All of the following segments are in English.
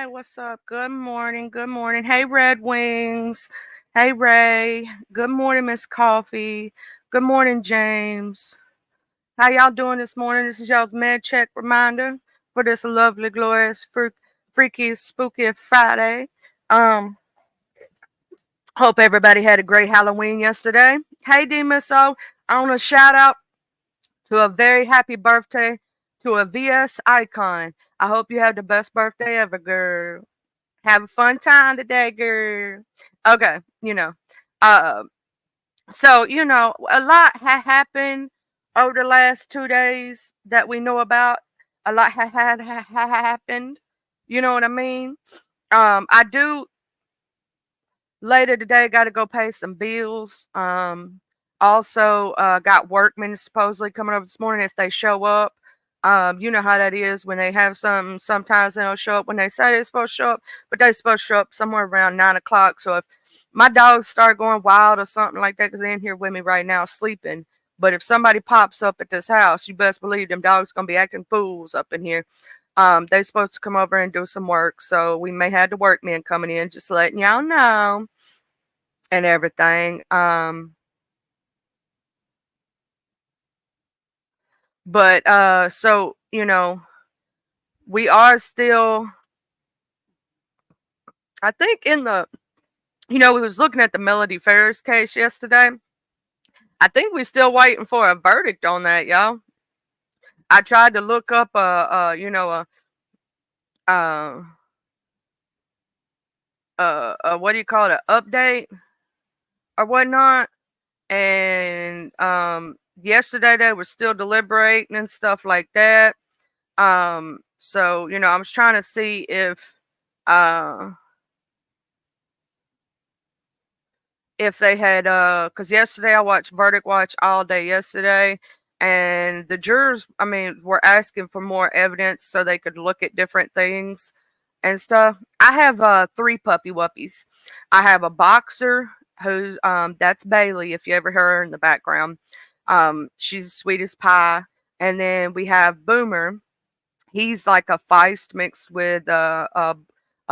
Hi, what's up? Good morning. Good morning. Hey, Red Wings. Hey, Ray. Good morning, Miss Coffee. Good morning, James. How y'all doing this morning? This is y'all's med check reminder for this lovely, glorious, freaky, spooky Friday. Um, Hope everybody had a great Halloween yesterday. Hey, D Miss O. I want to shout out to a very happy birthday to a VS icon. I hope you have the best birthday ever, girl. Have a fun time today, girl. Okay, Uh, a lot happened over the last 2 days that we know about. A lot happened. You know what I mean? I do later today got to go pay some bills. Also got workmen supposedly coming over this morning if they show up. You know how that is when they have something. Sometimes they don't show up when they say they're supposed to show up, but they're supposed to show up somewhere around 9 o'clock. So if my dogs start going wild or something like that, because they're in here with me right now sleeping. But if somebody pops up at this house, you best believe them dogs gonna be acting fools up in here. They're supposed to come over and do some work, so we may have the workmen coming in, just letting y'all know and everything. But so we are still, I think in the, we was looking at the Melody Ferris case yesterday. I think we're still waiting for a verdict on that, y'all. I tried to look up uh, what do you call it, an update or whatnot. And yesterday they were still deliberating and stuff like that. So I was trying to see if they had because yesterday I watched Verdict Watch all day yesterday, and the jurors, I mean, were asking for more evidence so they could look at different things and stuff. I have three puppy wuppies. I have a boxer who's that's Bailey, if you ever heard her in the background. She's sweet as pie. And then we have Boomer. He's like a feist mixed with a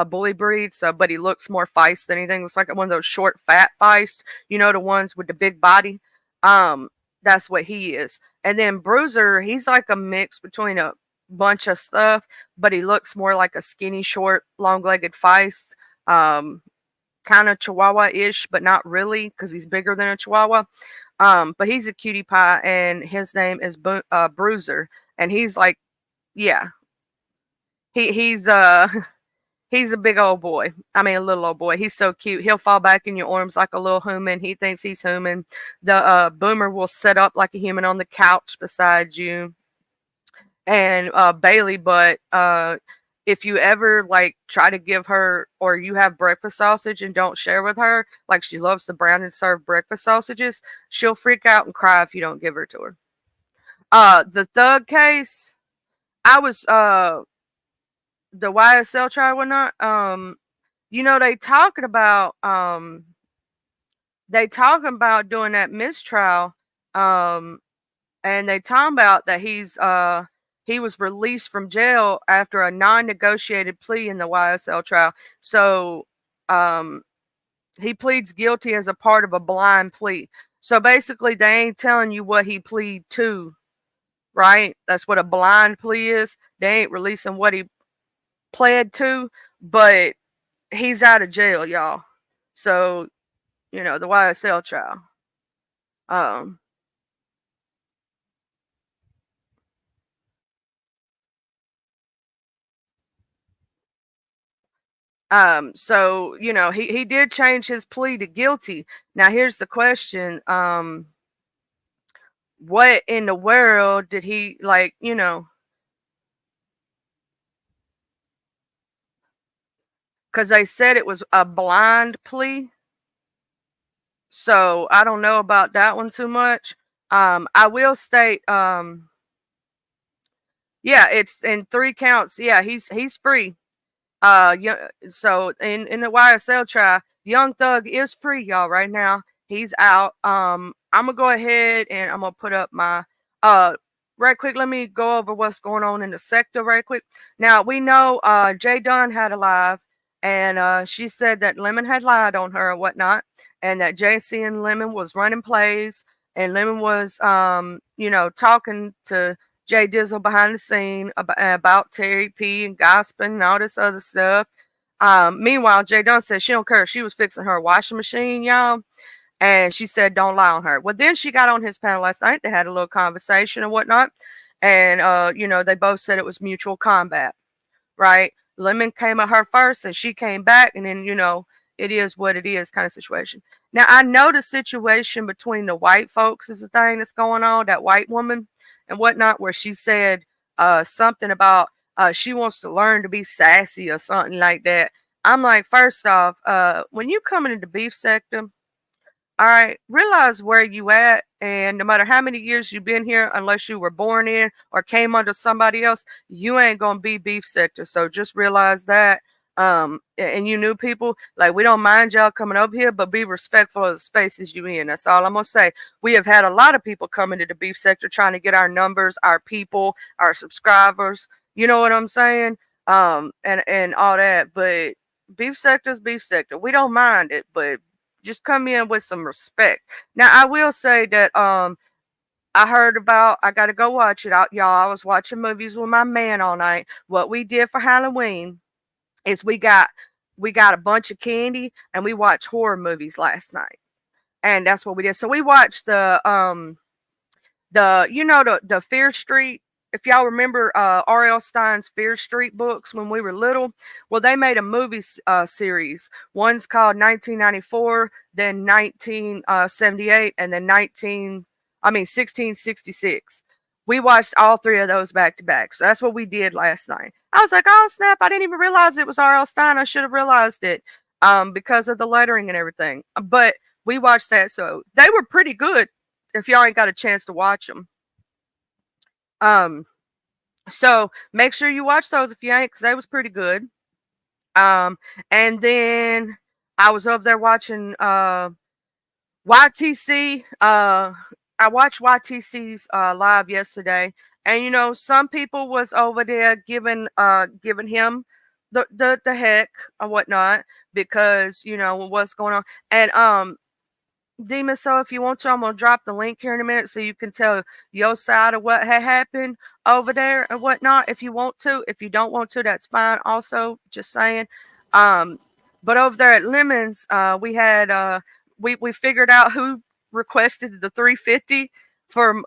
bully breed, so but he looks more feist than anything. Looks like one of those short, fat feist, the ones with the big body. Um, that's what he is. And then Bruiser, he's like a mix between a bunch of stuff, but he looks more like a skinny, short, long-legged feist. Kind of Chihuahua-ish, but not really, because he's bigger than a Chihuahua. But he's a cutie pie, and his name is Bruiser, and he's like, yeah, he's he's a big old boy. I mean, a little old boy. He's so cute. He'll fall back in your arms like a little human. He thinks he's human. The Boomer will sit up like a human on the couch beside you. And Bailey, but if you ever like try to give her, or you have breakfast sausage and don't share with her, like she loves the brown and served breakfast sausages, she'll freak out and cry if you don't give her to her. The Thug case, I was the YSL trial, whatnot. They talking about doing that mistrial. And they talking about that he was released from jail after a non-negotiated plea in the YSL trial. So he pleads guilty as a part of a blind plea. So basically they ain't telling you what he plead to, right? That's what a blind plea is. They ain't releasing what he pled to, but he's out of jail, y'all. So, the YSL trial. Um, so, he did change his plea to guilty. Now here's the question. What in the world did he like, because they said it was a blind plea. So I don't know about that one too much. I will state, yeah, it's in 3 counts. Yeah, he's free. So in the YSL trial, Young Thug is free, y'all. Right now, he's out. I'm gonna go ahead and I'm gonna put up my right quick, let me go over what's going on in the sector right quick. Now we know Jay Dunn had a live, and she said that Lemon had lied on her and whatnot, and that JC and Lemon was running plays, and Lemon was talking to Jay Dizzle behind the scene about Terry P and gossiping and all this other stuff. Meanwhile, Jay Dunn said she don't care. She was fixing her washing machine, y'all. And she said, don't lie on her. Well, then she got on his panel last night. They had a little conversation and whatnot. And, they both said it was mutual combat, right? Lemon came at her first and she came back. And then, it is what it is kind of situation. Now, I know the situation between the white folks is the thing that's going on, that white woman and whatnot, where she said something about she wants to learn to be sassy or something like that. I'm like, first off, when you come into the beef sector, all right, realize where you at, and no matter how many years you've been here, unless you were born in or came under somebody else, you ain't gonna be beef sector. So just realize that. And you new people, like we don't mind y'all coming over here, but be respectful of the spaces you in. That's all I'm gonna say. We have had a lot of people come into the beef sector trying to get our numbers, our people, our subscribers. You know what I'm saying? And all that. But beef sector is beef sector. We don't mind it, but just come in with some respect. Now I will say that I gotta go watch it out, y'all. I was watching movies with my man all night. What we did for Halloween is we got a bunch of candy and we watched horror movies last night. And that's what we did. So we watched the Fear Street. If y'all remember R.L. Stein's Fear Street books when we were little, well, they made a movie series. One's called 1994, then 1978, and then 1666. We watched all three of those back to back. So that's what we did last night. I was like, oh snap! I didn't even realize it was R.L. Stein. I should have realized it because of the lettering and everything. But we watched that, so they were pretty good. If y'all ain't got a chance to watch them. Um, so make sure you watch those if you ain't, because they was pretty good. And then I was over there watching YTC. I watched YTC's live yesterday, and some people was over there giving him the heck or whatnot because what's going on. And Demon, so if you want to, I'm gonna drop the link here in a minute so you can tell your side of what had happened over there and whatnot. If you want to, if you don't want to, that's fine. Also, just saying. Um, but over there at Lemons, we had we figured out who requested the 350 from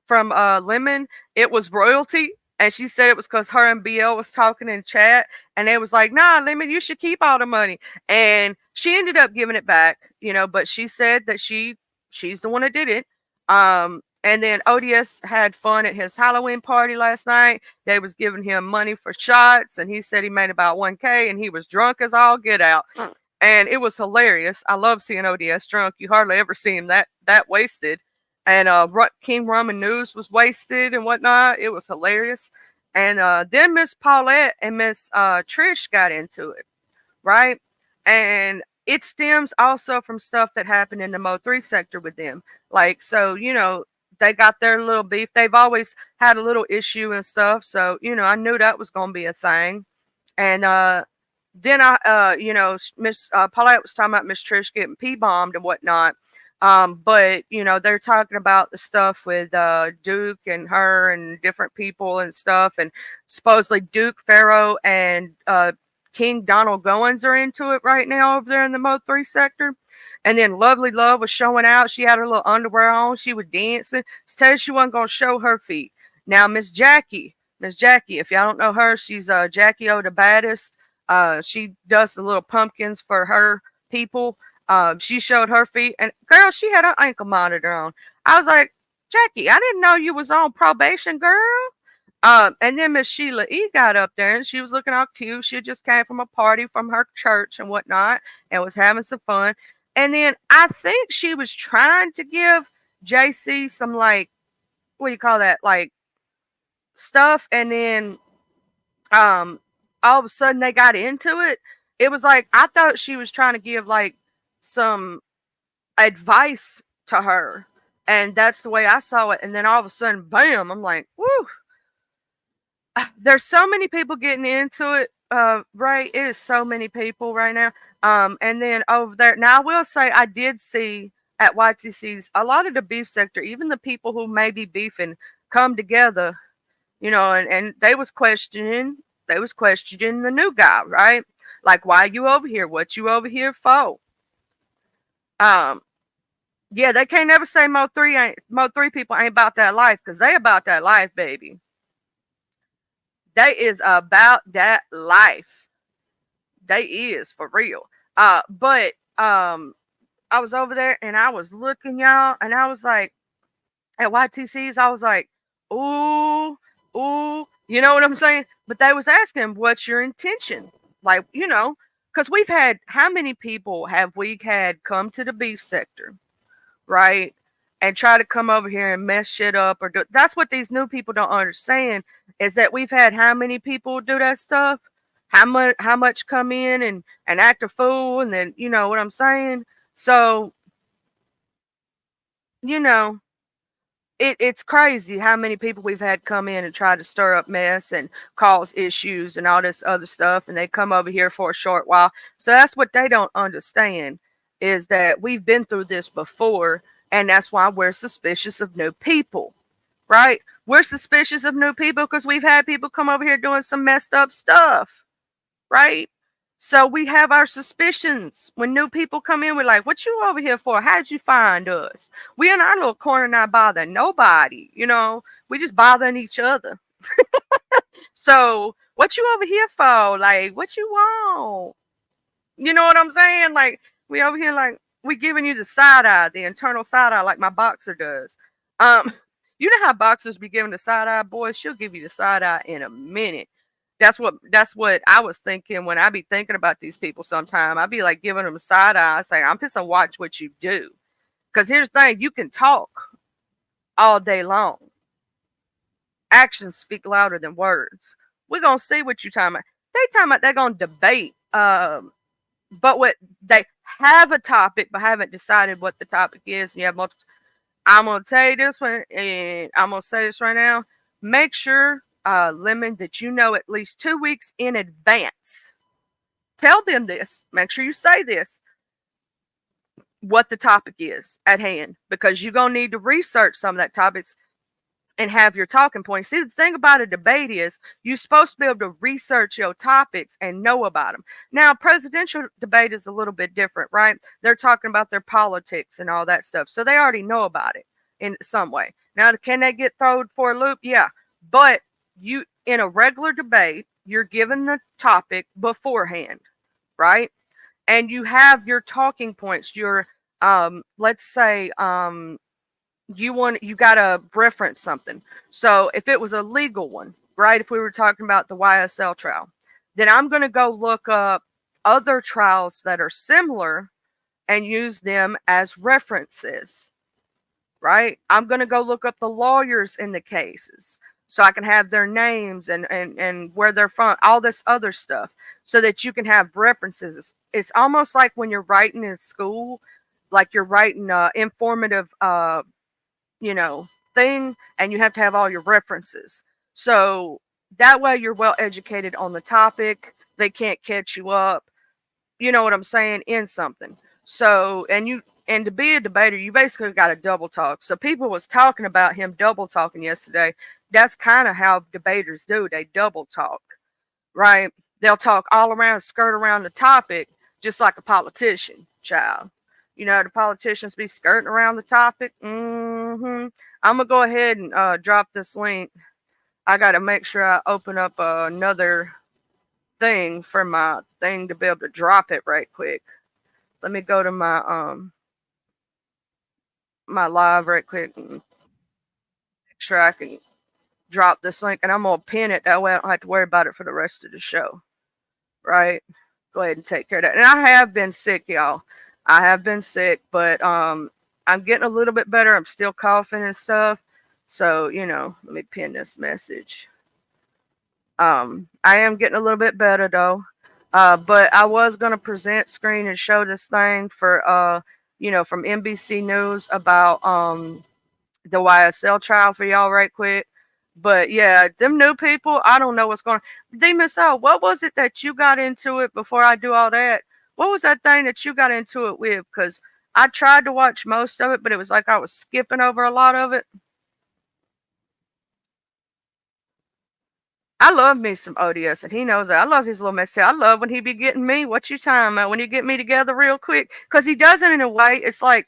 Lemon. It was Royalty. And she said it was because her and BL was talking in chat, and they was like, "Nah, Lemon, you should keep all the money." And she ended up giving it back, but she said that she's the one that did it. And then ODS had fun at his Halloween party last night. They was giving him money for shots, and he said he made about 1K, and he was drunk as all get out. And it was hilarious. I love seeing ODS drunk. You hardly ever see him that wasted. And King Rum News was wasted and whatnot. It was hilarious. And then Miss Paulette and Miss Trish got into it, right? And it stems also from stuff that happened in the Mo 3 sector with them. Like, so, they got their little beef. They've always had a little issue and stuff. So, I knew that was going to be a thing. And then Miss Paulette was talking about Miss Trish getting P-bombed and whatnot. But they're talking about the stuff with Duke and her and different people and stuff, and supposedly Duke Pharaoh and King Donald Goins are into it right now over there in the Mo 3 sector. And then Lovely Love was showing out. She had her little underwear on. She was dancing. Said she wasn't gonna show her feet. Now Miss Jackie, if y'all don't know her, she's Jackie O the baddest. She does the little pumpkins for her people. She showed her feet, and girl, she had her ankle monitor on. I was like, Jackie, I didn't know you was on probation, girl. And then Miss Sheila E got up there, and she was looking all cute. She just came from a party from her church and whatnot, and was having some fun. And then I think she was trying to give JC some, like, what do you call that, like, stuff, and then all of a sudden they got into it. It was like, I thought she was trying to give like some advice to her, And that's the way I saw it. And then all of a sudden, bam, I'm like, woo, there's so many people getting into it. Right, it is so many people right now. And then over there, now I will say I did see at YTC's a lot of the beef sector, even the people who may be beefing, come together, and they was questioning the new guy, right? Like, why you over here? What you over here for? Um, yeah, they can't never say Mo3 people ain't about that life, because they about that life, baby. They is about that life. They is for real. But I was over there and I was looking, y'all, and I was like, at YTC's, I was like, ooh, ooh, you know what I'm saying? But they was asking, what's your intention? Like, because we've had, how many people have we had come to the beef sector, right? And try to come over here and mess shit up or do. That's what these new people don't understand, is that we've had how many people do that stuff? How much come in and act a fool, and then, you know what I'm saying? So, you know, it's crazy how many people we've had come in and try to stir up mess and cause issues and all this other stuff, and they come over here for a short while. So that's what they don't understand, is that we've been through this before, and that's why we're suspicious of new people, right? We're suspicious of new people because we've had people come over here doing some messed up stuff, right? So we have our suspicions. When new people come in, we're like, what you over here for? How'd you find us? We in our little corner, not bothering nobody, we just bothering each other. So what you over here for? Like, what you want? You know what I'm saying? Like, we over here, like, we giving you the side eye, the internal side eye, like my boxer does. You know how boxers be giving the side eye, boys? She'll give you the side eye in a minute. That's what I was thinking when I be thinking about these people sometime. I be like giving them a side eye, saying, I'm just gonna watch what you do. Because here's the thing, you can talk all day long. Actions speak louder than words. We're gonna see what you talking about. They're gonna debate. But what they have a topic but haven't decided what the topic is. And you have multiple. I'm gonna tell you this one, and I'm gonna say this right now. Make sure, Lemon, that you know at least 2 weeks in advance. Tell them this. Make sure you say this. What the topic is at hand, because you're gonna need to research some of that topics and have your talking points. See, the thing about a debate is you're supposed to be able to research your topics and know about them. Now, a presidential debate is a little bit different, right? They're talking about their politics and all that stuff. So they already know about it in some way. Now, can they get thrown for a loop? Yeah. But you, in a regular debate, you're given the topic beforehand, right? And you have your talking points, your, let's say, you gotta reference something. So if it was a legal one, right? If we were talking about the YSL trial, then I'm gonna go look up other trials that are similar and use them as references, right? I'm gonna go look up the lawyers in the cases so I can have their names and where they're from, all this other stuff, so that you can have references. It's almost like when you're writing in school, like you're writing informative you know, thing, and you have to have all your references. So that way you're well educated on the topic. They can't catch you up. You know what I'm saying? In something. So, and to be a debater, you basically got to double talk. So people was talking about him double talking yesterday. That's kind of how debaters do. They double talk, right? They'll talk all around, skirt around the topic, just like a politician, child. The politicians be skirting around the topic. I'm gonna go ahead and drop this link. I gotta make sure I open up another thing for my thing to be able to drop it right quick. Let me go to my live right quick and make sure I can drop this link, and I'm gonna pin it that way I don't have to worry about it for the rest of the show. Right? Go ahead and take care of that. And I have been sick, y'all. I have been sick, but I'm getting a little bit better. I'm still coughing and stuff. So, let me pin this message. I am getting a little bit better though. But I was gonna present screen and show this thing for from NBC News about the YSL trial for y'all right quick. But yeah, them new people, I don't know what's going on. Demon Soul, what was it that you got into it before I do all that? What was that thing that you got into it with? Because I tried to watch most of it, but it was like I was skipping over a lot of it. I love me some ODS, and he knows that. I love his little mess. I love when he be getting me. What you time about? When you get me together real quick, because he does it in a way. It's like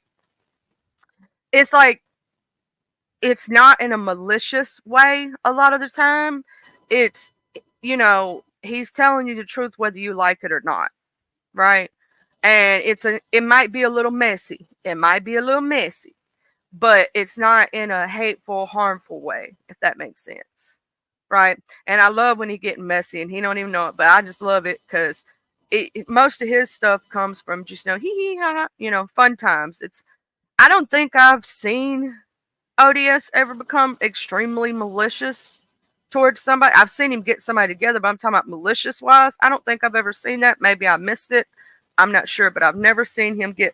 it's not in a malicious way. A lot of the time, it's he's telling you the truth whether you like it or not, right? And it might be a little messy. It might be a little messy, but it's not in a hateful, harmful way, if that makes sense. Right? And I love when he getting messy and he don't even know it, but I just love it because most of his stuff comes from just hee hee ha ha, fun times. I don't think I've seen ODS ever become extremely malicious towards somebody. I've seen him get somebody together, but I'm talking about malicious wise. I don't think I've ever seen that. Maybe I missed it. I'm not sure, but I've never seen him get,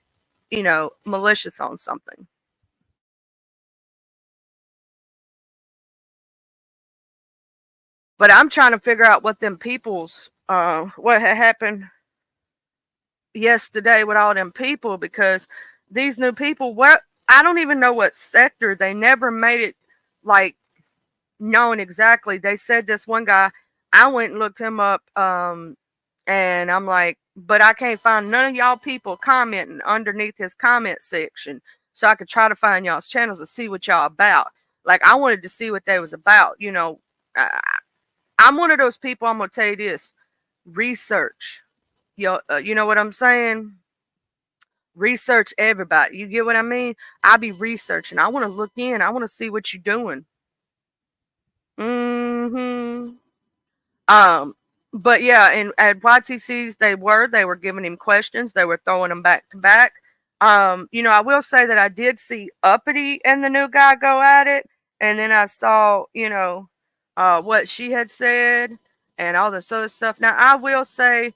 malicious on something. But I'm trying to figure out what them people's what had happened yesterday with all them people because these new people, what I don't even know what sector. They never made it like known exactly. They said this one guy, I went and looked him up, and I'm like, but I can't find none of y'all people commenting underneath his comment section. So I could try to find y'all's channels to see what y'all about. Like I wanted to see what they was about. I'm one of those people. I'm gonna tell you this: research. You know what I'm saying? Research everybody. You get what I mean? I be researching. I want to look in. I want to see what you're doing. Mm-hmm. Um, but yeah, and at YTCs they were giving him questions. They were throwing them back to back. I will say that I did see Uppity and the new guy go at it, and then I saw, what she had said and all this other stuff. Now I will say,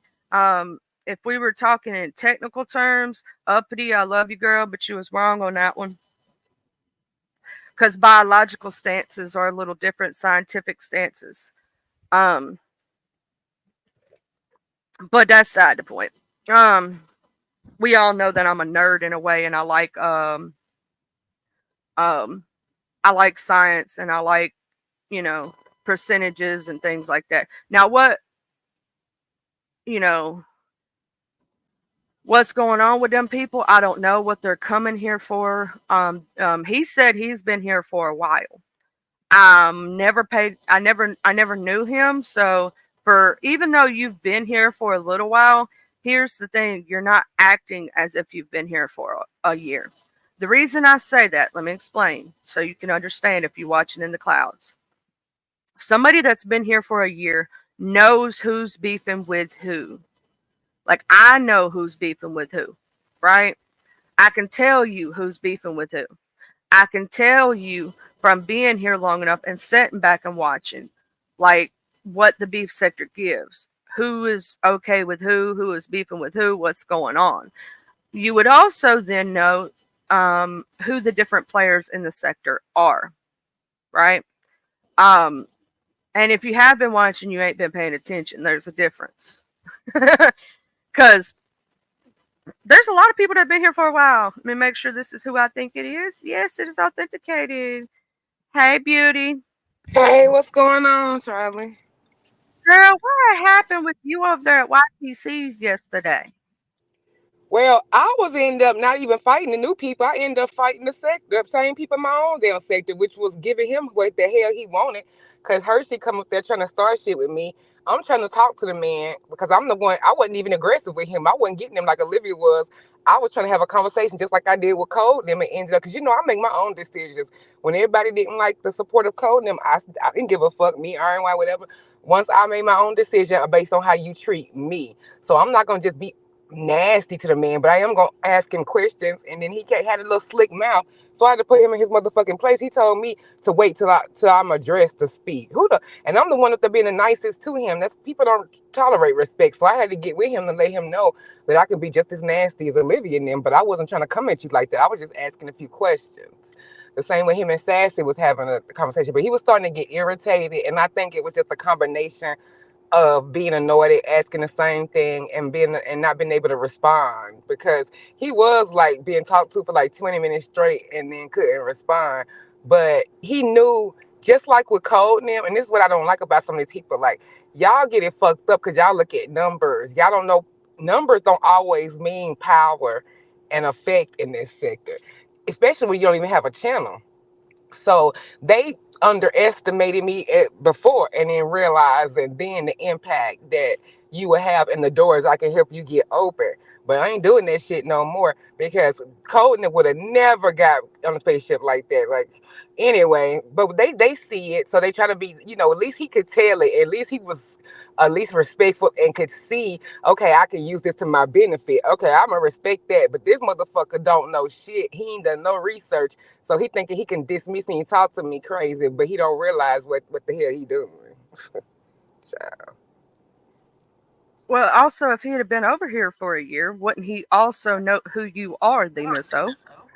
if we were talking in technical terms, Uppity, I love you, girl, but you was wrong on that one. Because biological stances are a little different scientific stances. Um, but that's side the point. Um, we all know that I'm a nerd in a way, and um, I like science, and I like you know percentages and things like that. Now, you know what's going on with them people? I don't know what they're coming here for. He said he's been here for a while. I never knew him. So for even though you've been here for a little while, here's the thing: you're not acting as if you've been here for a year. The reason I say that, let me explain so you can understand if you're watching in the clouds. Somebody that's been here for a year knows who's beefing with who. Like I know who's beefing with who, right? I can tell you who's beefing with who. I can tell you from being here long enough and sitting back and watching, like what the beef sector gives. Who is okay with who is beefing with who, what's going on. You would also then know who the different players in the sector are, right? Um, and if you have been watching, you ain't been paying attention. There's a difference. Because there's a lot of people that have been here for a while. Let me make sure this is who I think it is. Yes, it is authenticated. Hey, beauty. Hey, what's going on, Charlie? Girl, what happened with you over there at YPC's yesterday? Well, I was end up not even fighting the new people. I ended up fighting the same people in my own damn sector, which was giving him what the hell he wanted. Cause Hershey come up there trying to start shit with me. I'm trying to talk to the man because I'm the one. I wasn't even aggressive with him. I wasn't getting him like Olivia was. I was trying to have a conversation just like I did with Code and them and ended up because I make my own decisions. When everybody didn't like the support of Code and them, I didn't give a fuck. Me, Iron White, whatever. Once I made my own decision based on how you treat me, so I'm not gonna just be nasty to the man, but I am gonna ask him questions. And then had a little slick mouth, so I had to put him in his motherfucking place. He told me to wait till I'm addressed to speak. And I'm the one up being the nicest to him. That's people don't tolerate respect, so I had to get with him to let him know that I can be just as nasty as Olivia and them. But I wasn't trying to come at you like that. I was just asking a few questions. The same way him and Sassy was having a conversation, but he was starting to get irritated, and I think it was just a combination of being annoyed at asking the same thing and being and not being able to respond because he was like being talked to for like 20 minutes straight and then couldn't respond. But he knew, just like with code them, and this is what I don't like about some of these people, like y'all get it fucked up because y'all look at numbers. Y'all don't know numbers don't always mean power and effect in this sector, especially when you don't even have a channel. So they underestimated me before and then realized and then the impact that you would have in the doors I can help you get open. But I ain't doing that shit no more because Colton would have never got on a spaceship like that. Like anyway, but they see it, so they try to be, at least he could tell it. At least he was at least respectful and could see, okay, I can use this to my benefit. Okay, I'ma respect that. But this motherfucker don't know shit. He ain't done no research. So he thinking he can dismiss me and talk to me crazy, but he don't realize what the hell he doing. Child. Well, also, if he had been over here for a year, wouldn't he also know who you are, the Miss O?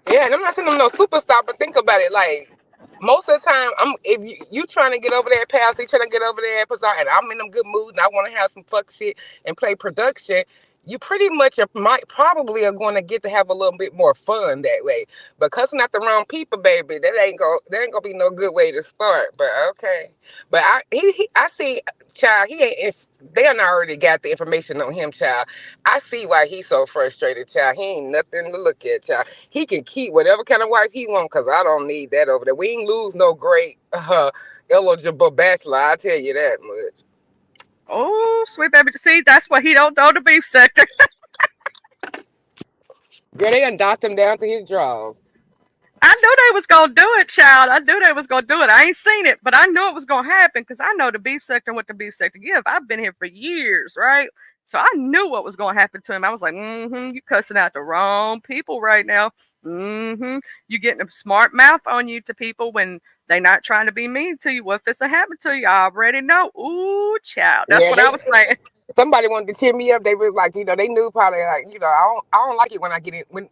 Yeah, and I'm not saying I'm no superstar, but think about it. Like most of the time, I'm if you trying to get over that past, you trying to get over that and I'm in a good mood and I want to have some fuck shit and play production. You pretty much might probably are going to get to have a little bit more fun that way. But cussing out the wrong people, baby, that ain't gonna be no good way to start. But okay, but I see, child, he ain't if they done already got the information on him, child. I see why he's so frustrated, child. He ain't nothing to look at, child. He can keep whatever kind of wife he want because I don't need that over there. We ain't lose no great eligible bachelor. I tell you that much. Oh, sweet baby. See, that's what he don't know the beef sector. Girl, they done docked him down to his drawers. I knew they was gonna do it, child. I knew they was gonna do it. I ain't seen it, but I knew it was gonna happen because I know the beef sector and what the beef sector give. I've been here for years, right? So I knew what was gonna happen to him. I was like, you cussing out the wrong people right now. You getting a smart mouth on you to people when they not trying to be mean to you. What if it's a happen to you? I already know. Ooh, child. That's Yeah, what I was saying. somebody wanted to cheer me up. They was like, they knew probably like, I don't like it when I get it when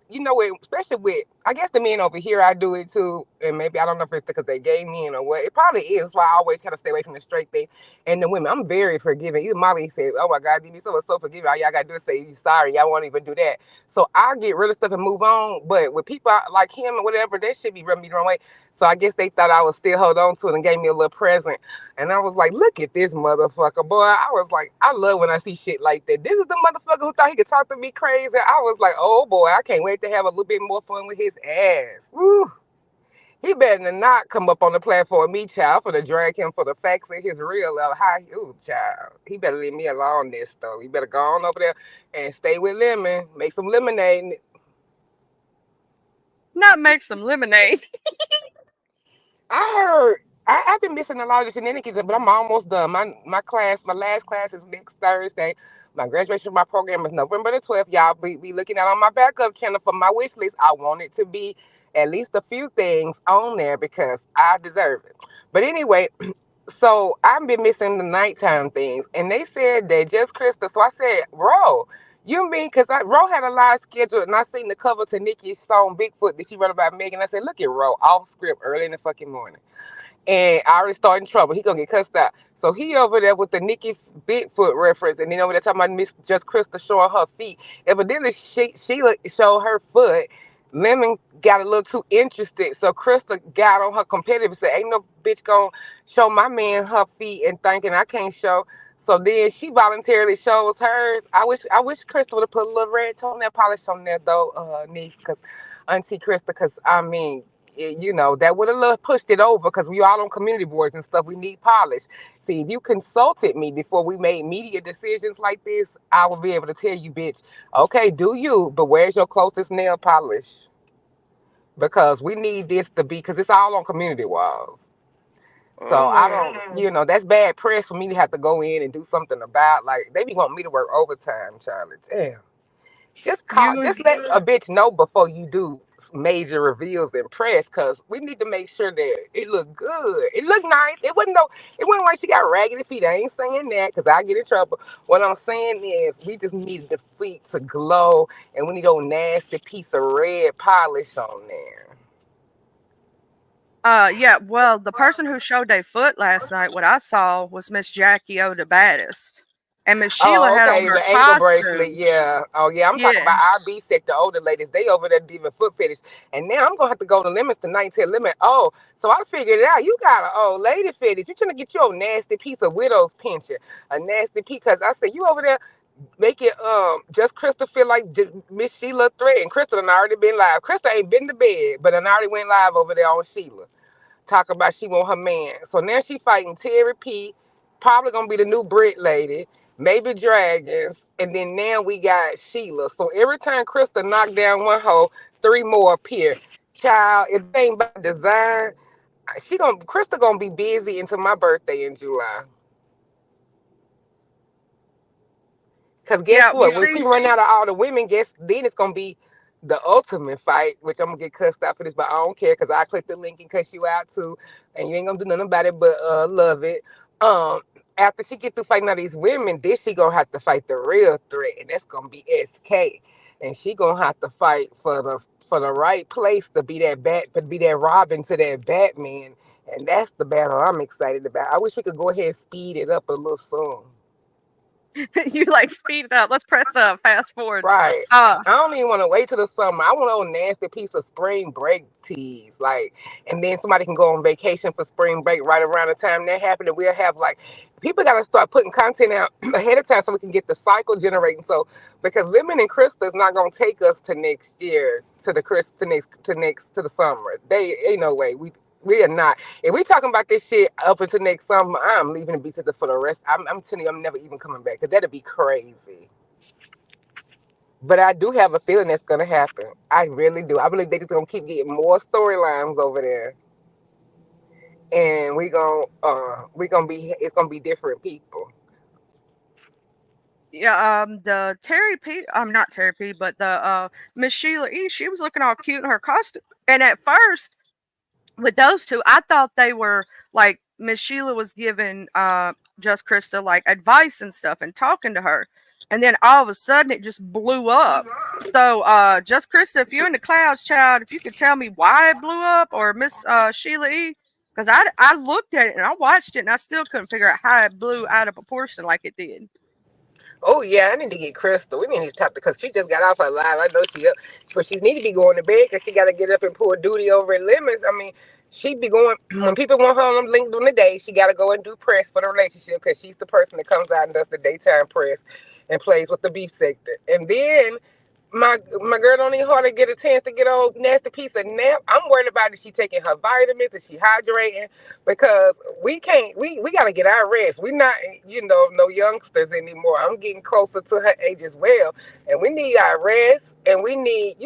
especially with I guess the men over here I do it too, and maybe I don't know if it's because they gave me in or what. It probably is why I always try to stay away from the straight thing. And the women, I'm very forgiving. Even Molly says, "Oh my God, you so forgiving. All y'all gotta do is say you sorry. Y'all won't even do that." So I get rid of stuff and move on. But with people like him or whatever, that should be rubbing me the wrong way. So I guess they thought I would still hold on to it and gave me a little present. And I was like, look at this motherfucker, boy. I was like, I love when I see shit like that. This is the motherfucker who thought he could talk to me crazy. I was like, oh boy, I can't wait to have a little bit more fun with his ass. Woo. He better than not come up on the platform, me, child, for to drag him for the facts of his real life. Hi, ooh, child. He better leave me alone this though. He better go on over there and stay with Lemon. Make some lemonade. Not make some lemonade. I heard. I've been missing a lot of the shenanigans, but I'm almost done. My last class is next Thursday. My graduation of my program is November the 12th. Y'all be looking out on my backup channel for my wish list. I want it to be at least a few things on there because I deserve it. But anyway, so I've been missing the nighttime things, and they said that just Krista. So I said, Ro, you mean because Ro had a live schedule, and I seen the cover to Nikki's song Bigfoot that she wrote about Megan. I said, look at Ro off script early in the fucking morning, and I already started in trouble. He gonna get cussed out. So he over there with the Nikki Bigfoot reference, and then over there talking about Miss Just Krista showing her feet. Evidently, Sheila showed her foot. Lemon got a little too interested, so Krista got on her competitive and said, "Ain't no bitch gonna show my man her feet and thinking I can't show." So then she voluntarily shows hers. I wish Krista would have put a little red toenail polish on there though, niece, because Auntie Krista, because I mean that would have pushed it over because we all on community boards and stuff. We need polish. See, if you consulted me before we made media decisions like this, I would be able to tell you, bitch, okay, do you, but where's your closest nail polish? Because we need this to be, because it's all on community walls. So I Oh, don't, that's bad press for me to have to go in and do something about. Like, they be wanting me to work overtime, Charlie. Damn. you Just let a bitch know before you do major reveals in press, cause we need to make sure that it look good. It look nice. It wasn't like she got raggedy feet. I ain't saying that, cause I get in trouble. What I'm saying is, we just need the feet to glow, and we need a nasty piece of red polish on there. Yeah, well, the person who showed their foot last night, what I saw was Miss Jackie O the baddest. And Miss Sheila Oh, had on okay, her the ankle bracelet, costume. yeah. Oh, yeah, I'm talking Yeah. about our B sector older ladies. They over there doing foot fetish. And now I'm going to have to go to Limits tonight to Limit. Oh, so I figured it out. You got an old lady fetish. You trying to get your nasty piece of widow's pension. A nasty piece. Because I said, you over there making just Krista feel like Miss Sheila threat. And Krista done already been live. Krista ain't been to bed, but done already went live over there on Sheila. Talk about she want her man. So now she fighting Terry P. Probably gonna be the new Brit lady. Maybe Dragons. And then now we got Sheila. So every time Krista knock down one hole, three more appear. Child, if they ain't by design, Krista gonna be busy until my birthday in July. Cause guess Yeah, well, what? When she see, run out of all the women, guess then it's gonna be the ultimate fight, which I'm gonna get cussed out for this, but I don't care because I click the link and cuss you out too, and you ain't gonna do nothing about it but love it. Um, After she get through fighting all these women, then she gonna have to fight the real threat, and that's gonna be SK, and she gonna have to fight for the right place to be that Robin to that Batman, and that's the battle I'm excited about. I wish we could go ahead and speed it up a little soon. you like speed it up. Let's press fast forward. Right. Uh, I don't even want to wait till the summer. I want a nasty piece of spring break teas, like, and then somebody can go on vacation for spring break right around the time that happened, and we'll have like people got to start putting content out ahead of time so we can get the cycle generating. So because Lemon and Krista is not gonna take us to next year to the Chris to the summer. They ain't no way we are not. If we talking about this shit up until next summer, I'm leaving the beach for the rest. I'm telling you, I'm never even coming back because that'd be crazy. But I do have a feeling that's gonna happen. I really do. I believe they're just gonna keep getting more storylines over there, and we gonna be it's gonna be different people. yeah, the Terry P, not Terry P, but the Miss Sheila E, she was looking all cute in her costume. And at first, with those two, I thought they were like Miss Sheila was giving just Krista like advice and stuff and talking to her. And then all of a sudden it just blew up. So just Krista, if you're in the clouds, child, if you could tell me why it blew up or Miss Sheila E, because I looked at it and I watched it and I still couldn't figure out how it blew out of proportion like it did. Oh yeah, I need to get Crystal. We need to talk because she just got off her live. I know she up, but she need to be going to bed because she got to get up and pull duty over at Lemons. I mean, she be going when people want her on them links during the day. She got to go and do press for the relationship because she's the person that comes out and does the daytime press and plays with the beef sector. And then my girl don't even hardly get a chance to get a whole nasty piece of nap. I'm worried about if she taking her vitamins, is she hydrating? Because we can't we gotta get our rest. We not no youngsters anymore. I'm getting closer to her age as well. And we need our rest and we need,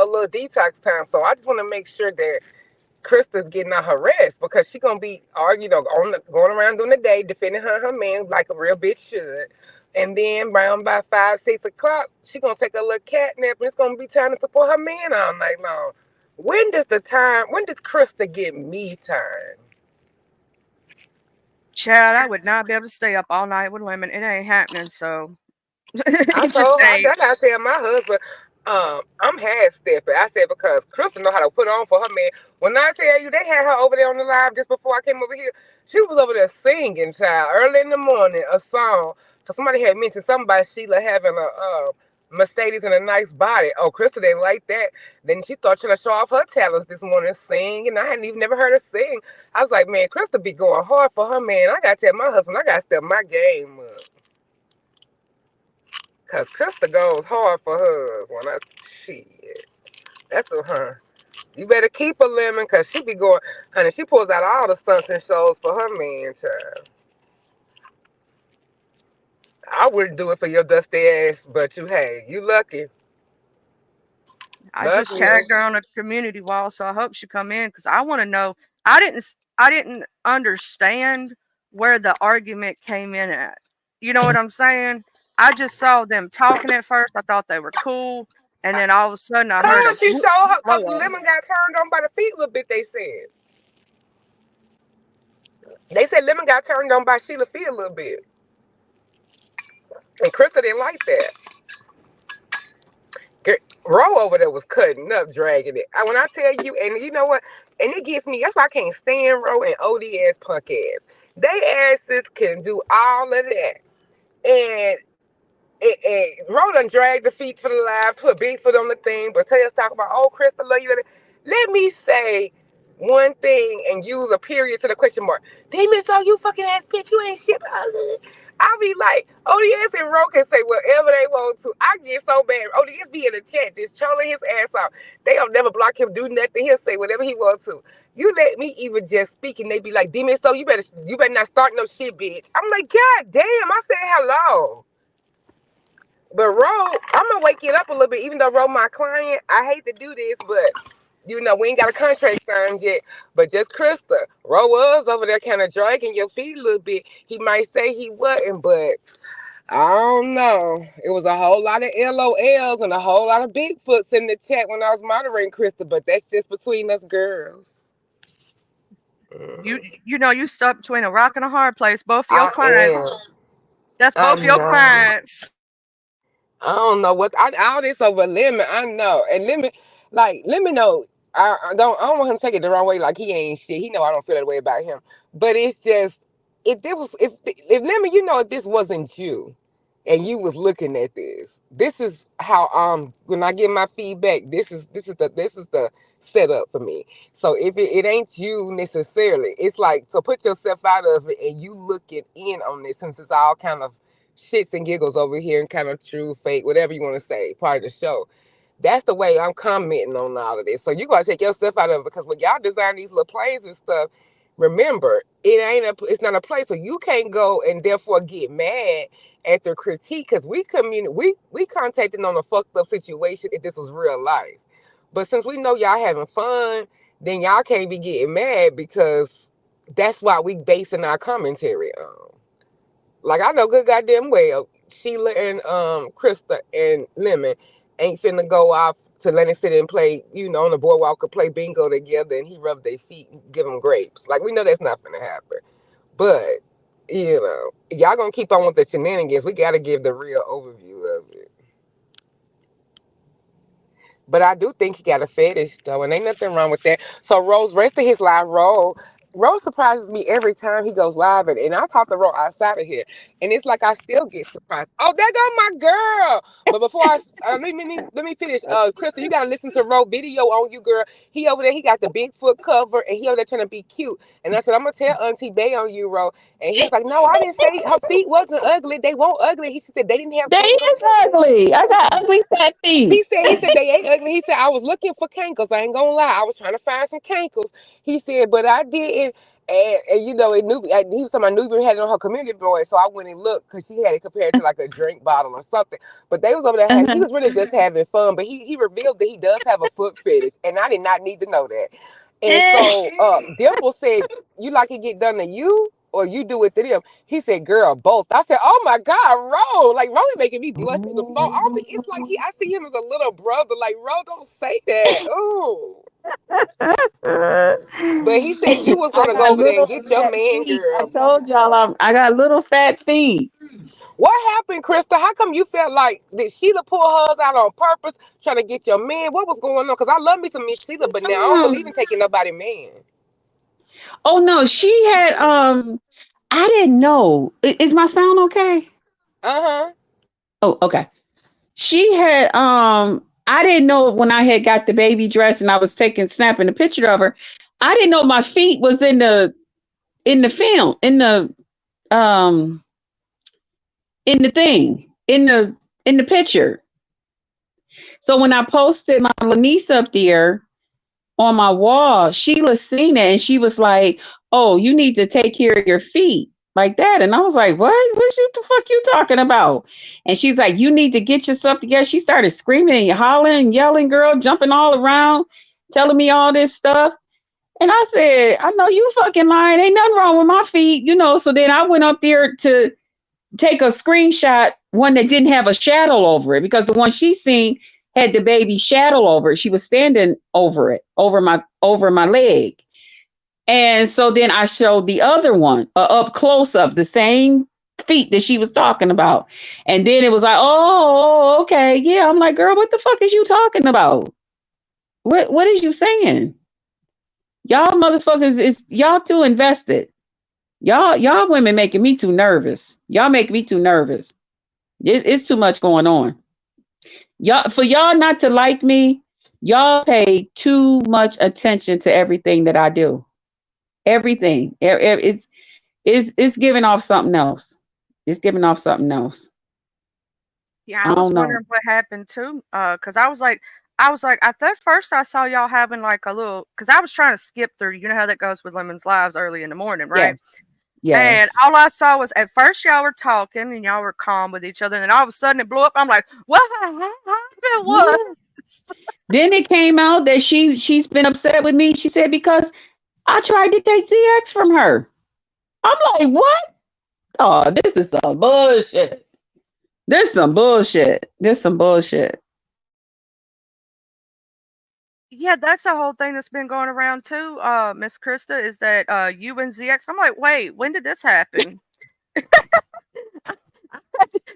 a little detox time. So I just want to make sure that Krista's getting out her rest because she gonna be arguing, going around during the day defending her man like a real bitch should. And then around by 5, 6 o'clock, she gonna take a little cat nap and it's gonna be time to support her man all night long. When does Krista get me time? Chad, I would not be able to stay up all night with Lemon. It ain't happening. So I it just told her, ain't. I tell my husband, I'm half stepping. I said because Crystal know how to put on for her man. When I tell you they had her over there on the live just before I came over here, she was over there singing, child, early in the morning, a song. Cause somebody had mentioned something about Sheila having a Mercedes and a nice body. Oh, Crystal didn't like that. Then she started trying to show off her talents this morning, sing, and I hadn't even never heard her sing. I was like, man, Crystal be going hard for her man. I gotta tell my husband, I gotta step my game up. Cause Krista goes hard for hers when I shit. That's a You better keep a lemon cause she be going honey, she pulls out all the stunts and shows for her man, child. I wouldn't do it for your dusty ass, but you lucky. I just Lucky. tagged her on a community wall, so I hope she come in because I want to know. I didn't understand where the argument came in at. You know what I'm saying? I just saw them talking at first. I thought they were cool, and then all of a sudden I heard a She showed her blow cause up. Lemon got turned on by the feet a little bit, they said. They said Lemon got turned on by Sheila feet a little bit. And Krista didn't like that. Ro over there was cutting up, dragging it. When I tell you, and you know what? And it gets me, that's why I can't stand Ro and ODS punk ass. They asses can do all of that. And Ro done dragged the feet for the live, put big foot on the thing, but tell us talk about, oh, Crystal, love you. Let me say one thing and use a period to the question mark. Demon, so you fucking ass bitch, you ain't shit. I'll be like, ODS and Ro can say whatever they want to. I get so bad. ODS be in the chat just trolling his ass off. They'll never block him, do nothing. He'll say whatever he wants to. You let me even just speak and they be like, Demon, so you better not start no shit, bitch. I'm like, God damn, I said hello. But Ro, I'm gonna wake it up a little bit. Even though Ro my client, I hate to do this, but we ain't got a contract signed yet. But just Krista, Ro was over there kind of dragging your feet a little bit. He might say he wasn't, but I don't know. It was a whole lot of LOLs and a whole lot of Bigfoots in the chat when I was moderating Krista. But that's just between us girls. You Mhm. you know you stuck between a rock and a hard place. Both of your I clients. am. That's I both your know. clients. I don't know all this over lemon. I know, and lemon know. I don't want him to take it the wrong way. Like he ain't shit. He know I don't feel that way about him. But it's just if lemon, if this wasn't you, and you was looking at this is how when I give my feedback. This is the setup for me. So if it ain't you necessarily, it's like to put yourself out of it and you looking in on this since it's all kind of shits and giggles over here and kind of true, fake, whatever you want to say, part of the show. That's the way I'm commenting on all of this. So you gotta take yourself out of it because when y'all design these little plays and stuff, remember it's not a play, so you can't go and therefore get mad at the critique because we contacted on a fucked up situation if this was real life. But since we know y'all having fun, then y'all can't be getting mad because that's why we basing our commentary on. Like I know good goddamn well Sheila and Krista and Lemon ain't finna go off to let it sit and play, on the boardwalk or play bingo together and he rub their feet and give them grapes. Like we know that's not finna happen. But, y'all gonna keep on with the shenanigans. We gotta give the real overview of it. But I do think he got a fetish though, and ain't nothing wrong with that. So Rose, rest of his live Rose surprises me every time he goes live, and I talk to Rose outside of here, and it's like I still get surprised. Oh, there go my girl! But before let me finish. Crystal, you gotta listen to Rose video on you, girl. He over there, he got the Bigfoot cover, and he over there trying to be cute. And I said, I'm gonna tell Auntie Bay on you, Rose. And he was like, No, I didn't say her feet wasn't ugly. They weren't ugly. He said they didn't have They cankles. is ugly. I got ugly fat feet. He said they ain't ugly. He said I was looking for cankles. I ain't gonna lie. I was trying to find some cankles. He said, but I didn't. And he was talking about Nubia had it on her community board, so I went and looked because she had it compared to like a drink bottle or something. But they was over there he Uh-huh. was really just having fun. But he revealed that he does have a foot fetish, and I did not need to know that. And so Dimple said, "You like it get done to you, or you do it to them?" He said, "Girl, both." I said, "Oh my God, Ro! Like Ro is making me blush to the floor. It's like I see him as a little brother. Like Ro, don't say that. Ooh." But he said you was I gonna go got over there and little get your fat man, feet. I girl. told y'all I got little fat feet. What happened, Krista? How come you felt like did Sheila pull hers out on purpose, trying to get your man? What was going on? Because I love me some Miss Sheila, but now I don't believe in taking nobody man. Oh no, she had I didn't know. Is my sound okay? Uh huh. Oh, okay. She had I didn't know when I had got the baby dress and I was snapping a picture of her. I didn't know my feet was in the film, um in the thing, in the picture. So when I posted my little niece up there on my wall, Sheila seen it and she was like, "Oh, you need to take care of your feet." Like that. And I was like, what the fuck you talking about? And she's like, you need to get yourself together. She started screaming and hollering and yelling, girl, jumping all around, telling me all this stuff. And I said, I know you fucking lying. Ain't nothing wrong with my feet, you know. So then I went up there to take a screenshot, one that didn't have a shadow over it, because the one she seen had the baby shadow over it. She was standing over it, over my leg. And so then I showed the other one, up close up, the same feet that she was talking about. And then it was like, oh, okay. Yeah. I'm like, girl, what the fuck is you talking about? What is you saying? Y'all motherfuckers is y'all too invested. Y'all women making me too nervous. Y'all make me too nervous. It's too much going on. Y'all for y'all not to like me, y'all pay too much attention to everything that I do. Everything. It's giving off something else. It's giving off something else. Yeah, I I was don't know. wondering what happened too. Cause I was like, at that first I saw y'all having like a little, cause I was trying to skip through. You know how that goes with Lemon's lives early in the morning, right? Yes. And Yes. all I saw was at first y'all were talking and y'all were calm with each other, and then all of a sudden it blew up. I'm like, what happened? What? Yeah. Then it came out that she's been upset with me. She said because I tried to take ZX from her. I'm like, what? Oh, this is some bullshit. This some bullshit. This some bullshit. Yeah, that's the whole thing that's been going around too, Miss Krista, is that you and ZX. I'm like, wait, when did this happen?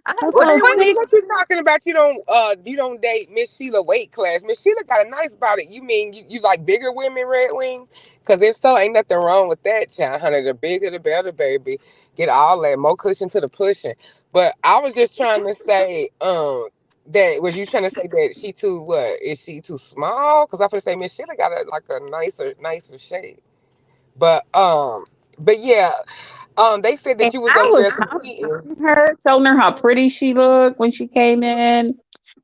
I had That's to Well, what I then was question. what thinking. you talking about? You don't date Miss Sheila weight class. Miss Sheila got a nice body. You mean you like bigger women, Red Wings? Because if so, ain't nothing wrong with that, child. Honey, the bigger the better, baby. Get all that more cushion to the pushing. But I was just trying to say, that was you trying to say that she too what? Is she too small? Because I'm gonna say Miss Sheila got a nicer shape. But yeah, they said And that you was I over was there competing. complimenting her, telling her how pretty she looked when she came in.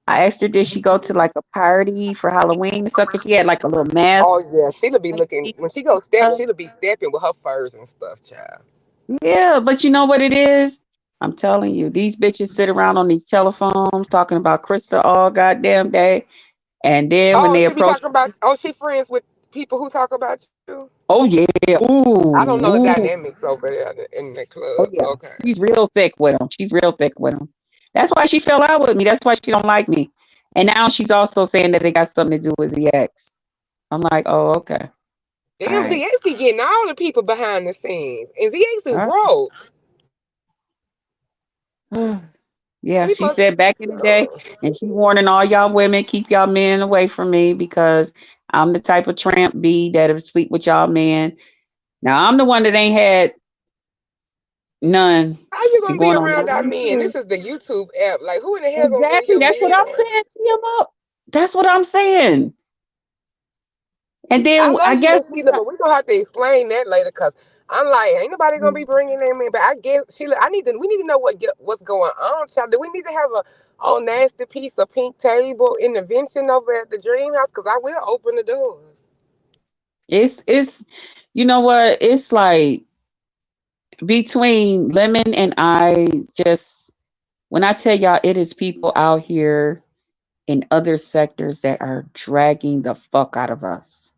I asked her, did she go to like a party for Halloween and stuff? Because she had like a little Oh mask. yeah, she'll be Like, looking thing when she and go step. stuff. She'll be stepping with her furs and stuff, child. Yeah, but you know what it is? I'm telling you, these bitches sit around on these telephones talking about Krista all goddamn day. And then when Oh, they she be approach, talking about. Oh, she friends with people who talk about you. oh yeah, I don't know the ooh, ooh, dynamics over there in the oh club. yeah, Okay. she's real thick with them. She's real thick with them. That's why she fell out with me. That's why she don't like me. And now she's also saying that it got something to do with the ex. I'm like, oh okay, all Damn, right, ZX be getting all the people behind the scenes, and ZX is all broke. right. Yeah, He she must. said back in the day, and she warning all y'all women, keep y'all men away from me because I'm the type of tramp B that'll sleep with y'all men. Now I'm the one that ain't had none How you and gonna be going on around our 9 men? years. This is the YouTube app. Like, who in the hell gonna bring Exactly. your That's what man I'm on? saying. Tee 'em up. That's what I'm saying. And I then I love you, guess Miss Sheila, but we're gonna have to explain that later because I'm like, ain't nobody gonna be bringing them in. But I guess Sheila, we need to know what's going on, child. Do we need to have a old nasty piece of pink table intervention over at the Dream House? Because I will open the doors. it's you know what? It's like between Lemon and I just when I tell y'all it is people out here in other sectors that are dragging the fuck out of us.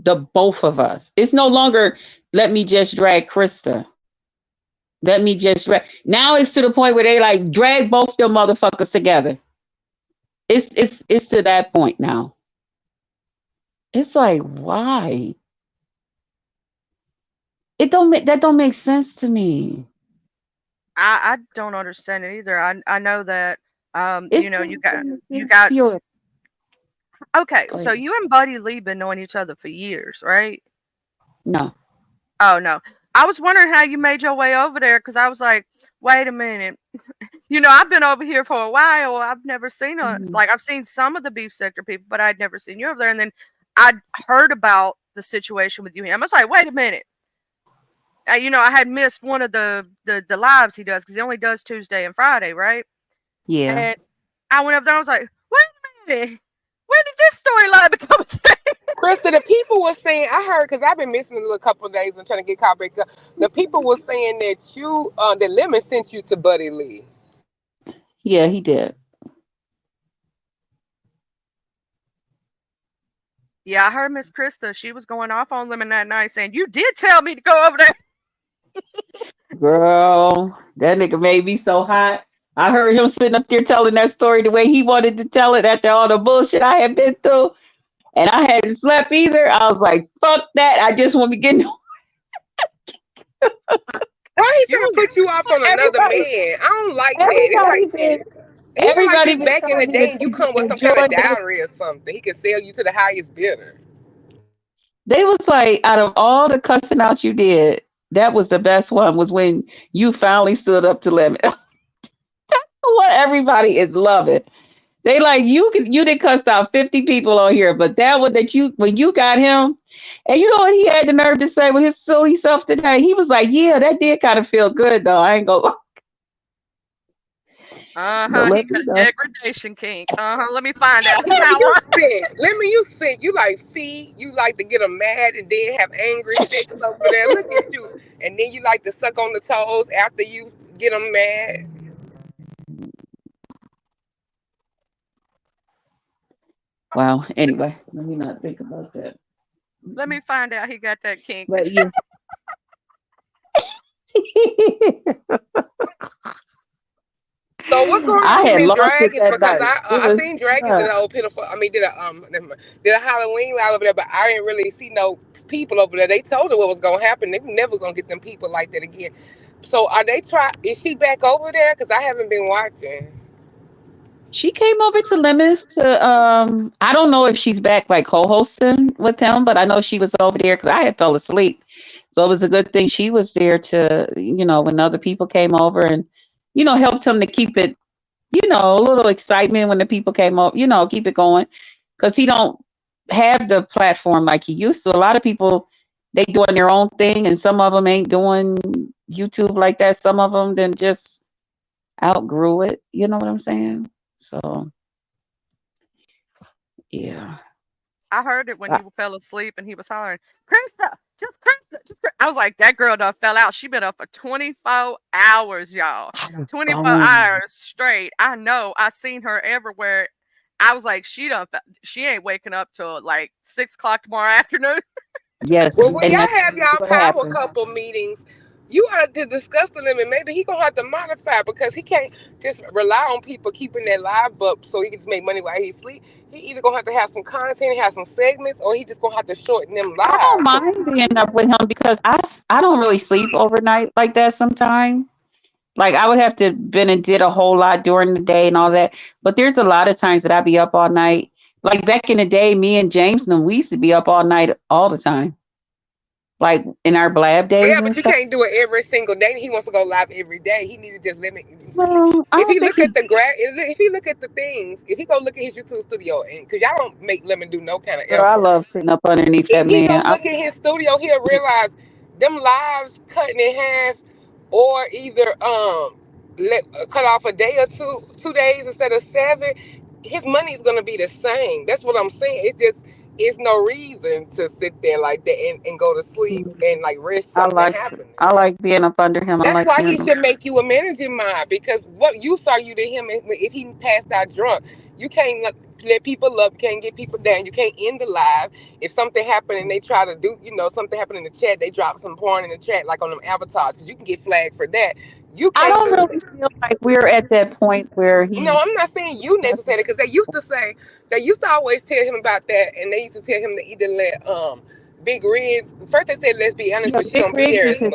The both of us. It's no longer let me just drag Krista. Let me just drag. Now it's to the point where they like drag both them motherfuckers together. It's to that point now. It's like why? It don't make that don't make sense to me. I don't understand it either. I know that It's you got pure. okay. Go So ahead. you and Buddy Lee been knowing each other for years, right? No. Oh no, I was wondering how you made your way over there because I was like, wait a minute. I've been over here for a while. I've never seen Mhm. I've seen some of the beef sector people, but I'd never seen you over there. And then I'd heard about the situation with you. I was like, wait a minute. I had missed one of the lives he does because he only does Tuesday and Friday, right? Yeah. And I went up there. And I was like, wait a minute. Where did this storyline become? Krista, the people were saying, I heard because I've been missing a little couple of days and trying to get caught back up. The people were saying that that Lemon sent you to Buddy Lee. Yeah, he did. Yeah, I heard Miss Krista. She was going off on Lemon that night, saying, "You did tell me to go over there." Girl, that nigga made me so hot. I heard him sitting up there telling that story the way he wanted to tell it after all the bullshit I had been through. And I hadn't slept either. I was like, fuck that. I just want to get Why he You trying to know, put you off on another everybody man? I don't like that. It's everybody like been even like everybody this been back in the telling me day, that and you they come with some kind of enjoyed that. dowry or something. He can sell you to the highest bidder. They was like, out of all the cussing out you did, that was the best one. Was when you finally stood up to Lemon. What everybody is loving. They like you did cuss out 50 people on here, but that one that you when you got him, and you know what he had the nerve to say with his silly self today? He was like, yeah, that did kind of feel good though. I ain't gonna but He let got me a know. degradation kink. Let me find out. He Lemon, got you one. sick. Lemon, you sick. You like feet. You like to get them mad and then have angry sex over there. Look at you. And then you like to suck on the toes after you get them mad. Wow. Anyway, let me not think about that. Let me find out he got that kink. But yeah. So what's going I on had in lost it Dragons? that Because night. It I was seen Dragons did uh, a whole pitiful. I mean, never mind. Did a Halloween live over there, but I didn't really see no people over there. They told her what was gonna happen. They never gonna get them people like that again. So are they try? Is she back over there? Because I haven't been watching. she came over to Lemons to I don't know if she's back like co-hosting with him, but I know she was over there because I had fell asleep. So it was a good thing she was there to, when other people came over and, helped him to keep it, a little excitement when the people came up, keep it going. Because he don't have the platform like he used to. A lot of people, they doing their own thing, and some of them ain't doing YouTube like that. Some of them then just outgrew it. You know what I'm saying? So yeah. I heard it when I, you fell asleep and he was hollering, Krista, just Krista, just Krista. I was like, that girl done fell out. She been up for 24 hours, y'all. I was 24 gone. hours straight. I know. I seen her everywhere. I was like, she ain't waking up till like 6 o'clock tomorrow afternoon. Yes, Well, when and y'all that's have y'all what power happened. couple meetings, you ought to discuss the limit. Maybe he gonna have to modify because he can't just rely on people keeping their live up so he can just make money while he sleep. He either gonna have to have some content, have some segments, or he just gonna have to shorten them I don't lives. mind being up with him because I don't really sleep overnight like that sometimes. Like I would have to been and did a whole lot during the day and all that. But there's a lot of times that I be up all night. Like back in the day, me and James and them, we used to be up all night all the time. Like in our blab Yeah, days and but you stuff. can't do it every single day. He wants to go live every day. He need to just limit. Well, I If don't he think look he at the graph, if he look at the things, if he go look at his YouTube studio, and because y'all don't make Lemon do no kind of girl, I effort. love sitting up underneath If that he go man. look at his studio, he'll realize them lives cutting in half, or either cut off a day or 2 days instead of 7. His money is gonna be the same. That's what I'm saying. It's no reason to sit there like that and go to sleep and like risk I something like happening. I like being up under him. I That's like why he being should make you a managing mind, because what use are you to him if he passed out drunk? You can't let people up, you can't get people down, you can't end the live. If something happened and they try to do, something happened in the chat, they drop some porn in the chat, like on them avatars, because you can get flagged for that. You I can't don't do really feel like we're at that point where No, he's I'm not saying you necessarily, because they used to always tell him about that, and they used to tell him to either let Big Riz. First they said let's be honest, yeah, but she don't be there as much.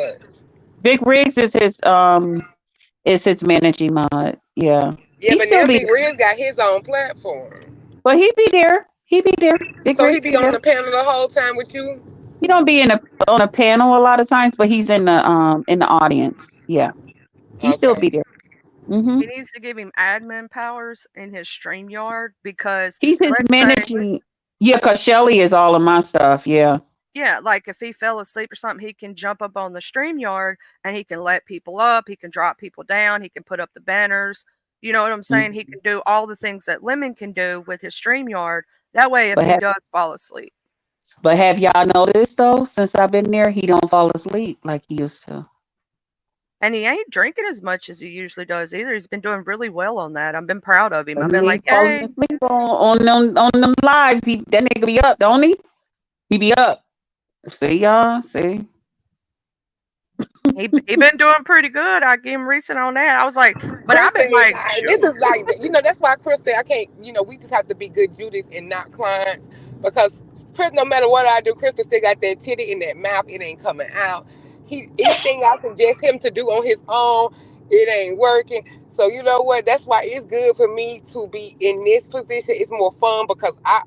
Big Rigs is his managing mod. Yeah. Yeah, He but still now be Big there. Riz got his own platform. But he be there. He be there. Big So he Rigs be be on there. the panel the whole time with you? He don't be on a panel a lot of times, but he's in the audience. Yeah. He still Okay. be there. Hmm. He needs to give him admin powers in his StreamYard because He's his let's say, managing. Yeah, cause Shelly is all of my stuff. Yeah. yeah, like if he fell asleep or something, he can jump up on the StreamYard and he can let people up, he can drop people down, he can put up the banners. You know what I'm saying? He Mhm. can do all the things that Lemon can do with his StreamYard. That way, if But he have does fall asleep, y'all noticed though? Since I've been there, he don't fall asleep like he used to. and he ain't drinking as much as he usually does either. He's been doing really well on that. I've been proud of him. But I've he been like, ain't falling yay. asleep on them lives. That nigga be up, don't he? He be up. See y'all. See. He been doing pretty good. I give him recent on that. I was like, but I've Krista been is like, this shoot. is like that's why Krista, I can't, we just have to be good Judas and not clients, because Chris, no matter what I do, Krista still got that titty in that mouth, it ain't coming out. Anything I suggest him to do on his own, It ain't working. So you know what? That's why it's good for me to be in this position. It's more fun because I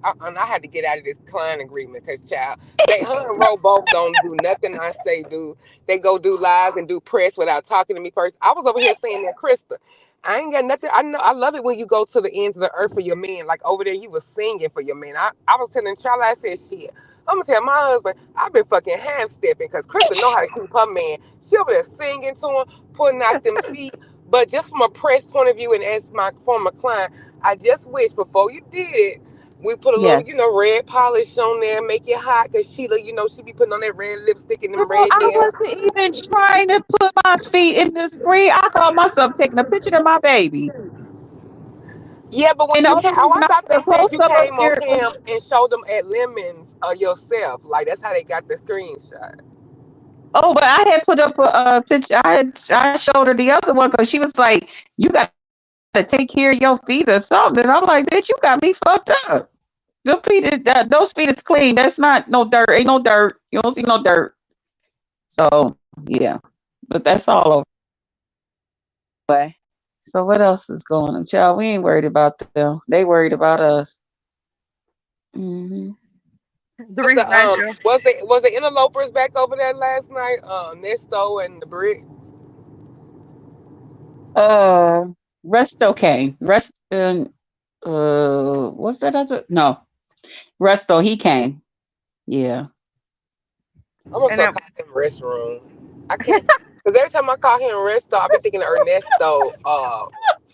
had to get out of this client agreement because child, they her and Ro both don't do nothing I say do. They go do lives and do press without talking to me first. I was over here saying that Krista. I ain't got nothing. I know I love it when you go to the ends of the earth for your man. Like over there, you was singing for your man. I was telling Charlie, I said, shit. I'm gonna tell my husband I've been fucking half stepping because Krista know how to keep her man. She over there singing to him, putting out them feet. But just from a press point of view, and as my former client, I just wish before you did it, we put a little, Yes. red polish on there, make it hot. Cause Sheila, she be putting on that red lipstick and them Girl, red I nails. wasn't even trying to put my feet in the screen. I called myself taking a picture of my baby. Yeah, but when And the you only came, oh, reason I I thought put they a said close you up up came on there was, cam and showed them at Lemons yourself. Like that's how they got the screenshot. oh, but I had put up a picture. I showed her the other one because she was like, "You got to take care of your feet or something." And I'm like, "Bitch, you got me fucked up. Those feet is clean. That's not no dirt. Ain't no dirt. You don't see no dirt." So yeah, but that's all over. Anyway, so what else is going on, child? We ain't worried about them. They worried about us. Hmm. The reason I asked you, Was the interlopers back over there last night? Nesto and the Brit. Uh, Resto came. What's that other? No, Resto. He came. Yeah. I'm gonna and start calling him restroom. I can't because every time I call him Resto, I've been thinking of Ernesto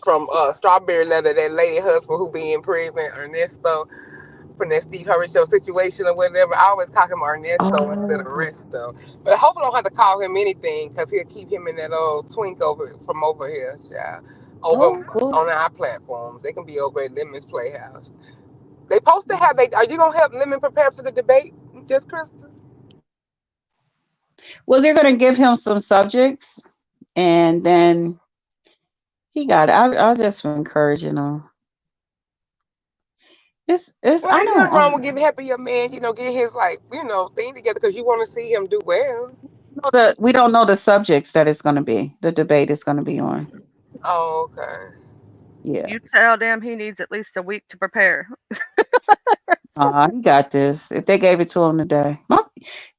from Strawberry Letter, that lady husband who be in prison, Ernesto from that Steve Harvey show situation or whatever. I always call him Ernesto instead of Oh, Resto. But hopefully I don't have to call him anything because he'll keep him in that old twink over from over here, child. Over oh, well. on our platforms. They can be over at Lemon's Playhouse. They supposed to have they are you gonna help Lemon prepare for the debate, just Krista? Well, they're gonna give him some subjects, and then he got it. I'll just encouraging him. It's. Well, I ain't don't. nothing wrong with giving helping your man, get his like, thing together because you want to see him do well. Know we don't know the subjects that it's gonna be. The debate is gonna be on. Oh, okay. Yeah. you tell them he needs at least a week to prepare. He got this. If they gave it to him today,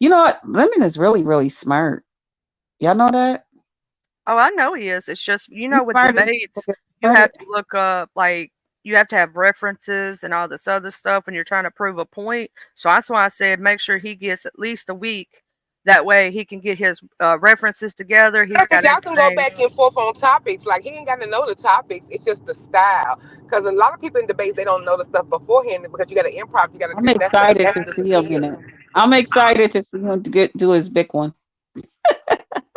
you know what? Lemon is really, really smart. Y'all know that Oh, I know he is. It's just, he's with smart. debates, you have Credit. to look up, like, you have to have references and all this other stuff when you're trying to prove a point. So that's why I said make sure he gets at least a week. That way he can get his references together. Yeah, He's because got y'all can go everything. back and forth on topics. Like he ain't got to know the topics. It's just the style. Because a lot of people in debates they don't know the stuff beforehand because you got to improv. You got to I'm just excited that's to the see him in it. skill. I'm excited to see him to do his big one.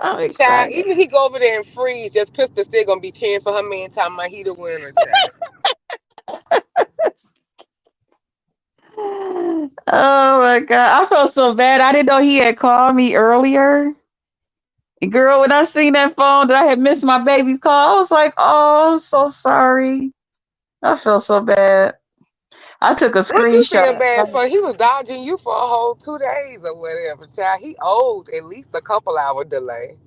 I'm Child, excited. even he go over there and freeze, just Krista still gonna be cheering for her man. Talking about he the winner, child. Oh my god, I felt so bad. I didn't know he had called me earlier. And girl, when I seen that phone that I had missed my baby's call, I was like, "Oh, I'm so sorry." I felt so bad. I took a What you feel screenshot. bad Like, for? He was dodging you for a whole 2 days or whatever, child. He owed at least a couple hour delay.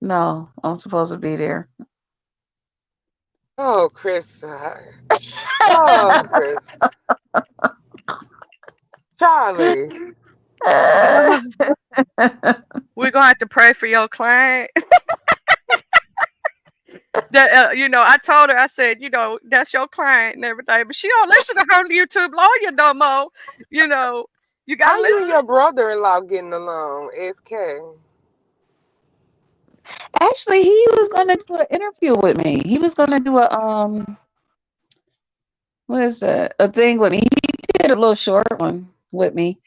no, I'm supposed to be there. Oh, Chris. Oh, Chris. Charlie. We're going to have to pray for your client. That I told her, I said, that's your client and everything, but she don't listen to her YouTube lawyer no more. You know, you got How to you and listen. your brother-in-law getting along, SK? Actually, he was gonna do an interview with me. He was gonna do a what is that? A thing with me. He did a little short one with me.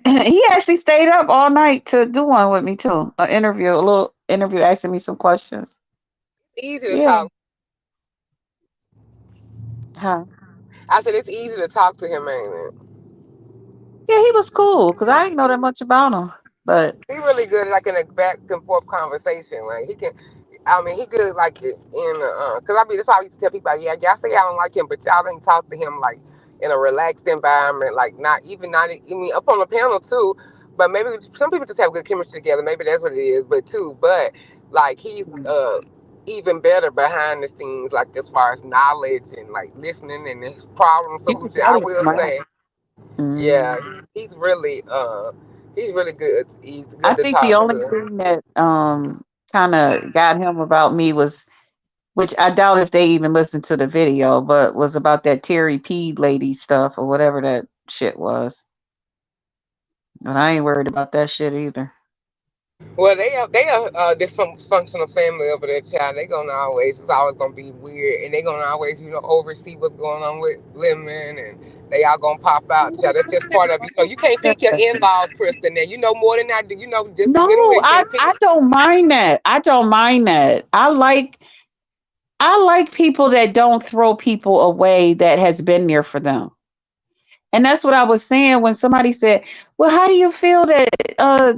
He actually stayed up all night to do one with me too. An interview, a little interview, asking me some questions. Easy to Yeah. talk. Huh. I said it's easy to talk to him, ain't it? Yeah, he was cool because I didn't know that much about him. But He really good like in a back and forth conversation. Like he can, I mean, he good like in cause I mean that's why I used to tell people, yeah, y'all say y'all don't like him, but y'all ain't talk to him like in a relaxed environment, like not I mean up on the panel too. But maybe some people just have good chemistry together. Maybe that's what it is. But like he's even better behind the scenes, like as far as knowledge and like listening and his problem He was solution. I really will smart. say, yeah, Mm. he's really good. He's I good to think the talk only to. thing that kind of got him about me was, which I doubt if they even listened to the video, but was about that Terry P lady stuff or whatever that shit was. But I ain't worried about that shit either. Well, they are dysfunctional family over there, child. They gonna always it's always gonna be weird, and they gonna always oversee what's going on with Lemon, and they all gonna pop out, child. That's just part of it. You can't pick your in laws, Kristen. Now you know more than I do. You know just as good as well. No, You can't pick. I don't mind that. I don't mind that. I like people that don't throw people away that has been there for them. And that's what I was saying when somebody said, "Well, how do you feel that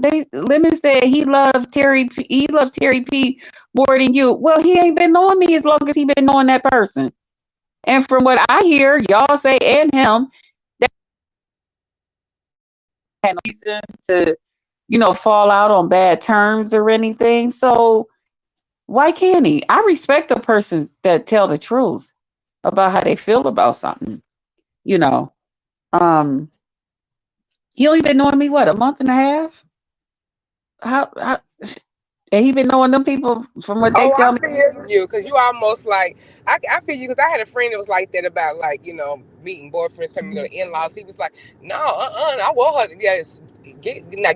they Lemon said he loved Terry P more than you?" Well, he ain't been knowing me as long as he been knowing that person. And from what I hear, y'all say and him, that had no reason to, fall out on bad terms or anything. So why can't he? I respect a person that tell the truth about how they feel about something. You know, um, he only been knowing me what, a month and a half. How and he been knowing them people from what they Oh, I tell me. feel you, cause you almost like I feel you, cause I had a friend that was like that about like meeting boyfriends, coming to the in laws. He was like, no, I want her. Yes, get not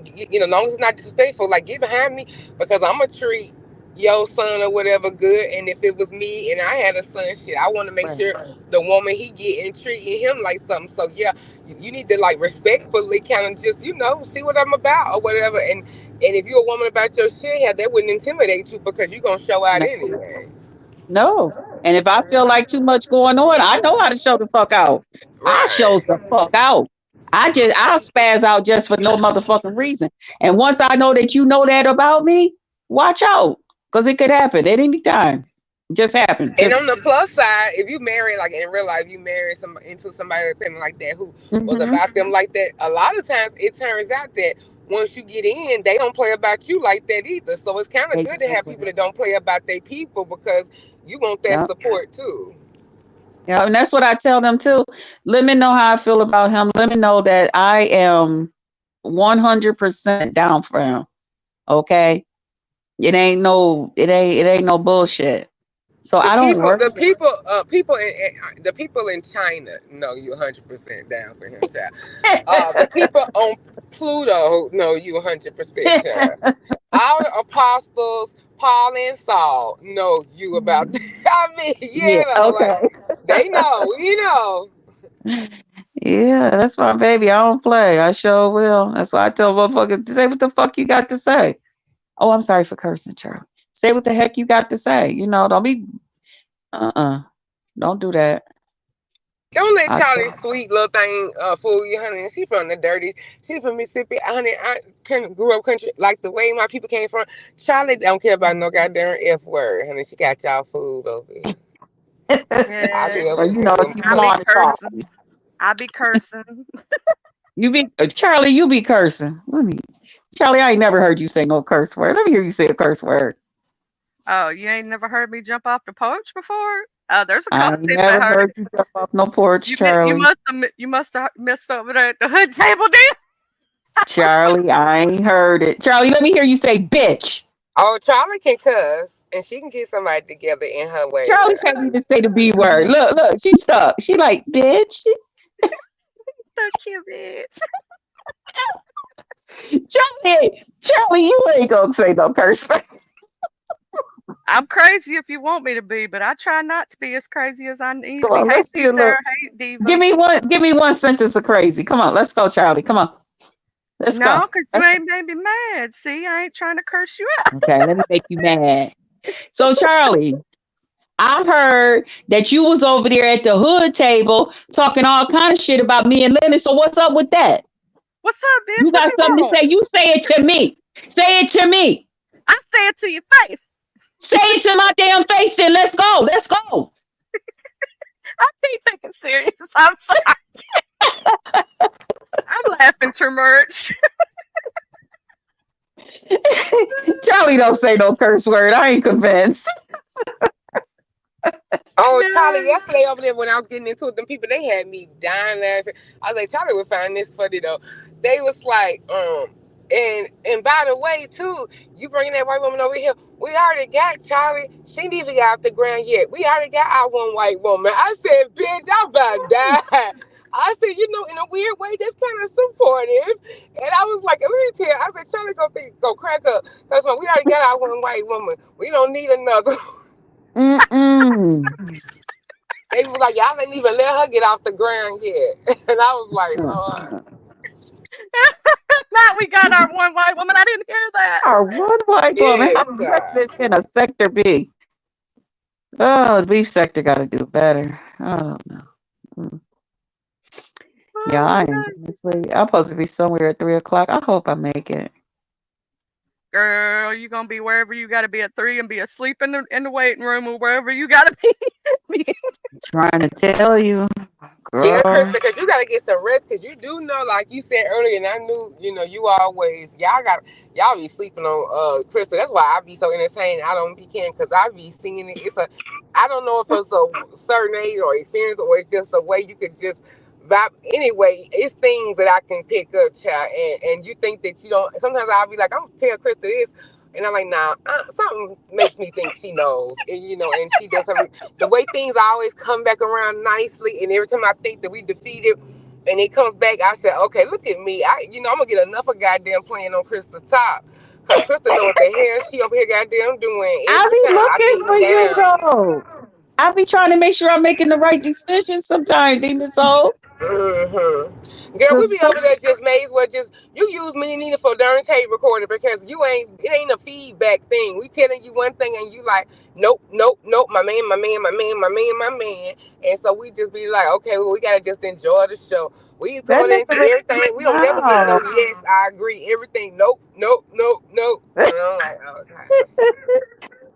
long as it's not disrespectful, like get behind me, because I'm gonna treat your son or whatever good. And if it was me and I had a son, shit, I want to make Right. sure the woman he getting treating him like something. So yeah, you need to like respectfully kind of just see what I'm about or whatever. And if you're a woman about your shit, yeah, that wouldn't intimidate you because you're gonna show out No. anyway. No. And if I feel like too much going on, I know how to show the fuck out. I shows Right. the fuck out. I'll spaz out just for no motherfucking reason. And once I know that you know that about me, watch out. Because it could happen at any time. Just happen. And on Just the plus side, if you marry like in real life, you marry into somebody like that who was hmm about them like that. A lot of times, it turns out that once you get in, they don't play about you like that either. So it's kind of good to have exactly. people that don't play about their people because you want that Yeah. support too. Yeah. And that's what I tell them too. Let me know how I feel about him. Let me know that I am 100% down for him. Okay. It ain't no bullshit. So The I don't people, worry. the people in China know you 100% down for him, child. The people on Pluto know you 100%, child. All the apostles, Paul and Saul, know you about that. I mean, Yeah, like okay. they know, Yeah, that's my baby. I don't play. I sure will. That's why I tell motherfuckers, say what the fuck you got to say. Oh, I'm sorry for cursing, Charlie. Say what the heck you got to say. Don't be don't do that. Don't let I Charlie's sweet little thing fool you, honey. She from the dirty. She from Mississippi, honey. I grew up country like the way my people came from. Charlie don't care about no goddamn F word, honey. She got y'all fooled over here. I Yeah, live well, in you I know be how to Mississippi. talk. cursing. I be cursing. You be Charlie, you be cursing. Charlie, I ain't never heard you say no curse word. Let me hear you say a curse word. Oh, you ain't never heard me jump off the porch before? Oh, there's a I couple ain't people that never heard heard it. you jump off no porch, Charlie. You must have missed over there at the hood table, then. Charlie, I ain't heard it. Charlie, let me hear you say bitch. Oh, Charlie can cuss, and she can get somebody together in her way, Charlie can't child. even say the B word. Look, she stuck. She like, bitch. So cute, bitch. Charlie, you ain't gonna say no curse word. I'm crazy if you want me to be, but I try not to be as crazy as I need to Come be. on, Hey, let's see C. a little. Sarah. Hey, Diva. Give me one sentence of crazy. Come on, let's go, Charlie. Come on. Let's No, go. because you Let's ain't made me mad. See, I ain't trying to curse you out. go. Okay, let me make you mad. So, Charlie, I heard that you was over there at the hood table talking all kind of shit about me and Lennon. So what's up with that? What's up, You bitch? What got you something to want? say? You say it to me. Say it to me. I say it to your face. Say it to my damn face then. Let's go. Let's go. I can't take it serious. I'm sorry. I'm laughing too much. Charlie don't say no curse word. I ain't convinced. Oh, Charlie, Yeah. yesterday over there when I was getting into it, with them people, they had me dying laughing. I was like, Charlie would find this funny though. They was like, and by the way, too, you bringing that white woman over here. We already got Charlie. She ain't even got off the ground yet. We already got our one white woman. I said, bitch, I'm about to die. I said, in a weird way, that's kind of supportive. And I was like, let me tell you, I said, Charlie, go crack up. Because we already got our one white woman. We don't need another. Mm-mm. They was like, y'all didn't even let her get off the ground yet. And I was like, Lord. Now we got our one white woman. I didn't hear that. Our one white woman. How Yes, child. breakfast in a sector B? Oh, the beef sector got to do better. I don't know. Mm. Yeah, I Oh, am okay. going to sleep. I'm supposed to be somewhere at 3 o'clock. I hope I make it. Girl, you gonna be wherever you gotta be at 3 and be asleep in the waiting room or wherever you gotta be. Trying to tell you, Yeah, girl. Krista, because you got to get some rest because you do know, like you said earlier, and I knew, you always, y'all be sleeping on Krista. That's why I be so entertained. I don't be can because I be singing it. I don't know if it's a certain age or experience or it's just the way you could just vibe. Anyway, it's things that I can pick up, child. And you think that you don't, sometimes I'll be like, I'm going to tell Krista this. And I'm like, nah, something makes me think she knows, and she does something. The way things always come back around nicely, and every time I think that we defeated, and it comes back, I said, okay, look at me. I'm gonna get enough of goddamn playing on Krista top, cause Krista know what the hell she over here goddamn doing I every be time I looking think for we you, down. though. I be trying to make sure I'm making the right decision sometimes, Demon Soul. Girl, we Cause be some, over there just may as well just you use me Nina for darn tape recorder because it ain't a feedback thing. We telling you one thing and you like, nope, nope, nope, my man, my man, my man, my man, my man. And so we just be like, okay, well we gotta just enjoy the show. We that going into nigga really, everything. We don't never get no no. yes, I agree. Everything, nope, nope, nope, nope. And I'm like, okay.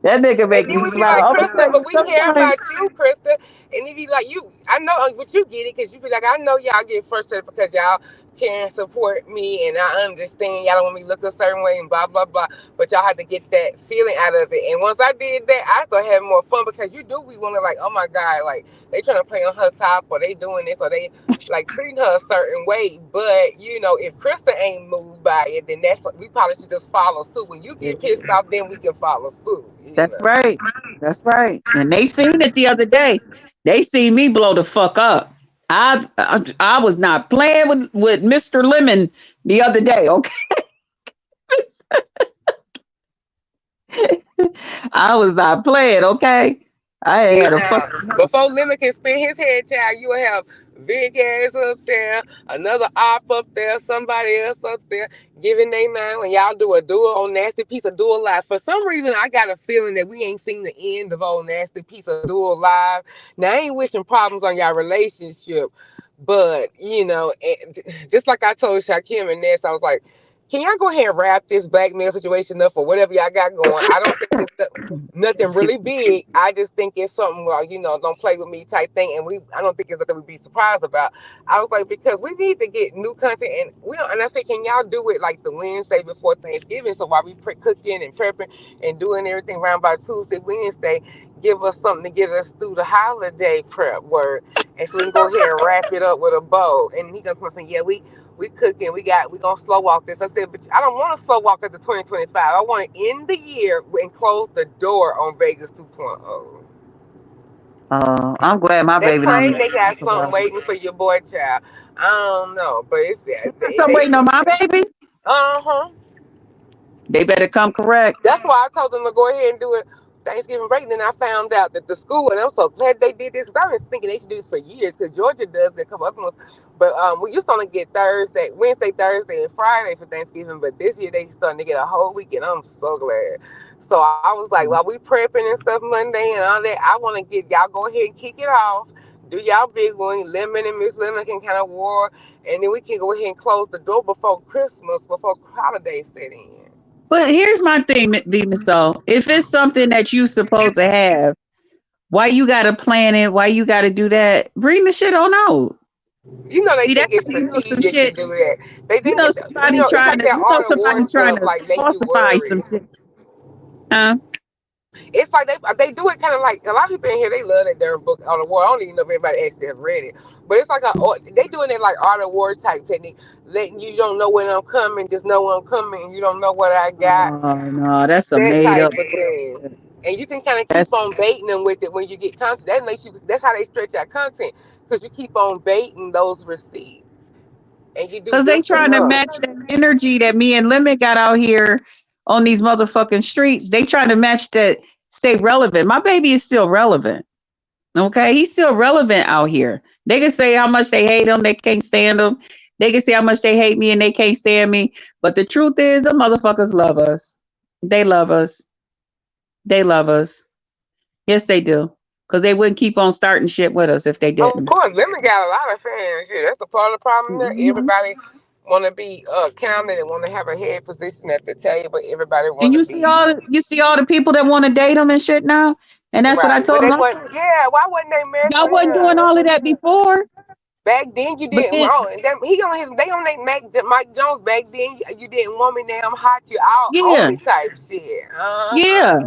That nigga And make then me we be smile. like, I'm gonna Krista, tell but you we care sometimes. about you, Krista. And he be like, I know, but you get it because you be like, I know y'all get frustrated because y'all care and support me, and I understand y'all don't want me to look a certain way and blah, blah, blah. But y'all have to get that feeling out of it. And once I did that, I started having more fun because you do be wanting, like, oh my God, like, they trying to play on her top or they doing this or they like treating her a certain way. But, if Krista ain't moved by it, then that's what we probably should just follow suit. When you get pissed off, then we can follow suit. That's right. That's right. And they seen it the other day. They seen me blow the fuck up. I was not playing with Mr. Lemon the other day. Okay, I was not playing. Okay, I Yeah, had a now fucking. before Lemon can spin his head, child, you will have big ass up there, another op up there, somebody else up there giving they mind when y'all do a duel on Nasty Piece of Duel Live. For some reason, I got a feeling that we ain't seen the end of old Nasty Piece of Duel Live. Now, I ain't wishing problems on y'all relationship, but just like I told Shakim and Ness, I was like, can y'all go ahead and wrap this blackmail situation up or whatever y'all got going? I don't think it's nothing Excuse really big. I just think it's something like, don't play with me type thing. And I don't think it's nothing we'd be surprised about. I was like, because we need to get new content and we don't, and I said, can y'all do it like the Wednesday before Thanksgiving? So while we cooking and prepping and doing everything around by Tuesday, Wednesday, give us something to get us through the holiday prep work. And so we can go ahead and wrap it up with a bow. And he gonna come saying, yeah, we cooking. We gonna slow walk this. I said, but I don't want to slow walk at the 2025. I want to end the year and close the door on Vegas 2.0. I'm glad my They baby don't claim even they got talk something about it. waiting for your boy child. I don't know, but it's So I'm they. waiting on my baby. Uh-huh. They better come correct. That's why I told them to go ahead and do it Thanksgiving break. Then I found out that the school, and I'm so glad they did this because I've been thinking they should do this for years because Georgia does it, a couple other ones. But we used to only get Wednesday, Thursday, and Friday for Thanksgiving. But this year they starting to get a whole week, and I'm so glad. So I was like, while we prepping and stuff Monday and all that, I want to get y'all go ahead and kick it off. Do y'all big one, Lemon and Miss Lemon can kind of war, and then we can go ahead and close the door before Christmas, before holidays set in. But here's my thing, Demon Soul. If it's something that you supposed to have, why you gotta plan it? Why you gotta do that? Bring the shit on out. You know they See, that's think it's how you know some strategic to shit. do that. They You think know it, somebody it's trying like to. that You know art of war somebody trying stuff, to like make you falsify worry. some shit. Huh? It's like they do it kind of like a lot of people in here. They love that damn book Art of War. I don't even know if everybody actually have read it, but it's like they doing it like Art of War type technique, letting you don't know when I'm coming, just know when I'm coming, and you don't know what I got, Oh no, that's a that made type up of thing. bullshit. And you can kind of keep That's on baiting them with it when you get content. That makes you. That's how they stretch out content because you keep on baiting those receipts, and you do because they just trying to enough. match that energy that me and Limit got out here on these motherfucking streets. They trying to match that, stay relevant. My baby is still relevant. Okay, he's still relevant out here. They can say how much they hate him, they can't stand him. They can say how much they hate me and they can't stand me. But the truth is, the motherfuckers love us. They love us. They love us. Yes, they do. Because they wouldn't keep on starting shit with us if they Of didn't. course, Lemon got a lot of fans. Shit, that's the part of the problem there. Mhm. Everybody want to be counted and want to have a head position at the table, but everybody And want to be you see all the people that want to date them and shit now. And that's what I right. But told them. they I want, said, yeah. Why wasn't they y'all messing wasn't doing all of that her? before, Back then you but didn't then want. He on his. They on that Mike Jones. Back then you didn't want me. Now I'm hot. You out on yeah, me type shit. yeah.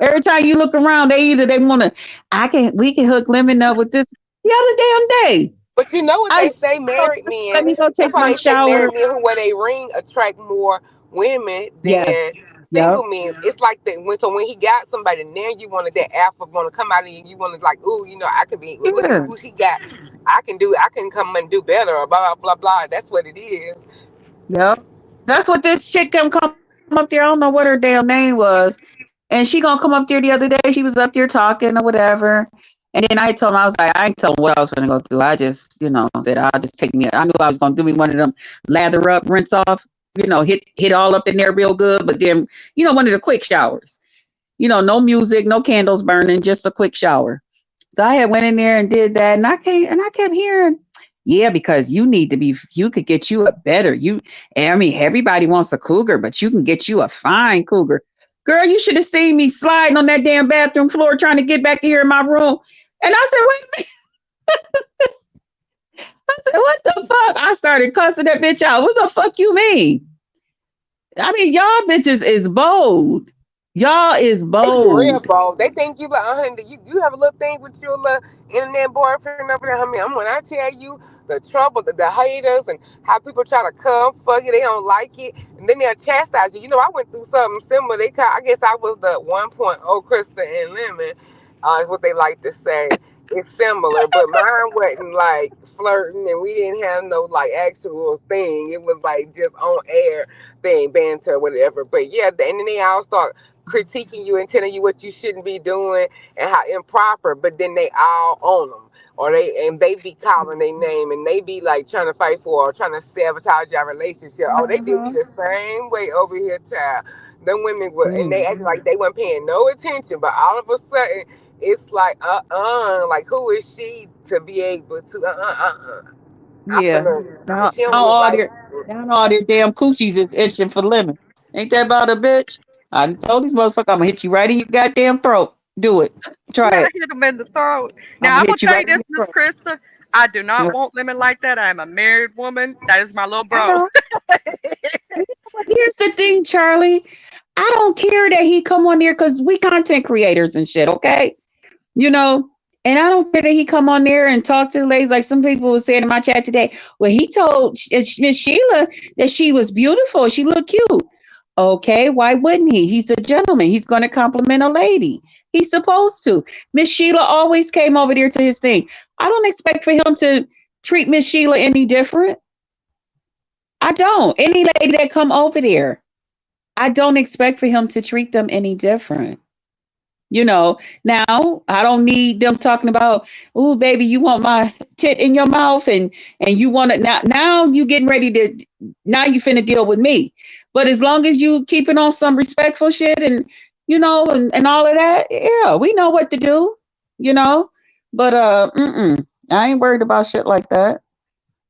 Every time you look around, they want to. We can hook Lemon up with this. The other damn day, But you know what I they say, oh, married let men. me go That's take why my they say shower. married men who wear they ring attract more women Yes, than yep, single men. It's like that when he got somebody, now you wanted that alpha want to come out of you. You want to like, ooh, I could be. Look at yeah, who he got. I can come and do better. Or blah blah blah blah. That's what it is. yep. That's what this chick come up there. I don't know what her damn name was. And she gonna come up there the other day. She was up there talking or whatever. And then I told him, I was like, I ain't telling what I was gonna go through. I just, that I'll just take me. I knew I was gonna do me one of them lather up, rinse off, hit all up in there real good. But then, one of the quick showers. No music, no candles burning, just a quick shower. So I had went in there and did that, and I kept hearing, yeah, because you could get you a better, I mean, everybody wants a cougar, but you can get you a fine cougar. Girl, you should have seen me sliding on that damn bathroom floor trying to get back here in my room. And I said, wait a minute. I said, what the fuck? I started cussing that bitch out. What the fuck you mean? I mean, y'all bitches is bold. Y'all is They be real bold. bold. They think you like, you have a little thing with your little internet boyfriend over there. When I tell you the trouble, the haters, and how people try to come fuck you, they don't like it, and then they'll chastise you. I went through something similar. I guess I was the 1.0 Krista and Lemon, is what they like to say. It's similar, but mine wasn't like flirting, and we didn't have no like actual thing. It was like just on air thing, banter, whatever. But yeah, and then they all start critiquing you and telling you what you shouldn't be doing and how improper, but then they all own them. Or they be calling their name and they be like trying to fight for or trying to sabotage your relationship. Oh, they did me Uh-huh. the same way over here, child. Them women were, and they acted Mhm. like they weren't paying no attention, but all of a sudden it's like like who is she to be able to I'm Yeah. finna, Now, she don't now look all like their now all their damn coochies is itching for lemon. Ain't that about a bitch? I done told these motherfuckers I'm gonna hit you right in your goddamn throat. Do it. Try Not it. hit them in the throat. I'm Now, gonna I'm going hit to you tell right you in this, your Miss throat. Krista. I do not Yeah, want women like that. I am a married woman. That is my little I bro. know. But here's the thing, Charlie. I don't care that he come on there because we content creators and shit, okay? you know. And I don't care that he come on there and talk to the ladies like some people were saying in my chat today. Well, he told Miss Sheila that she was beautiful. She looked cute. Okay, why wouldn't he? He's a gentleman. He's going to compliment a lady. He's supposed to. Miss Sheila always came over there to his thing. I don't expect for him to treat Miss Sheila any different. I don't. Any lady that come over there, I don't expect for him to treat them any different. Now I don't need them talking about, oh baby, you want my tit in your mouth, and you want it now you getting ready to, now you finna deal with me. But as long as you keeping on some respectful shit, and all of that, yeah, we know what to do, you know. But I ain't worried about shit like that.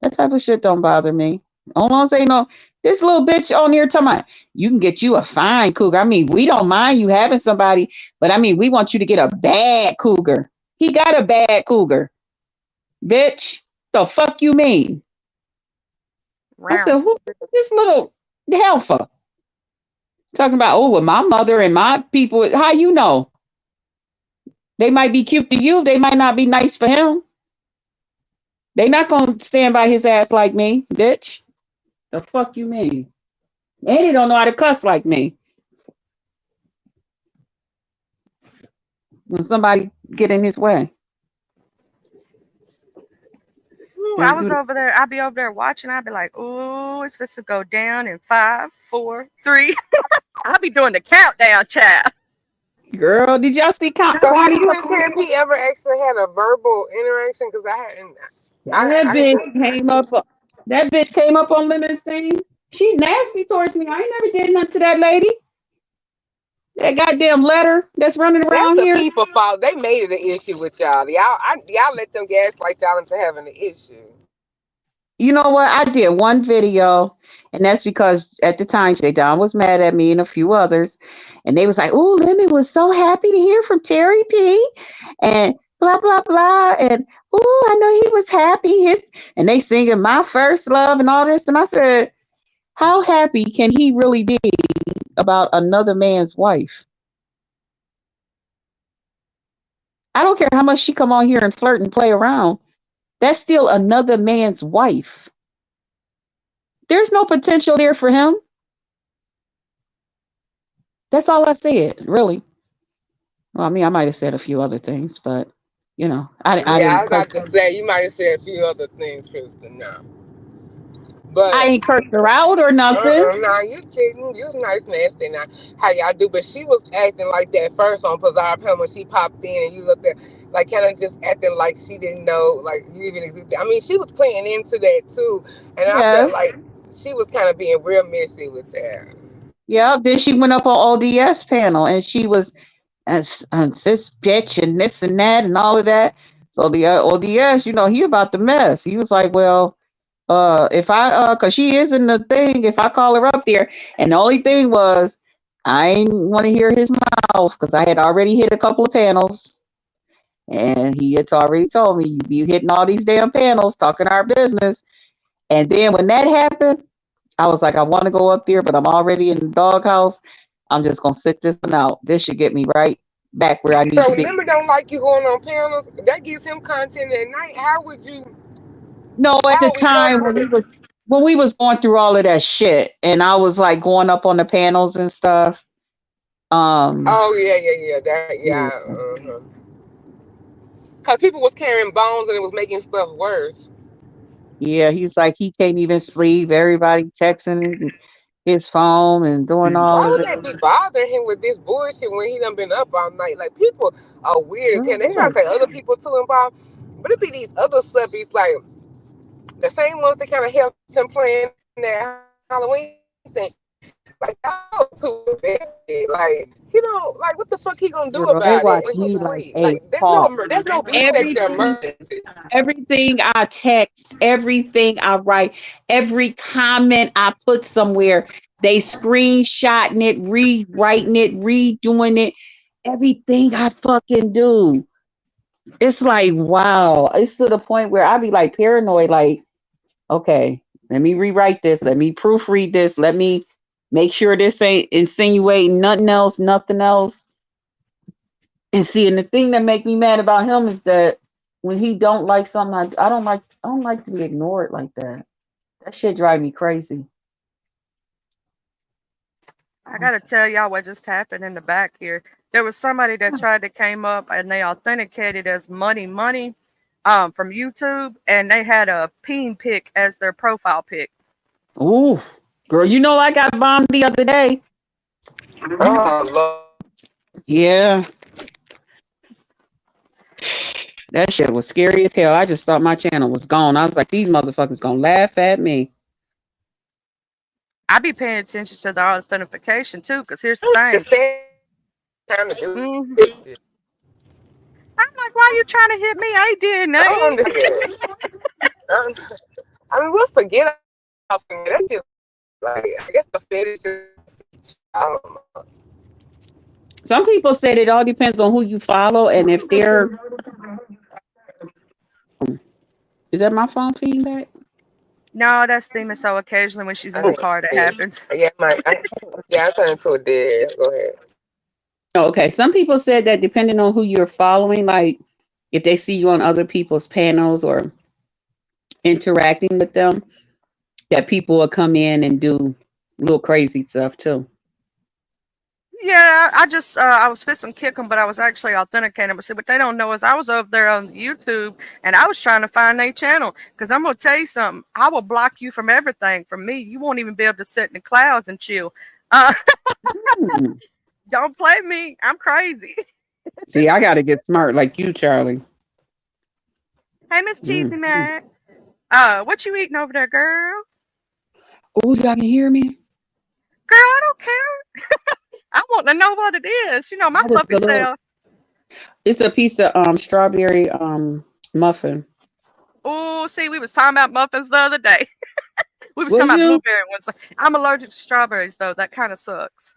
That type of shit don't bother me. All I'm saying, no, this little bitch on here talking about you can get you a fine cougar. I mean, we don't mind you having somebody, but I mean, we want you to get a bad cougar. He got a bad cougar, bitch. The fuck you mean? I Round. said, who this little helper? Talking about, oh, well, my mother and my people. How you know? They might be cute to you. They might not be nice for him. They not gonna stand by his ass like me, bitch. The fuck you mean? And he don't know how to cuss like me. When somebody get in his way, Ooh, I he'll was do. over there. I'd be over there watching. I'd be like, "Ooh, it's supposed to go down in five, four, three." I'll be doing the countdown, child. Girl, did y'all see So have Bonnie? you and Ted P ever actually had a verbal interaction? Because I hadn't. That I bitch didn't. came up. That bitch came up on Lemon scene. She nasty towards me. I ain't never did nothing to that lady. That goddamn letter that's running That's around the here. people fault. They made it an issue with y'all. Y'all let them gaslight y'all into having an issue. You know what? I did one video, and that's because at the time Jay Don was mad at me and a few others, and they was like, "Oh, Lemon was so happy to hear from Terry P." and blah blah blah, and "Oh, I know he was happy." And they singing "My First Love" and all this, and I said, "How happy can he really be about another man's wife?" I don't care how much she come on here and flirt and play around. That's still another man's wife. There's no potential there for him. That's all I said, really. Well, I mean, I might have said a few other things, but I Yeah, I didn't was curse. about to say you might have said a few other things, Kristen. No, but I ain't cursed her out or nothing. nah, you cheating. You was nice, nasty. Now, how y'all do? But she was acting like that first on Pazar Pam when she popped in, and you looked there, like kind of just acting like she didn't know, like you even existed. I mean, she was playing into that too, and I felt Yes. like she was kind of being real messy with that. Yeah. Then she went up on ODS panel and she was this bitch and this and that and all of that. So the ODS, he about the mess. He was like, well, if I cause she is in the thing, if I call her up there, and the only thing was I ain't want to hear his mouth because I had already hit a couple of panels. And he had already told me, you be hitting all these damn panels, talking our business. And then when that happened, I was like, I want to go up there, but I'm already in the doghouse. I'm just going to sit this one out. This should get me right back where I need So to be. Lemon don't like you going on panels. That gives him content at night. How would you? No, at the How would we time cope with it? when we was going through all of that shit and I was like going up on the panels and stuff. Um, Oh yeah. That yeah, yeah. Cause people was carrying bones and it was making stuff worse. yeah, he's like he can't even sleep. Everybody texting his phone and doing all Why of would this. they be bothering him with this bullshit when he done been up all night? Like people are weird as hell. Girl, They they try to don't. say other people too involved, but it be these other subbies like the same ones that kind of helped him playing that Halloween thing. Like y'all too invested. Like he don't like what the fuck he gonna do about it when Girl, he they watch sleep? me Like like a there's hawk. no be sector Everything emergency. Everything I text, everything I write, every comment I put somewhere, they screenshotting it, rewriting it, redoing it. Everything I fucking do. It's like, wow. It's to the point where I be like paranoid, like, okay, let me rewrite this, let me proofread this, let me make sure this ain't insinuating nothing else, nothing else. And see, and the thing that make me mad about him is that when he don't like something, I don't like to be ignored like that. That shit drive me crazy. I gotta tell y'all what just happened in the back here. There was somebody that tried to came up and they authenticated as money from YouTube and they had a peen pic as their profile pic. Ooh, girl, I got bombed the other day. Oh Lord. Yeah, that shit was scary as hell. I just thought my channel was gone. I was like, these motherfuckers gonna laugh at me. I be paying attention to the authentication too, because here's the The thing. sad time to do hmm this shit. I'm like, why you trying to hit me? I ain't did I don't nothing. understand. Um, I mean, we'll forget off of that. That's just like I guess the fetish is I don't know. Some people said it all depends on who you follow and Is that my phone feedback? No, that's Thema. So occasionally when she's I in the Oh, think car, that it is. happens. Yeah, yeah, I turned into a dead. Go ahead. okay. Some people said that depending on who you're following, like if they see you on other people's panels or interacting with them, that people will come in and do little crazy stuff too. Yeah, I just I was fixing to kick them, but I was actually authenticating. But see, what they don't know is I was up there on YouTube and I was trying to find their channel. Because I'm gonna tell you something, I will block you from everything. From me, you won't even be able to sit in the clouds and chill. Uh, Hmm. don't play me. I'm crazy. See, I got to get smart like you, Charlie. Hey, Miss Cheesy Mm. Mac. What you eating over there, girl? Oh, y'all can hear me? Girl, I don't care. I want to know what it is. You know, my That is puppy a little. self. It's a piece of strawberry muffin. Oh, see, we was talking about muffins the other day. We was talking Was about you? blueberry ones. I'm allergic to strawberries, though. That kind of sucks.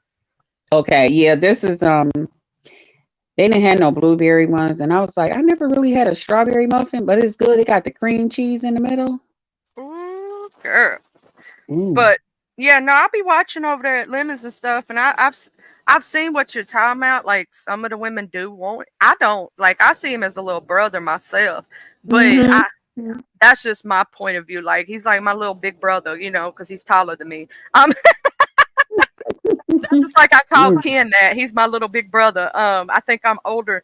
Okay, yeah. This is They didn't have no blueberry ones, and I was like, I never really had a strawberry muffin, but it's good. It got the cream cheese in the middle. Ooh, girl. Mm. But yeah, no, I'll be watching over there at Lemons and stuff, and I've seen what you're talking about. Like some of the women do want it. I don't like. I see him as a little brother myself, but Hmm. I that's just my point of view. Like he's like my little big brother, you know, because he's taller than me. Um, that's just like I call Mm. Ken that. He's my little big brother. I think I'm older.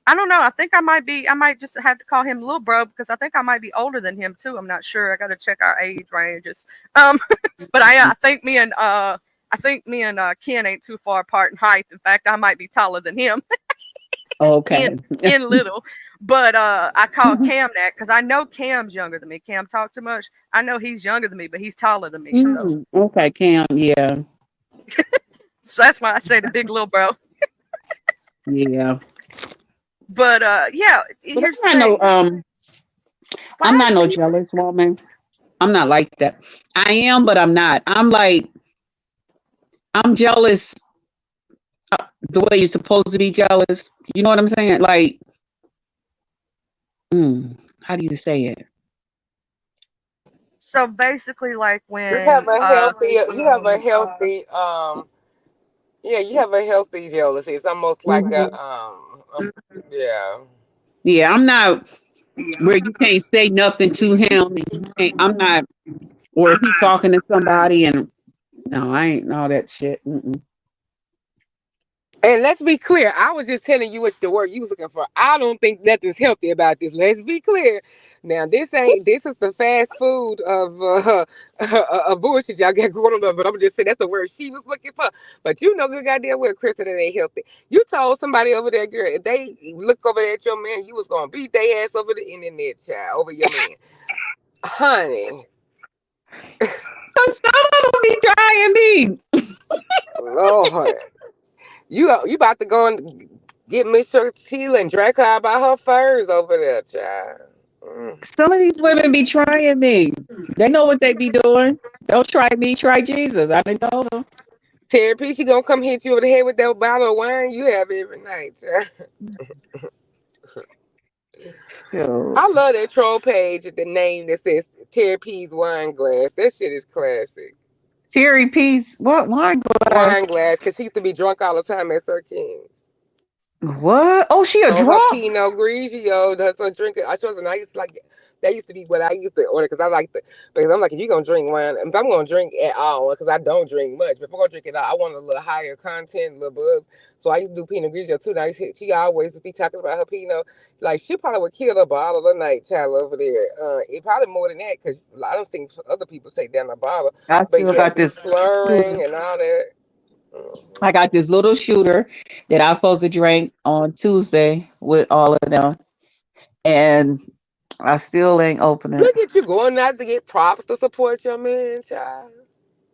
I don't know. I think I might be. I might just have to call him little bro because I think I might be older than him too. I'm not sure. I got to check our age ranges. Um, but I think me and Ken ain't too far apart in height. In fact, I might be taller than him in Okay. in little. But I call Cam that because I know Cam's younger than me. Cam talk too much. I know he's younger than me, but he's taller than me. So Mm. Okay, Cam. Yeah. so that's why I say the big little bro. Yeah. But yeah, But here's the thing. I'm Why not is no people? jealous woman. I'm not like that. I am, but I'm not. I'm jealous the way you're supposed to be jealous. You know what I'm saying? Like, how do you say it? So basically, like You have when a healthy. You have a healthy. Yeah, you have a healthy jealousy. It's almost like Mhm. yeah. Yeah, I'm not where you can't say nothing to him and you can't, I'm not, or he talking to somebody and no, I ain't all that shit. Mm-mm. And let's be clear. I was just telling you what the word you was looking for. I don't think nothing's healthy about this. Let's be clear. Now, this ain't. This is the fast food of bullshit y'all got going on. But I'm just saying that's the word she was looking for. But you know good goddamn well, Krista, that ain't healthy. You told somebody over there, girl, if they look over there at your man, you was gonna beat their ass over the internet, child, over your man, honey. Some of them be trying me. Lord, you about to go and get Miss Sheila and drag her out by her furs over there, child. Mm. Some of these women be trying me. They know what they be doing. Don't try me, try Jesus. I done told them. Terry P, she gonna come hit you over the head with that bottle of wine you have every night, child. Sure. I love that troll page at the name that says Terry P's wine glass. That shit is classic. Terry Peace, what wine glass? Wine glass, cause she used to be drunk all the time at Sir King's. What? Oh, she a On her drunk. Pinot Grigio, that's her drinking. I wasn't. I used to like. That used to be what I used to order because I like the. Because I'm like, if you're gonna drink wine, if I'm gonna drink at all, because I don't drink much, but if I'm gonna drink it all, I want a little higher content, a little buzz. So I used to do Pinot Grigio too. Now she always be talking about her Pinot. Like she probably would kill a bottle a night, child over there. It probably more than that because I don't think other people say down a bottle. I But still yeah, got be this shooter. slurring and all that. Mhm. I got this little shooter that I supposed to drink on Tuesday with all of them, and I still ain't open it. Look at you going out to get props to support your man, child.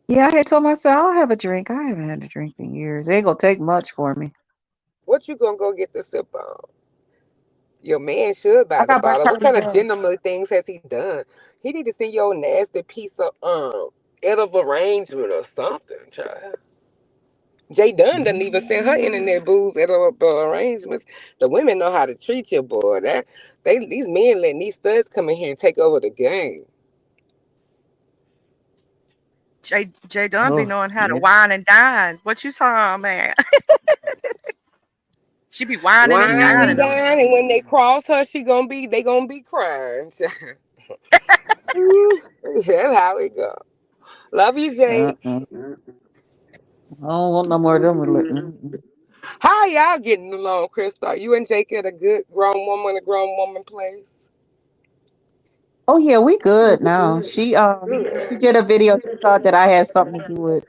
Yeah, I had told myself I'll have a drink. I haven't had a drink in years. It ain't gonna take much for me. What you gonna go get the sip on? Your man should I buy the got bottle. What kind of Bacardi. gentlemanly things has he done? He need to send you a nasty piece of edible arrangement or something, child. Jay Dunn doesn't even send her internet booze at the arrangements. The women know how to treat you, boy. That these men letting these studs come in here and take over the game. J Dunn be Oh, knowing how to yeah. wine and dine. What you saw, man? She be whining and Wine and dining Mm, on. dine, and when they cross her, they gonna be crying. That's how it go. Love you, Jake. uh-uh. I don't want no more of them. How y'all getting along, Krista? You and Jake at a good grown woman place? Oh yeah, we good now. She did a video. She thought that I had something to do with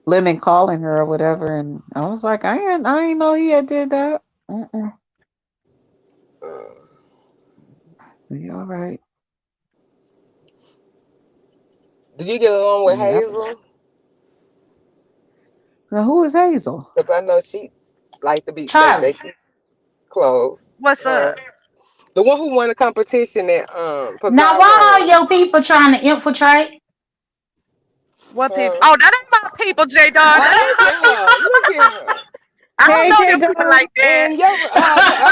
Lemon calling her or whatever, and I was like, I ain't know he had did that. Uh-uh. Uh, We all right. did you get along with Yep. Hazel? Now who is Hazel? Because I know she like to be they Charlie. close. What's up? The one who won the competition at Now, Pizarro. why are your people trying to infiltrate? What people? Huh? Oh, that ain't my people, J Dunn. Oh, That ain't look my. at her! Look at her! I don't Hey know J them people Don. like that. And your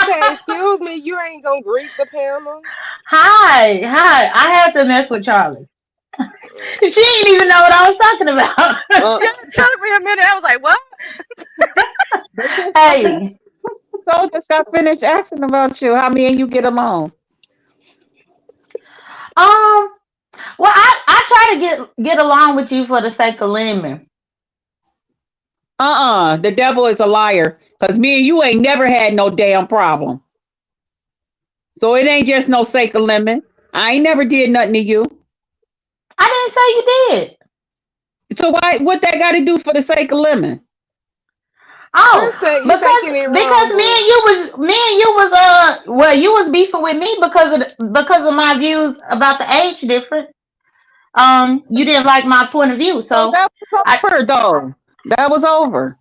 okay, excuse me, you ain't gonna greet the panel. Hi, hi. I had to mess with Charlie. She didn't even know what I was talking about. Uh, Yeah, it took me a minute. I was like, what? They just got finished. Hey, So just got finished asking about you. How me and you get along? um, well, I try to get along with you for the sake of lemon. The devil is a liar. Cause me and you ain't never had no damn problem. So it ain't just no sake of lemon. I ain't never did nothing to you. I didn't say you did. So why what that got to do for the sake of lemon? Oh, Krista, you taking it because wrong, boo. well, you was beefing with me because of my views about the age difference. You didn't like my point of view, So so that was I. over though. That was over.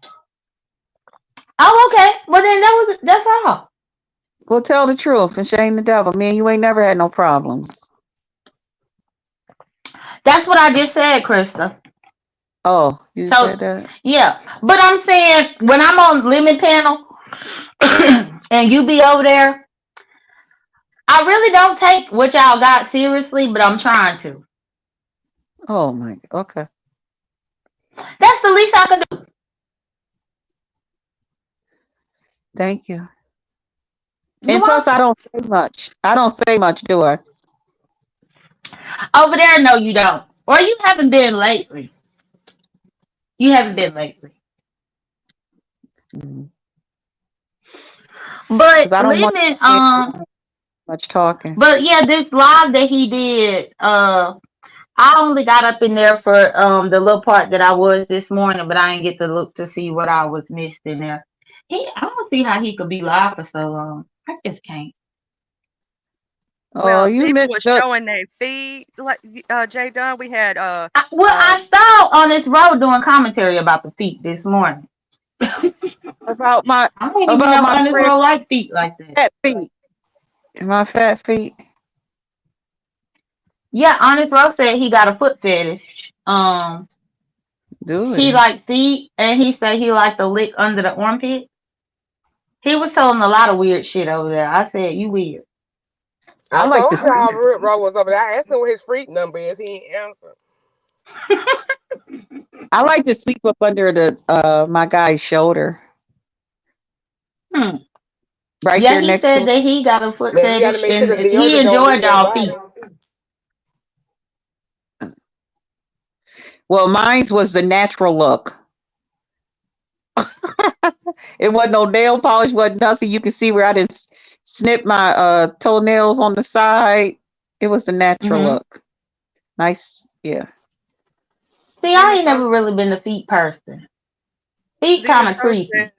Oh, okay. Well, then that's all. Go tell the truth and shame the devil. Me and you ain't never had no problems. That's what I just said, Krista. Oh, you So said that? yeah, but I'm saying when I'm on limit panel and you be over there, I really don't take what y'all got seriously, but I'm trying to. Oh my. Okay. That's the least I can do. Thank you. You're And plus, I welcome. don't say much. I don't say much, do I? Over there, no, you don't. Or you haven't been lately. You haven't been lately. Because But I don't want limit, much talking. but yeah, this live that he did, I only got up in there for the little part that I was this morning, but I didn't get to look to see what I was missed in there. I don't see how he could be live for so long. I just can't. Oh, Well, you people missed were the showing their feed. Like J Dunn, we had I uh saw on this road doing commentary about the feet this morning. about my I didn't even about know my on this friend road like feet like that. fat feet. My fat feet. Yeah, Honest Road said he got a foot fetish. Do He it. liked feet, and he said he liked the lick under the armpit. He was telling a lot of weird shit over there. I said, "You weird." I I like told to y'all sleep. Rip Row was over there. I asked him what his freak number is. He ain't answer. I like to sleep up under the my guy's shoulder, Hmm. right Yeah, there he next to said him. that he got a foot Now you got to fetish, make sure and the he deodorant don't enjoyed leave your y'all body. feet. Well, mine's was the natural look. It wasn't no nail polish, wasn't nothing. You can see where I just snipped my toenails on the side. It was the natural Hmm. look. Nice, yeah. See, I Demon ain't Soul. never really been a feet person. Feet Demon kind of Soul creepy. said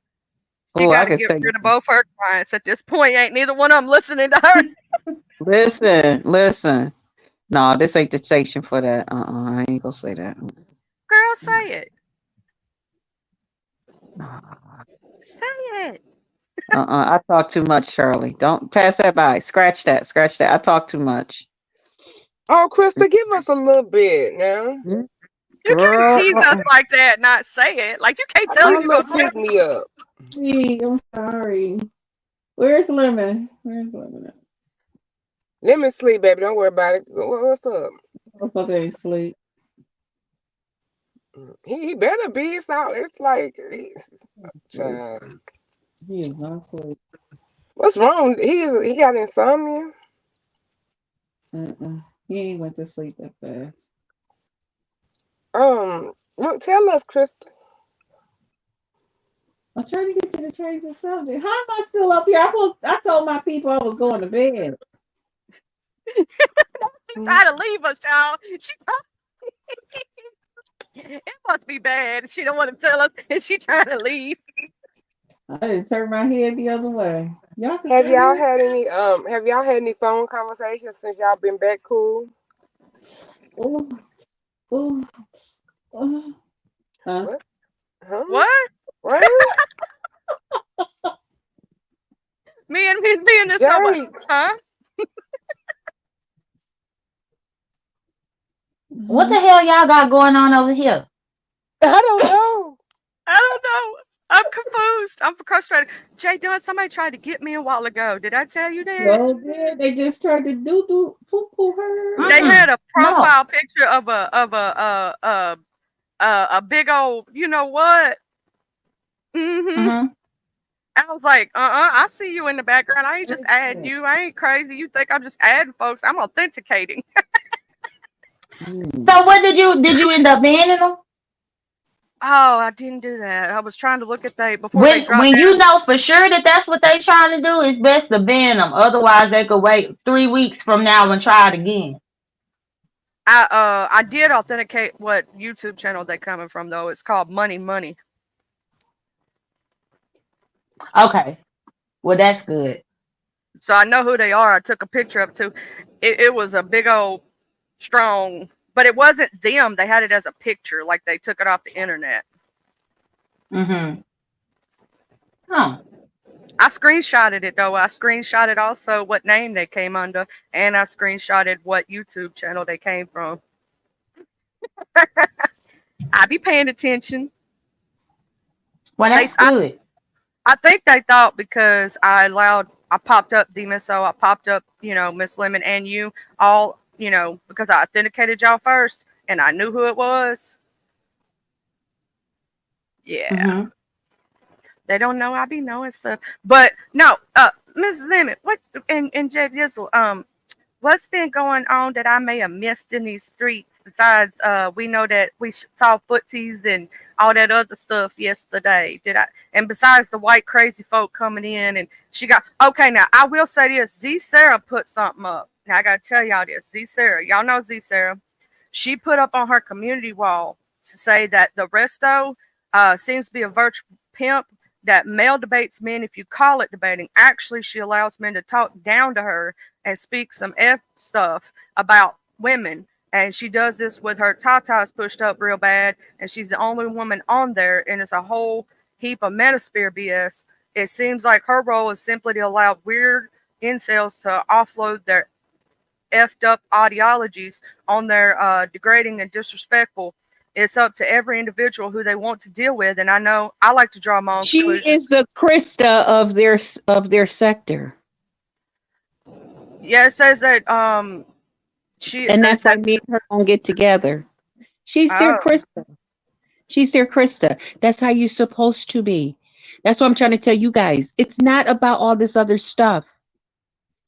she Oh, got I to could get say, rid of both her clients at this point. Ain't neither one of them listening to her. listen. No, this ain't the station for that. I ain't gonna say that. Girl, say it. Uh-uh. Say it. I talk too much, Shirley. Don't pass that by. Scratch that. Scratch that. I talk too much. Oh, Krista, give us a little bit now. Mm. You can't Girl, tease us like that, not say it. Like you can't tell us Don't you're gonna look say piss me up. I'm sorry. Where's Lemon? Where's Lemon at? Let me sleep, baby. Don't worry about it. What's up? Motherfucker ain't sleep. He better be. It's like, Sleep. child. He is not asleep. What's wrong? He got insomnia. He ain't went to sleep that fast. Look, tell us, Krista. I'm trying to get you to change the subject. How am I still up here? I told my people I was going to bed. she trying to leave us, y'all. It must be bad. She don't want to tell us, and she trying to leave. I didn't turn my head the other way. Y'all can Have still y'all hear? had any Have y'all had any phone conversations since y'all been back cool? Ooh, ooh, ooh. Huh? What? Huh? What? What? Me and this someone, Jake, huh? What Mhm. the hell y'all got going on over here? I don't know. I don't know. I'm confused. I'm frustrated. Jay Dunn, somebody tried to get me a while ago. Did I tell you that? So good. They just tried to do poo poo her. They Mm-mm. had a No. profile picture of a big old, you know what? Mm-hmm. Mm-hmm. I was like, I see you in the background. I ain't just adding you. I ain't crazy. You think I'm just adding folks? I'm authenticating. Mm. So what did you end up banning them? Oh, I didn't do that. I was trying to look at they before they dropped When you down. know for sure that that's what they trying to do, it's best to ban them. Otherwise, they could wait 3 weeks from now and try it again. I did authenticate what YouTube channel they coming from though. It's called Money Money. Okay. Well, that's good. So I know who they are. I took a picture of too. It was a big old strong, but it wasn't them. They had it as a picture, like they took it off the internet. Mm-hmm. Huh. I screenshotted it though. I screenshotted also what name they came under, and I screenshotted what YouTube channel they came from. I be paying attention. Well, They, that's good. I think they thought because I popped up DMSO, I popped up, Miss Lemon and you all, because I authenticated y'all first, and I knew who it was. Yeah. Mm-hmm. They don't know I be knowing stuff. But no, Miss Lemon, what and Jay Dizzle, what's been going on that I may have missed in these streets? Besides, we know that we saw footsies and all that other stuff yesterday. Did I? And besides the white crazy folk coming in, and she got okay. Now I will say this: Z Sarah put something up. Now I gotta tell y'all this: Z Sarah, y'all know Z Sarah. She put up on her community wall to say that the resto seems to be a virtual pimp that male debates men if you call it debating. Actually, she allows men to talk down to her and speak some F stuff about women. And she does this with her tatas pushed up real bad. And she's the only woman on there. And it's a whole heap of metasphere BS. It seems like her role is simply to allow weird incels to offload their effed up ideologies on their degrading and disrespectful. It's up to every individual who they want to deal with. And I know I like to draw my own She conclusions. is the Krista of their sector, Yeah, it says that she and that's why that me and her gonna get together. She's their oh Krista. She's their Krista. That's how you're supposed to be. That's what I'm trying to tell you guys. It's not about all this other stuff.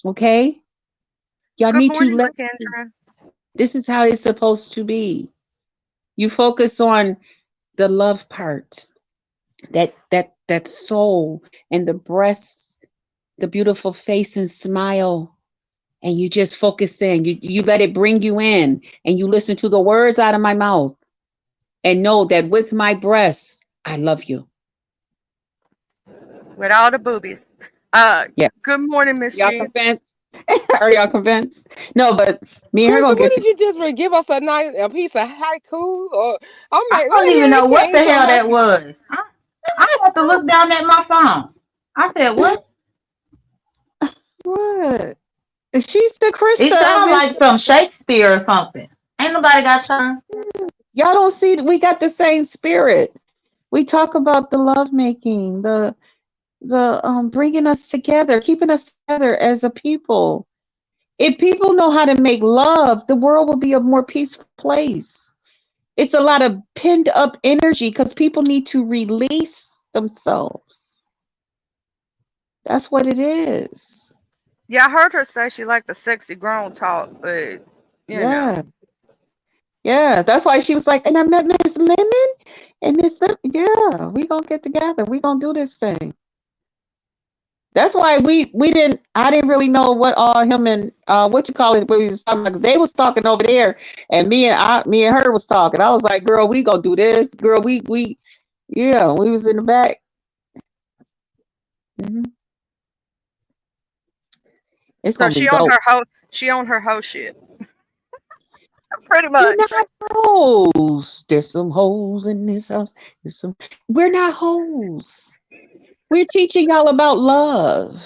Okay? Y'all good need to morning, let. LaKendra. This is how it's supposed to be. You focus on the love part, that soul and the breasts, the beautiful face and smile, and you just focus in. You let it bring you in, and you listen to the words out of my mouth, and know that with my breasts, I love you. With all the boobies. Uh, Yeah. good morning, Miss Y'all Jean. convinced? Are y'all convinced? No, but me and her Krista, gonna what get did to. you just give us a piece of haiku? Or I'm I like, don't where the even hell know it what came the from? hell that was. I had to look down at my phone. I said, what? What? She's the It Krista of sounds this. like some Shakespeare or something. Ain't nobody got time. Y'all don't see that we got the same spirit. We talk about the love making, the bringing us together, keeping us together as a people. If people know how to make love, the world will be a more peaceful place. It's a lot of pinned up energy because people need to release themselves. That's what it is. Yeah, I heard her say she liked the sexy grown talk, but you know. Yeah. Yeah. That's why she was like, and I met Miss Lemon and yeah, we gonna get together. We gonna do this thing. That's why we didn't I didn't really know what all him and what you call it what he was talking about 'cause they was talking over there and me and her was talking. I was like, girl, we gonna do this. Girl, we yeah, we was in the back. Hmm. It's So gonna be dope. she on her hoe shit. Pretty We're much. not hoes. There's some hoes in this house. We're not hoes. We're teaching y'all about love.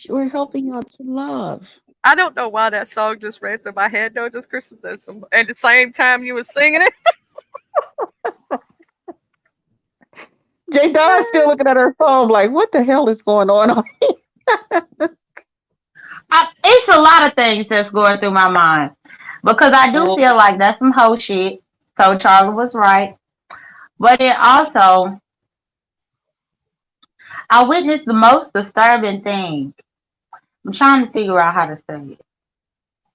We're helping y'all to love. I don't know why that song just ran through my head though, just Christmas. At the same time you were singing it. J Don's still looking at her phone like, what the hell is going on? It's a lot of things that's going through my mind because I do Oh, feel like that's some whole shit. So Charlie was right, but it also I witnessed the most disturbing thing. I'm trying to figure out how to say it.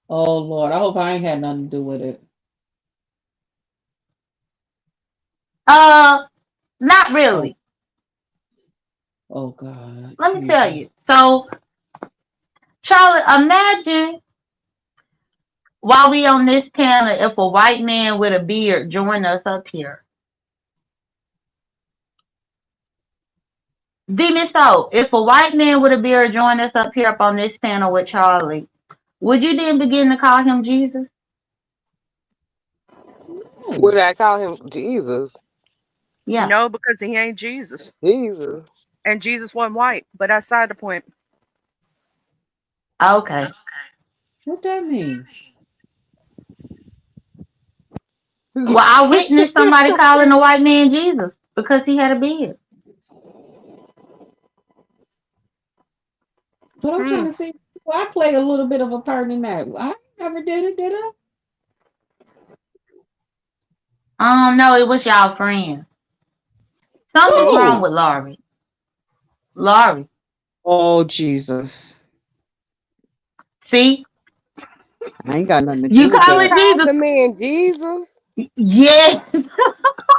oh Lord. I hope I ain't had nothing to do with it. Uh, Not Oh, really. oh God, Let me tell Jesus. you. So Charlie, imagine while we on this panel, if a white man with a beard joined us up here. Demon so if a white man with a beard joined us up here up on this panel with Charlie, would you then begin to call him Jesus? Oh, Would I call him Jesus? Yeah. No, because he ain't Jesus. Jesus. And Jesus wasn't white. But outside the point. Okay. what that mean? Well, I witnessed somebody calling a white man Jesus because he had a beard. But I'm trying Hmm. to see. Well, I play a little bit of a part in that. I never did it, did I? No, it was y'all friend. Something's wrong Who? with Laurie. Laurie. Oh Jesus! See? I ain't got nothing to do You with call She it that. called Jesus. the man Jesus. Yes.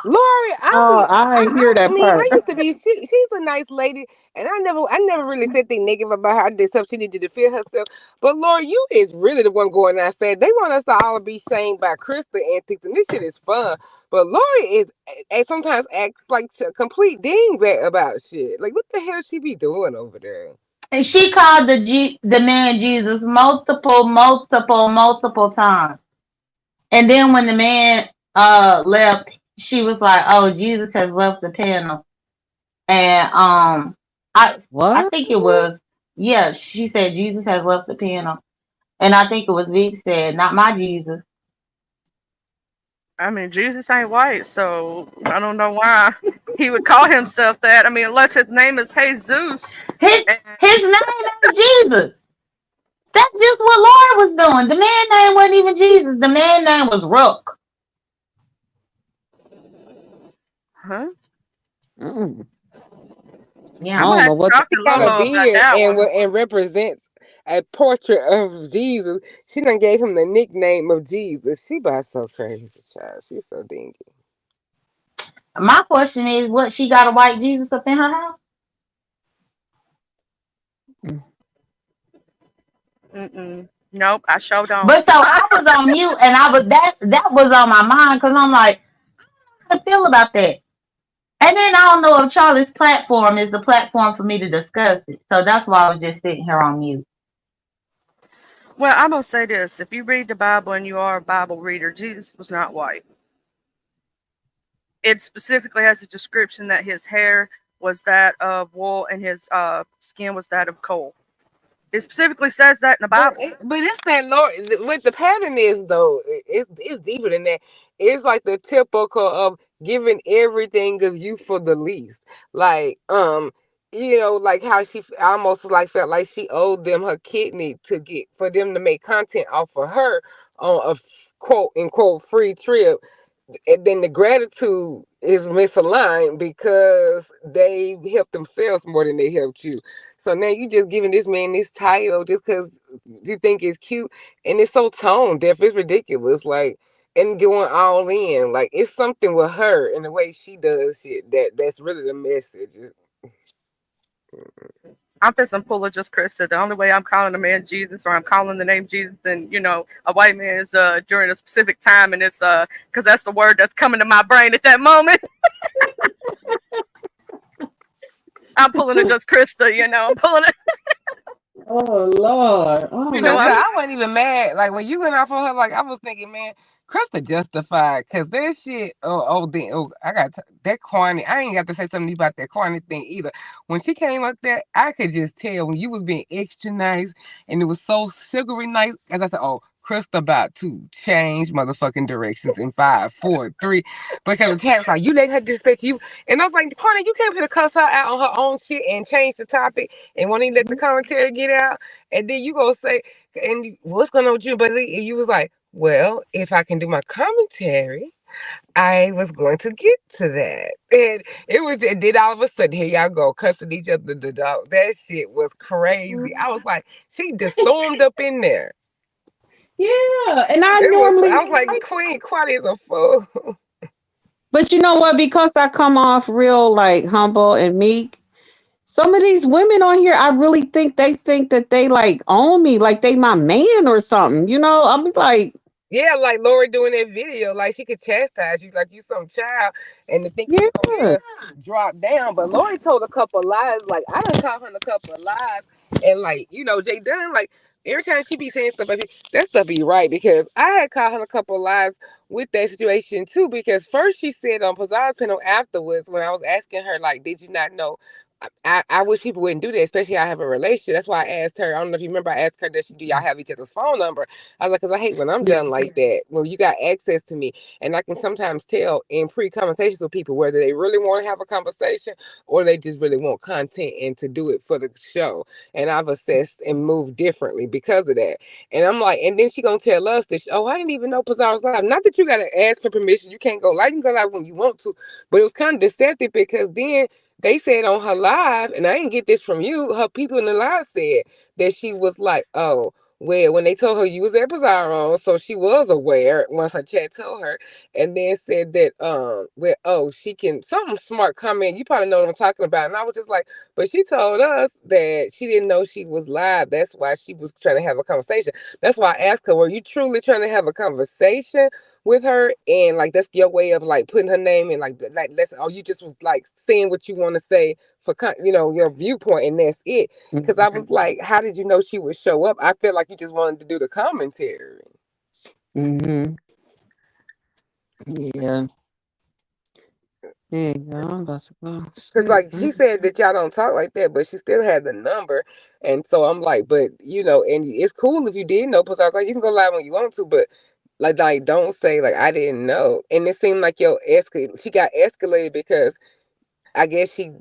Lori, Oh, I ain't hear I that mean, I part. used to be. She's a nice lady, and I never really said anything negative about her. I did stuff she needed to feel herself. But Lori, you is really the one going out saying they want us to all be shamed by Crystal antics, and this shit is fun. But Lori is, and sometimes acts like a complete dingbat about shit. Like, what the hell she be doing over there? And she called the man Jesus multiple times. And then when the man left, she was like, "Oh, Jesus has left the panel." And I What? think it was, yeah, she said Jesus has left the panel. And I think it was Vic said, "Not my Jesus." I mean, Jesus ain't white, so I don't know why he would call himself that. I mean, unless his name is Jesus. His And, his name ain't Jesus. That's just what Laura was doing. The man name wasn't even Jesus. The man name was Rook. huh? Mm. I Yeah. I'm gonna don't know have to what. talk She to got a Lolo about beard that one. and represents a portrait of Jesus. She done gave him the nickname of Jesus. She by so crazy, child. She's so dingy. My question is, what, she got a white Jesus up in her house? Mm. Mm-mm. Nope, I sure don't. But so I was on mute, and that was on my mind because I'm like, how do I feel about that? And then I don't know if Charlie's platform is the platform for me to discuss it. So that's why I was just sitting here on mute. Well, I'm gonna say this: if you read the Bible and you are a Bible reader, Jesus was not white. It specifically has a description that his hair was that of wool and his skin was that of coal. It specifically says that in the But Bible. but it's that Lord. What the pattern is though, it's deeper than that. It's like the typical of giving everything of you for the least. Like like how she almost like felt like she owed them her kidney to get for them to make content off of her on a quote unquote free trip, and then the gratitude is misaligned because they helped themselves more than they helped you. So now you just giving this man this title just because you think it's cute, and it's so tone deaf. It's ridiculous. Like, and going all in, like it's something with her and the way she does shit that's really the message. I'm fixing pull just Chris said the only way I'm calling a man Jesus or I'm calling the name Jesus and a white man is during a specific time and it's because that's the word that's coming to my brain at that moment. I'm pulling it just Krista, I'm pulling it. Oh Lord. Oh Krista, I'm Lord. I wasn't even mad. Like when you went off on her, like I was thinking, man, Krista justified because that shit. I got that corny. I ain't got to say something about that corny thing either. When she came up there, I could just tell when you was being extra nice and it was so sugary nice. As I said, oh, Krista about to change motherfucking directions in 5, 4, 3. Because the text like you let her disrespect you, and I was like, corny, you came here to cuss her out on her own shit and change the topic and won't even let the commentary get out. And then you go say, and what's going on with you, buddy? And you was like, well, if I can do my commentary, I was going to get to that. And it did all of a sudden, here y'all go, cussing each other the dog. That shit was crazy. I was like, she just stormed up in there. Yeah. And I It was, I normally was like, Queen Quadi is a fool. but you know what? Because I come off real like humble and meek, some of these women on here, I really think that they like own me, like they my man or something. I'll be like, Yeah, like Lori doing that video, like she could chastise you like you some child, and to think you gonna yeah, just drop down. But Lori told a couple of lies. Like I done caught her in a couple of lies, and like Jay Dunn, like every time she be saying stuff, baby, that stuff be right because I had caught her in a couple of lies with that situation too. Because first she said on Pazar's panel afterwards when I was asking her like, did you not know? I wish people wouldn't do that, especially I have a relationship. That's why I asked her. I don't know if you remember. I asked her, "Does she do y'all have each other's phone number?" I was like, because I hate when I'm yeah, done like that. When you got access to me, and I can sometimes tell in pre-conversations with people whether they really want to have a conversation or they just really want content and to do it for the show. And I've assessed and moved differently because of that. And I'm like, and then she gonna tell us that, oh, I didn't even know Pazar was live. Not that you gotta ask for permission. You can't go live. You can go live when you want to, but it was kind of deceptive because then they said on her live, and I didn't get this from you. Her people in the live said that she was like, oh. Well, when they told her you was at Pizarro, so she was aware once her chat told her, and then said that she can something smart comment. You probably know what I'm talking about. And I was just like, but she told us that she didn't know she was live. That's why she was trying to have a conversation. That's why I asked her, were you truly trying to have a conversation with her? And like that's your way of like putting her name in like listen, or you just was like saying what you want to say for your viewpoint and that's it. Because I was like, how did you know she would show up? I feel like you just wanted to do the commentary. mm-hmm. Yeah. There you go. I'm about to go Because sleep. like she said that y'all don't talk like that, but she still had the number. And so I'm like, but and it's cool if you did know. Because I was like, you can go live when you want to, but like don't say like I didn't know. And it seemed like she got escalated because I guess she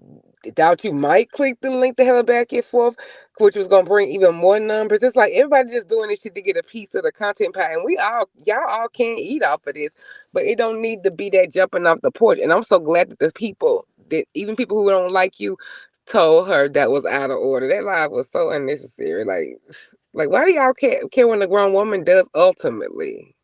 doubt you might click the link to have a back and forth, which was gonna bring even more numbers. It's like everybody just doing this shit to get a piece of the content pie, and y'all all can't eat off of this, but it don't need to be that jumping off the porch. And I'm so glad that the people that even people who don't like you told her that was out of order. That live was so unnecessary. Like why do y'all care when a grown woman does ultimately?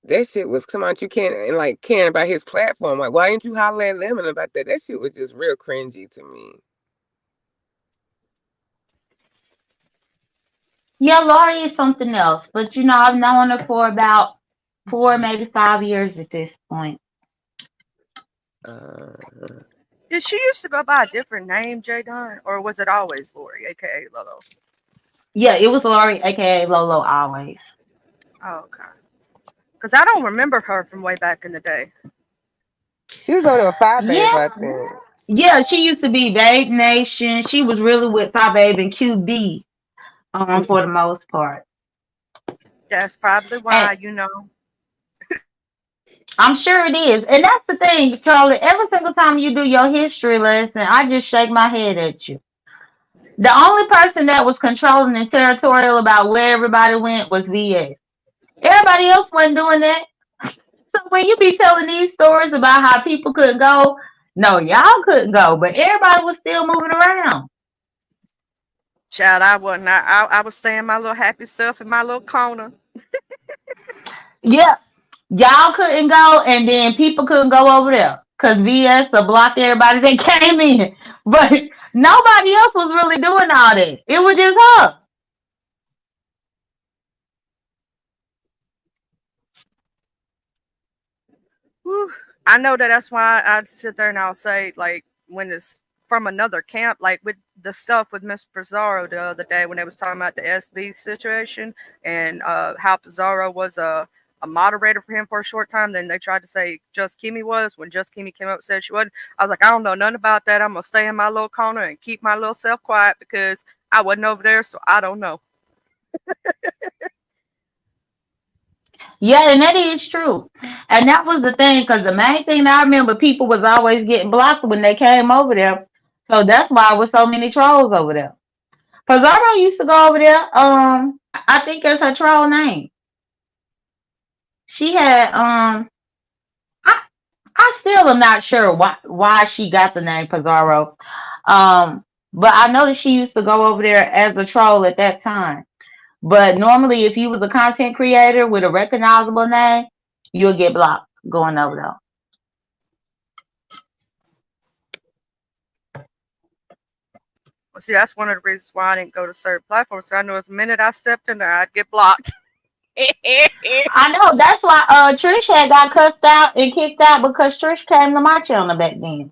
That shit was come on, you can't and like caring about his platform. Like, why didn't you holler at Lemon about that? That shit was just real cringy to me. Yeah, Laurie is something else, but I've known her for about 4, maybe 5 years at this point. Uh, Did she used to go by a different name, Jay Dunn, or was it always Lori, aka Lolo? Yeah, it was Laurie, aka Lolo, always. Oh, okay. Because I don't remember her from way back in the day. she was over there with Fire Babe, Yeah, I think. Yeah, she used to be Babe Nation. She was really with Pop Babe and QB for the most part. That's probably And why, you know. I'm sure it is. And that's the thing, Charlie. Every single time you do your history lesson, I just shake my head at you. The only person that was controlling and territorial about where everybody went was VS. Everybody else wasn't doing that. So when you be telling these stories about how people couldn't go, no, y'all couldn't go, but everybody was still moving around. Child, I wasn't. I was staying my little happy self in my little corner. Yeah, y'all couldn't go, and then people couldn't go over there because VS blocked everybody that came in. But nobody else was really doing all that. It was just her. Whew. I know that that's why I sit there and I'll say, like, when it's from another camp, like with the stuff with Miss Pizarro the other day when they was talking about the SB situation and how Pizarro was a moderator for him for a short time. Then they tried to say Just Kimmy was when Just Kimmy came up and said she wasn't. I was like, I don't know nothing about that. I'm gonna stay in my little corner and keep my little self quiet because I wasn't over there, so I don't know. Yeah, and that is true. And that was the thing, because the main thing I remember, people was always getting blocked when they came over there. So that's why there was so many trolls over there. Pizarro used to go over there. I think that's her troll name. She had I I still am not sure why she got the name Pizarro. But I know that she used to go over there as a troll at that time. But normally, if you was a content creator with a recognizable name, you'll get blocked going over there. Well, see, that's one of the reasons why I didn't go to certain platforms. I knew the minute I stepped in there, I'd get blocked. I know that's why Trish had got cussed out and kicked out because Trish came to my channel back then.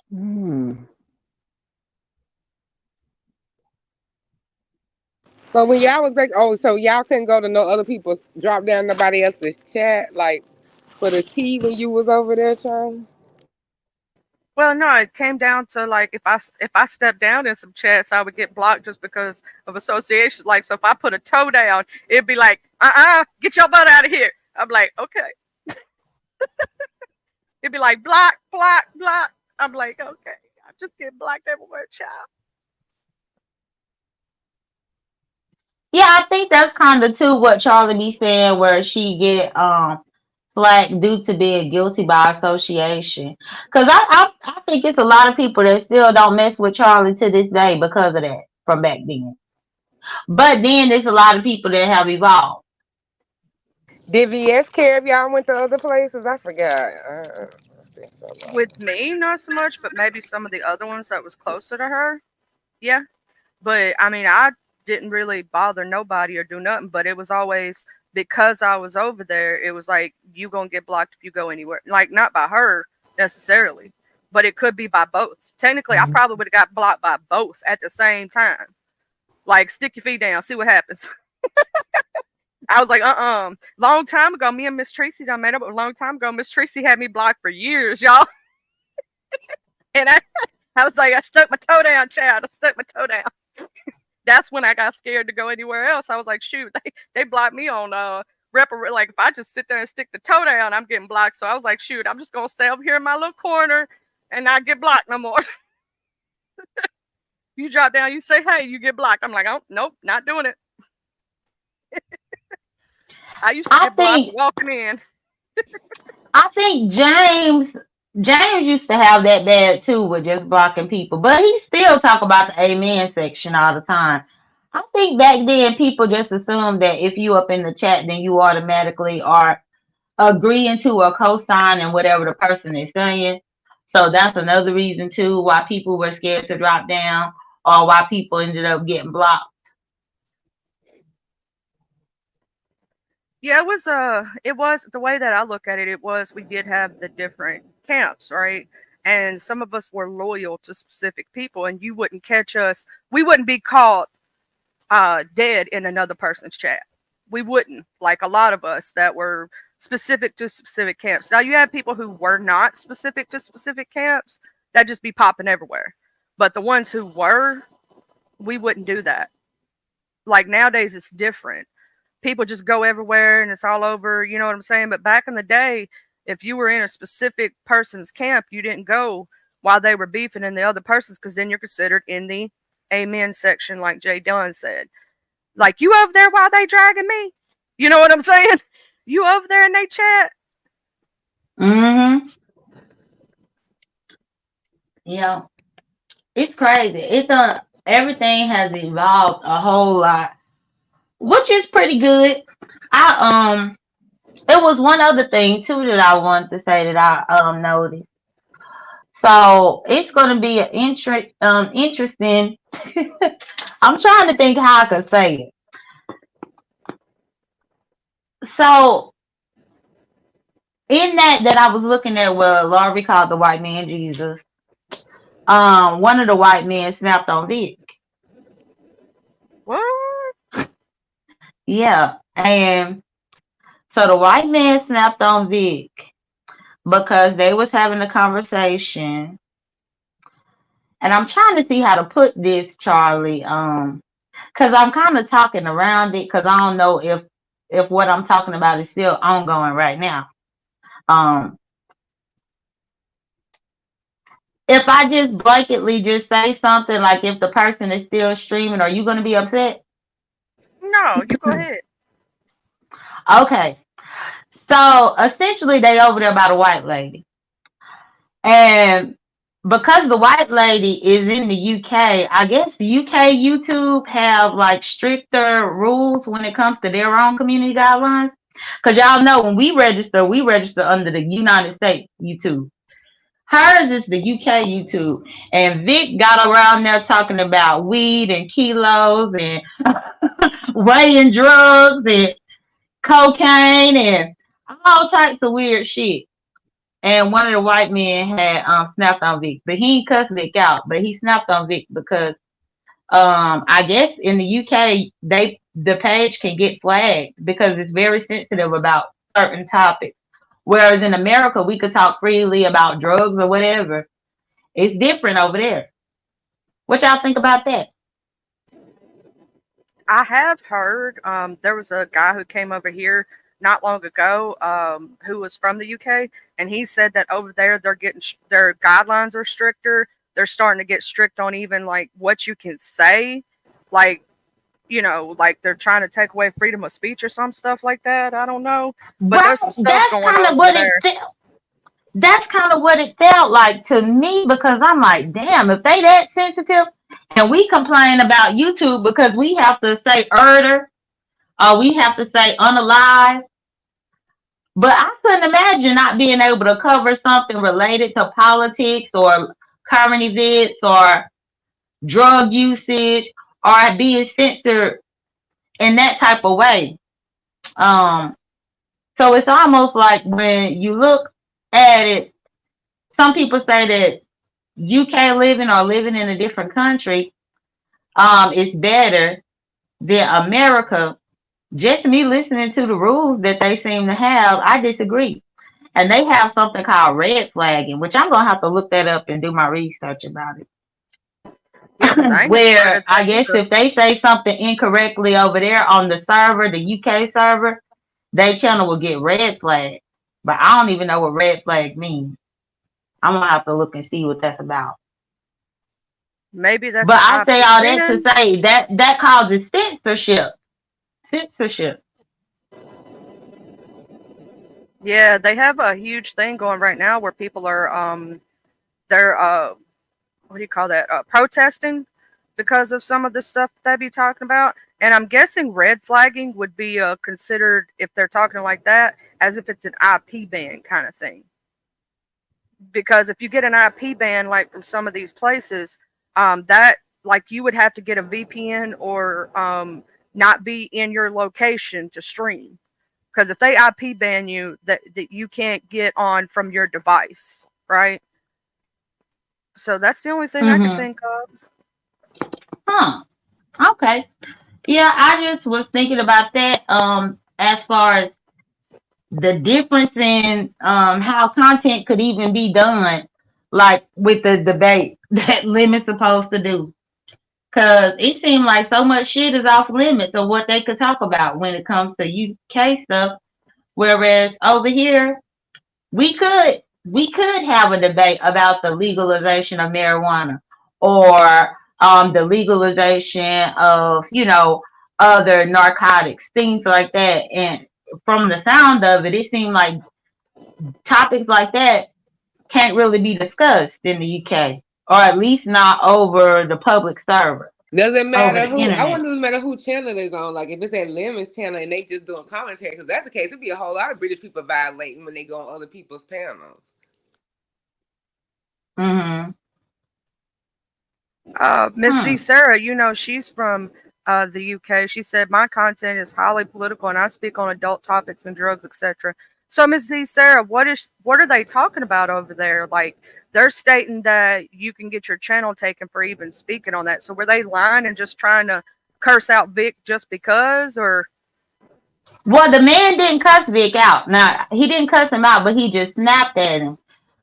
Hmm. So when y'all was back, oh, so y'all couldn't go to no other people's drop down nobody else's chat, like for the tea when you was over there, Charlie? Well, no, it came down to like if I stepped down in some chats, I would get blocked just because of association. Like, so if I put a toe down, it'd be like, get your butt out of here. I'm like, okay. It'd be like block, block, block. I'm like, okay. I just get blocked everywhere, child. Yeah, I think that's kind of too what Charlie be saying, where she get slack due to being guilty by association. Because I think it's a lot of people that still don't mess with Charlie to this day because of that from back then. But then there's a lot of people that have evolved. Did VS care if y'all went to other places? I forgot. It's been so long. With me, not so much, but maybe some of the other ones that was closer to her. Yeah. But I mean, I didn't really bother nobody or do nothing, but it was always because I was over there, it was like you gonna get blocked if you go anywhere. Like not by her necessarily, but it could be by both. Technically, I probably would have got blocked by both at the same time. Like stick your feet down, see what happens. I was like, long time ago, me and Miss Tracy done made up a long time ago. Miss Tracy had me blocked for years, y'all. And I was like, I stuck my toe down, child. I stuck my toe down. That's when I got scared to go anywhere else. I was like, shoot, they blocked me on like if I just sit there and stick the toe down, I'm getting blocked. So I was like, shoot, I'm just gonna stay over here in my little corner and not get blocked no more. You drop down, you say, hey, you get blocked. I'm like, oh nope, not doing it. I used to I get blocked think walking in. I think James used to have that bad too with just blocking people, but he still talk about the amen section all the time. I think back then people just assumed that if you up in the chat, then you automatically are agreeing to or co-signing whatever the person is saying. So that's another reason too why people were scared to drop down or why people ended up getting blocked. Yeah, it was the way that I look at it, it was we did have the different camps, right? And some of us were loyal to specific people and you wouldn't catch us. We wouldn't be caught dead in another person's chat. We wouldn't. Like a lot of us that were specific to specific camps. Now you have people who were not specific to specific camps that just be popping everywhere. But the ones who were, we wouldn't do that. Like nowadays it's different. People just go everywhere and it's all over, you know what I'm saying? But back in the day, if you were in a specific person's camp, you didn't go while they were beefing in the other person's because then you're considered in the amen section, like Jay Dunn said. Like, you over there while they dragging me? You know what I'm saying? You over there in they chat? Mm-hmm. Yeah. It's crazy. Everything has evolved a whole lot, which is pretty good. I it was one other thing too that I wanted to say that I noticed. So it's gonna be an interesting. I'm trying to think how I could say it. So in that I was looking at what Laurie called the white man Jesus. One of the white men snapped on Vic. What? Yeah, and so the white man snapped on Vic because they was having a conversation, and I'm trying to see how to put this, Charlie. Because I'm kind of talking around it because I don't know if what I'm talking about is still ongoing right now. Um, if I just blanketly just say something like if the person is still streaming, are you going to be upset? No, you go ahead. Okay. So essentially, they over there by the white lady, and because the white lady is in the UK, I guess the UK YouTube have like stricter rules when it comes to their own community guidelines. Cause y'all know when we register under the United States YouTube. Hers is the UK YouTube, and Vic got around there talking about weed and kilos and weighing drugs and cocaine and all types of weird shit. And one of the white men had snapped on Vic, but he ain't cussed Vic out, but he snapped on Vic because I guess in the UK the page can get flagged because it's very sensitive about certain topics. Whereas in America we could talk freely about drugs or whatever. It's different over there. What y'all think about that? I have heard there was a guy who came over here not long ago who was from the UK, and he said that over there they're getting their guidelines are stricter. They're starting to get strict on even like what you can say, like like they're trying to take away freedom of speech or some stuff like that. I don't know, but Right. there's some stuff going on over there. That's kind of what it felt like to me because I'm like, damn, if they that sensitive and we complain about YouTube because we have to say "erder" or we have to say "unalive," but I couldn't imagine not being able to cover something related to politics or current events or drug usage or being censored in that type of way. Um, so it's almost like when you look at it, some people say that UK living or living in a different country is better than America. Just me listening to the rules that they seem to have, I disagree. And they have something called red flagging, which I'm gonna have to look that up and do my research about Yeah, because it. I ain't never heard Where of I that guess either. if they say something incorrectly over there on the server, the UK server, their channel will get red flagged. But I don't even know what red flag means. I'm gonna have to look and see what that's about. Maybe that's But an I say IP all that to ban. say that causes censorship. Censorship. Yeah, they have a huge thing going right now where people are they're what do you call that? Protesting because of some of the stuff they be talking about. And I'm guessing red flagging would be considered if they're talking like that as if it's an IP ban kind of thing. Because if you get an IP ban like from some of these places, that like you would have to get a VPN or not be in your location to stream. Because if they IP ban you, that you can't get on from your device, right? So that's the only thing I could Mm-hmm. think of. Huh. Okay. Yeah, I just was thinking about that. As far as the difference in how content could even be done, like with the debate that Lemon's supposed to do. Cause it seemed like so much shit is off limits of what they could talk about when it comes to UK stuff. Whereas over here, we could have a debate about the legalization of marijuana or the legalization of other narcotics, things like that. And from the sound of it, it seemed like topics like that can't really be discussed in the UK, or at least not over the public server, Doesn't over matter the who. I internet. wonder, doesn't matter who channel is on. Like if it's at Lemon's channel and they just doing commentary, because that's the case. It'd be a whole lot of British people violating when they go on other people's panels. Hmm. Miss Z Hmm. Sarah, she's from the UK. She said my content is highly political and I speak on adult topics and drugs, etc. So, Miss Z Sarah, what are they talking about over there? Like they're stating that you can get your channel taken for even speaking on that. So, were they lying and just trying to curse out Vic just because, or Well, the man didn't cuss Vic out. Now he didn't cuss him out, but he just snapped at him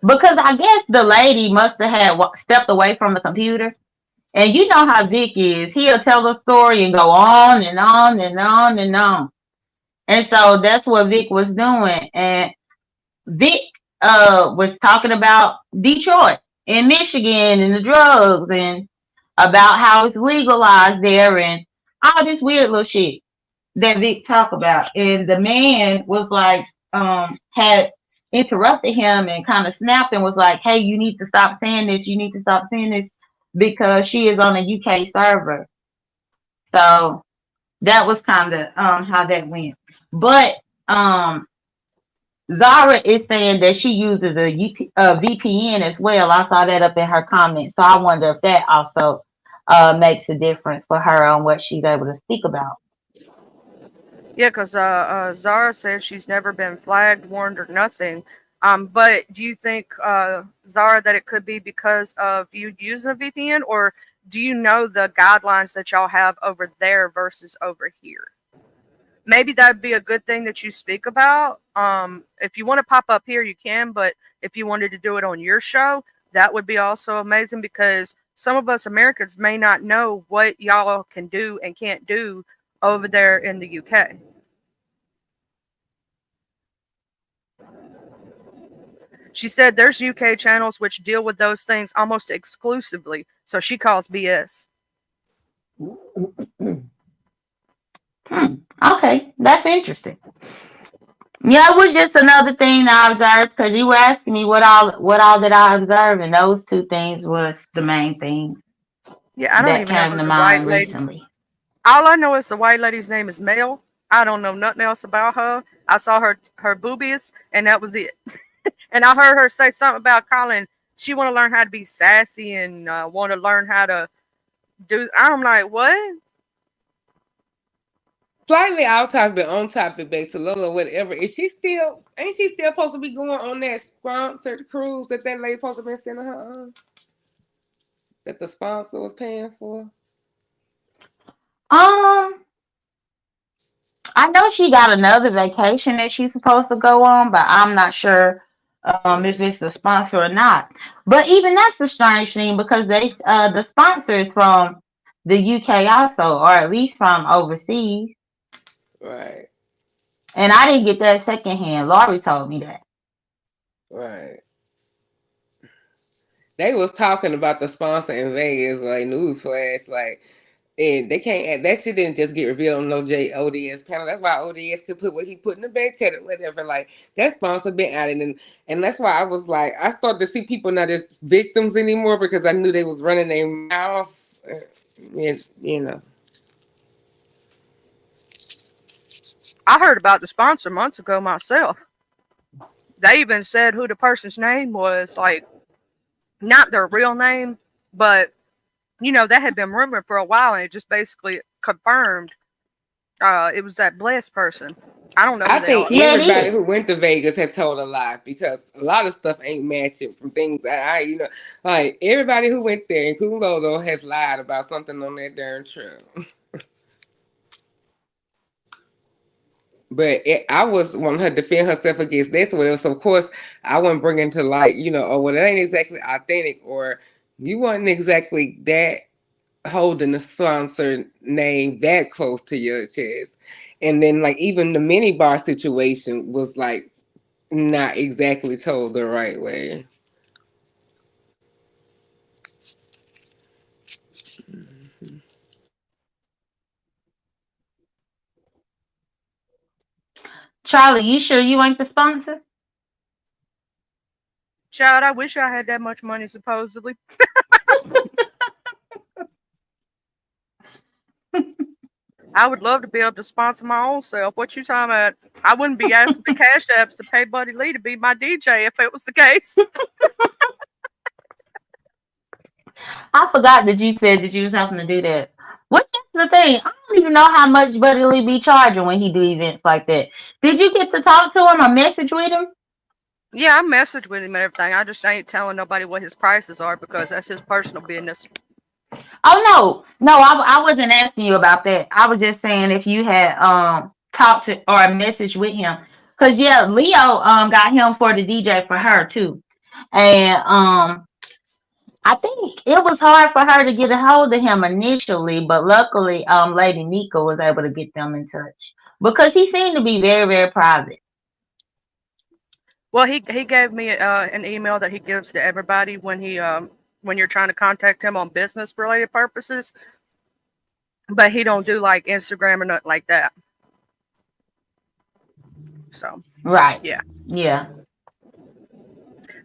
because I guess the lady must have had stepped away from the computer. And you know how Vic is. He'll tell a story and go on and on and on and on. And so that's what Vic was doing. And Vic was talking about Detroit and Michigan and the drugs and about how it's legalized there and all this weird little shit that Vic talked about. And the man was like, had interrupted him and kind of snapped and was like, hey, you need to stop saying this. You need to stop saying this because she is on a UK server. So that was kind of how that went. But Zara is saying that she uses a VPN as well. I saw that up in her comments. So I wonder if that also makes a difference for her on what she's able to speak about. yeah, because Zara says she's never been flagged, warned, or nothing. But do you think, Zara, that it could be because of you using a VPN, or do you know the guidelines that y'all have over there versus over here? Maybe that'd be a good thing that you speak about. If you want to pop up here, you can, but if you wanted to do it on your show, that would be also amazing because some of us Americans may not know what y'all can do and can't do over there in the UK. She said there's UK channels which deal with those things almost exclusively, so she calls BS. Hmm. Okay, that's interesting. Yeah, it was just another thing I observed because you were asking me what all did I observe, and those two things was the main things Yeah, I don't that even know came who to the white mind lady. recently. All I know is the white lady's name is Mel. I don't know nothing else about her. I saw her boobies, and that was it. And I heard her say something about Colin. She want to learn how to be sassy and want to learn how to do. I'm like, what? Slightly off topic, on topic, back to Lola, whatever. Is she still? Ain't she still supposed to be going on that sponsored cruise that lady supposed to be sending her on? That the sponsor was paying for? Um, I know she got another vacation that she's supposed to go on, but I'm not sure if it's the sponsor or not. But even that's a strange thing because the sponsor is from the UK also, or at least from overseas. Right, And I didn't get that secondhand. Laurie told me that. right. They was talking about the sponsor in Vegas, like newsflash, like, and they can't add that shit didn't just get revealed on no ODS panel. That's why ODS could put what he put in the back chat or whatever. Like that sponsor been added, and that's why I was like, I started to see people not as victims anymore because I knew they was running their mouth. You know, I heard about the sponsor months ago myself. They even said who the person's name was, like not their real name, but that had been rumored for a while, and it just basically confirmed it was that blessed person. I don't know I who they think are. Yeah, it everybody who is. went to Vegas has told a lie because a lot of stuff ain't matching from things like everybody who went there, including Lolo, has lied about something on that darn trip. But I was wanting her to defend herself against this or whatever. So of course I wasn't bringing to light, oh well, it ain't exactly authentic, or you wasn't exactly that holding the sponsor name that close to your chest. And then like even the mini bar situation was like not exactly told the right way. Charlie, you sure you ain't the sponsor? Child, I wish I had that much money, supposedly. I would love to be able to sponsor my own self. What you talking about? I wouldn't be asking for cash apps to pay Buddy Lee to be my DJ if it was the case. I forgot that you said that you was having to do that. Which is the thing. I don't even know how much Buddy Lee be charging when he do events like that. Did you get to talk to him or message with him? Yeah, I message with him and everything. I just ain't telling nobody what his prices are because that's his personal business. Oh no, I wasn't asking you about that. I was just saying if you had talked to or messaged with him, cause yeah, Leo got him for the DJ for her too, and I think it was hard for her to get a hold of him initially, but luckily Lady Nika was able to get them in touch because he seemed to be very very private. Well, he gave me an email that he gives to everybody when you're trying to contact him on business related purposes, but he don't do like Instagram or nothing like that. So Right. yeah, Yeah.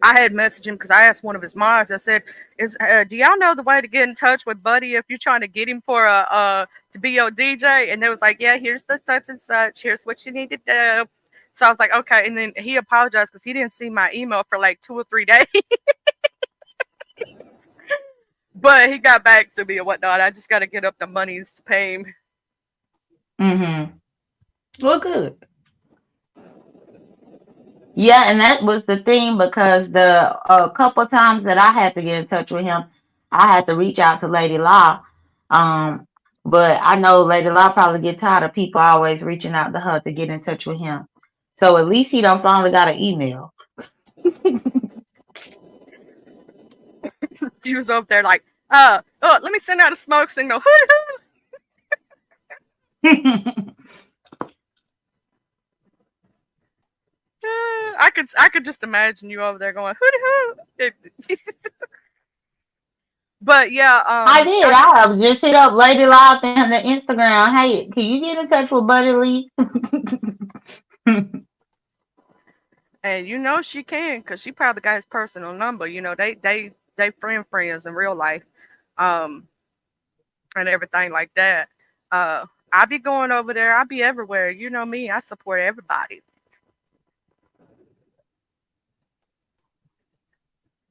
I had messaged him because I asked one of his mods. I said, "Is do y'all know the way to get in touch with Buddy if you're trying to get him for a to be your DJ?" And they was like, "Yeah, here's the such and such. Here's what you need to do." So I was like, "Okay." And then he apologized because he didn't see my email for like 2 or 3 days, but he got back to me and whatnot. I just got to get up the monies to pay him. Mhm. Well, good. Yeah, and that was the thing because the couple times that I had to get in touch with him, I had to reach out to Lady Law. Um, but I know Lady Law probably get tired of people always reaching out to her to get in touch with him. So at least he done finally got an email. He was over there like, oh, let me send out a smoke signal. I could just imagine you over there going hoo hoo. But yeah, I did. I have just hit up Lady Law and the Instagram. Hey, can you get in touch with Buddy Lee? and you know she can because she probably got his personal number. You know they friends in real life, um, and everything like that. I be going over there. I be everywhere. You know me. I support everybody.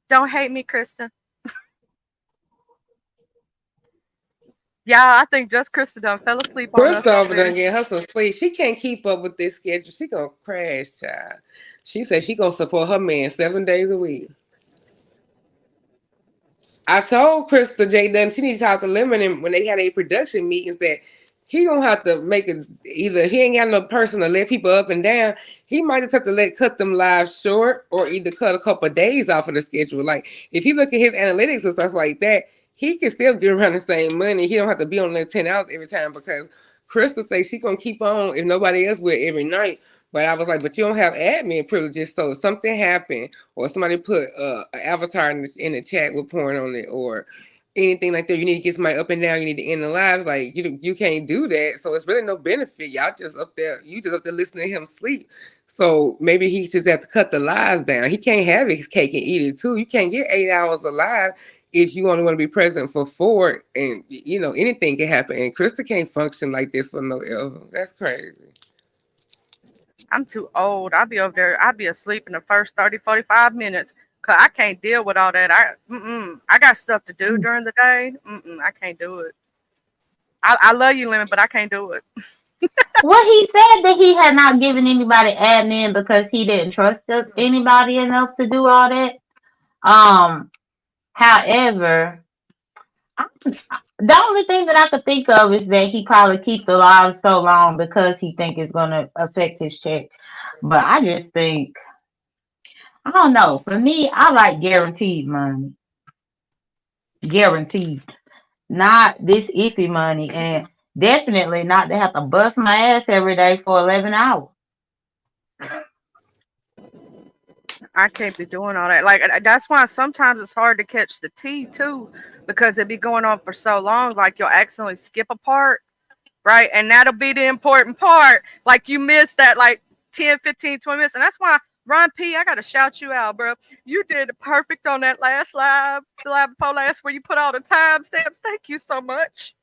Don't hate me, Kristen. Yeah, I think just Kristen done fell asleep on us Krista over over there there. getting her some sleep. She can't keep up with this schedule. She gonna crash, child. She said she gonna support her man 7 days a week. I told Krista J Dunn she needs to talk to Lemon and when they had a production meetings that he gonna have to make it either he ain't got no person to let people up and down. He might just have to cut them lives short or either cut a couple of days off of the schedule. Like if you look at his analytics and stuff like that, he can still get around the same money. He don't have to be on there 10 hours every time because Krista say she gonna keep on if nobody else will every night. But I was like, but you don't have admin privileges, so if something happened or somebody put an avatar in the chat with porn on it or anything like that, you need to get somebody up and down, you need to end the live. Like you can't do that. So it's really no benefit. Y'all just up there, you just up there listening to him sleep. So maybe he just have to cut the lives down. He can't have his cake and eat it too. You can't get 8 hours of live if you only want to be present for 4 and anything can happen. And Krista can't function like this for no ever. That's crazy. I'm too old. I'll be over there. I'll be asleep in the first 30, 45 minutes. Cause I can't deal with all that. I got stuff to do during the day. I can't do it. I love you, Lemon, but I can't do it. Well, he said that he had not given anybody admin because he didn't trust anybody enough to do all that. However, I, the only thing that I could think of is that he probably keeps alive so long because he think it's gonna affect his check. But I just think I don't know. For me, I like guaranteed money, guaranteed, not this iffy money, and definitely not to have to bust my ass every day for 11 hours. I can't be doing all that. Like that's why sometimes it's hard to catch the tea too, because it be going on for so long. Like you'll accidentally skip a part, right? And that'll be the important part. Like you missed that like 10, 15, 20 minutes. And that's why Ron P, I gotta shout you out, bro. You did perfect on that last live, the live before last where you put all the timestamps. Thank you so much.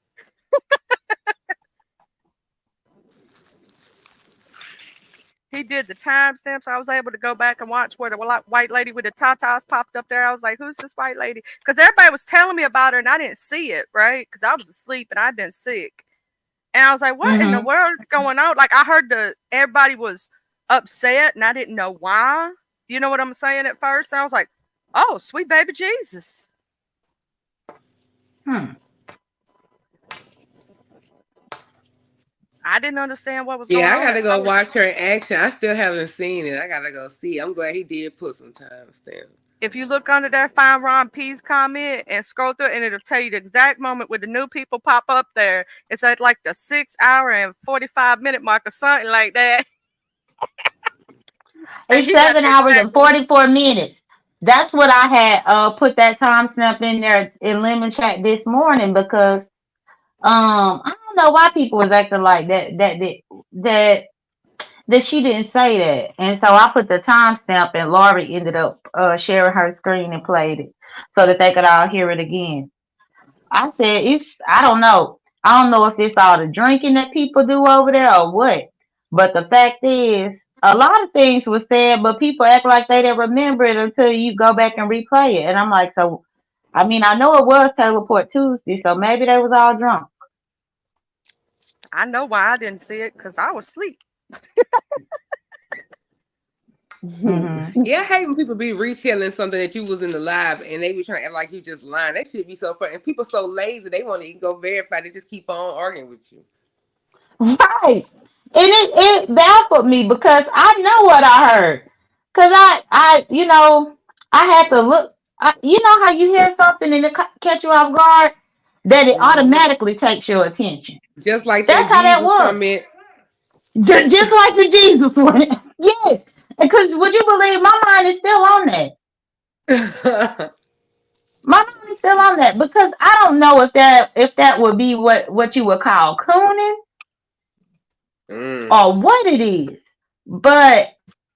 He did the timestamps. I was able to go back and watch where the white lady with the tatas popped up there. I was like, who's this white lady? Because everybody was telling me about her and I didn't see it, right? Because I was asleep and I'd been sick. And I was like, what in the Hmm. world is going on? Like I heard everybody was upset and I didn't know why. You know what I'm saying at first? And I was like, oh, sweet baby Jesus. Hmm. I didn't understand what was Yeah, going I on gotta at go first. watch her in action. I still haven't seen it. I gotta go see. I'm glad he did put some time stamp. If you look under there, find Ron P's comment and scroll through, and it'll tell you the exact moment where the new people pop up there. It's at like the 6 hour and 45 minute mark or something like that. And It's he got seven the hours exact and 44 minutes. That's what I had put that timestamp in there in Lemon Chat this morning because I don't know why people was acting like that that she didn't say that. And so I put the timestamp and Laurie ended up sharing her screen and played it so that they could all hear it again. I said I don't know. I don't know if it's all the drinking that people do over there or what. But the fact is, a lot of things were said, but people act like they didn't remember it until you go back and replay it. And I'm like, so I mean, I know it was Teleport Tuesday, so maybe they was all drunk. I know why I didn't see it because I was asleep. Hmm. Yeah, I hate when people be retelling something that you was in the live and they be trying to act like you just lying. That should be so funny. And people so lazy they won't even go verify. They just keep on arguing with you. Right. And it baffled me because I know what I heard. Cause I had to look. You know how you hear something and it catch you off guard, that it Hmm. automatically takes your attention. Just like that That's how that Jesus was. comment. Just like the Jesus one. Yes. Because would you believe my mind is still on that? My mind is still on that because I don't know if that would be what you would call cooning Mm. or what it is. But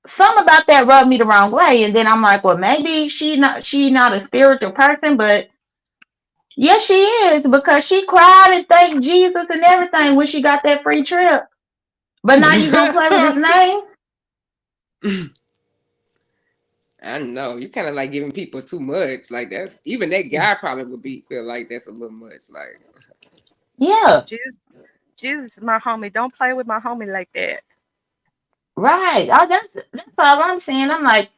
some about that rubbed me the wrong way. And then I'm like, well, maybe she not a spiritual person, but yes, she is because she cried and thanked Jesus and everything when she got that free trip. But now you gonna play with his name? I know you kind of like giving people too much. Like that's even that guy probably would be feel like that's a little much. Like Yeah, Jesus, Jesus is my homie. Don't play with my homie like that. right. Oh, that's all I'm saying. I'm like,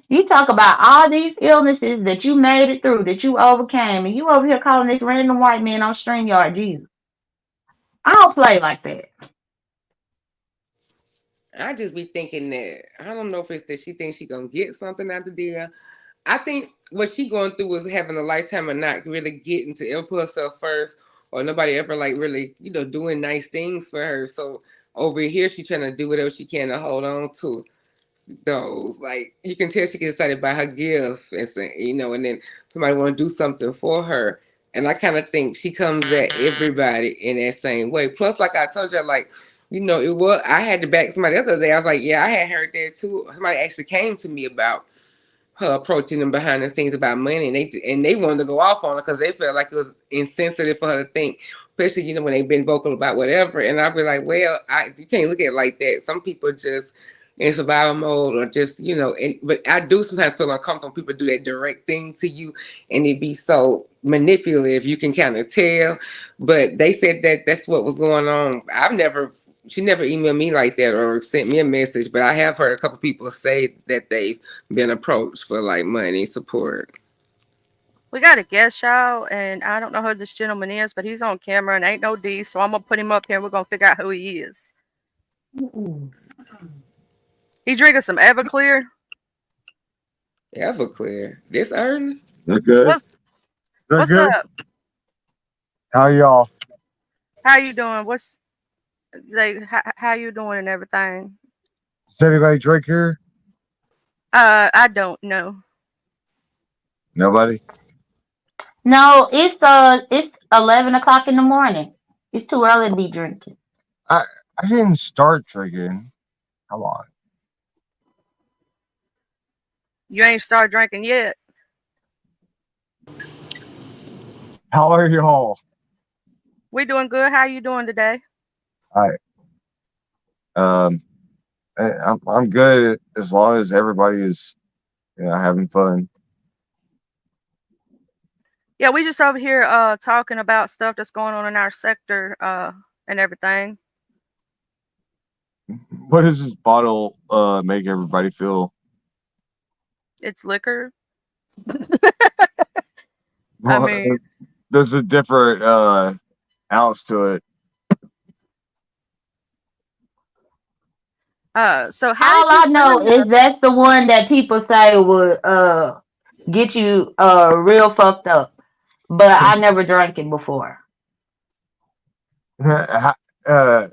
you talk about all these illnesses that you made it through, that you overcame, and you over here calling this random white man on StreamYard Jesus. I don't play like that. I just be thinking that I don't know if it's that she thinks she gonna get something out the deal. I think what she going through was having a lifetime of not really getting to ever put herself first, or nobody ever like really doing nice things for her. So over here, she trying to do whatever she can to hold on to those. Like you can tell she gets excited by her gift and say, and then somebody want to do something for her. And I kind of think she comes at everybody in that same way. Plus, like I told you, like, it was I had to back somebody the other day. I was like, yeah, I had heard that too. Somebody actually came to me about her approaching them behind the scenes about money, and they wanted to go off on her because they felt like it was insensitive for her to think, especially when they've been vocal about whatever. And I'd be like, well, you can't look at it like that. Some people just in survival mode, or just but I do sometimes feel uncomfortable when people do that direct thing to you, and it be so manipulative. You can kind of tell, but they said that that's what was going on. She never emailed me like that or sent me a message, but I have heard a couple people say that they've been approached for like money support. We got a guest, y'all, and I don't know who this gentleman is, but he's on camera and ain't no D, so I'm gonna put him up here and we're gonna figure out who he is. Mm-mm. He drinking some Everclear. Everclear. This early? They're good. What's They're what's good. up? How y'all? How you doing? What's like how you doing and everything? Does anybody drink here? I don't know. Nobody. No, it's 11 o'clock in the morning. It's too early to be drinking. I I didn't start drinking. Come on. You ain't started drinking yet. How are y'all? We doing good. How you doing today? I um I'm good as long as everybody is having fun. Yeah, we just over here talking about stuff that's going on in our sector and everything. What does this bottle make everybody feel? It's liquor. I Well, mean, there's a different ounce to it. so how All did you I know find is that's the one that people say would get you real fucked up. But I never drank it before. uh, uh,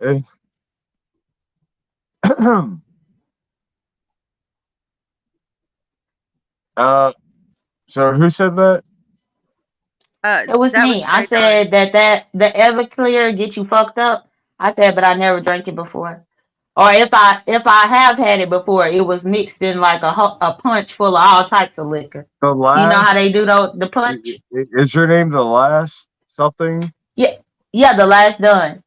uh, so who said that? It was that was me. I Jay Dunn. said that the Everclear get you fucked up. I said, but I never drank it before. Or if I have had it before, it was mixed in like a punch full of all types of liquor. The You know how last they do the punch? is your name the last something? Yeah, yeah. The last done.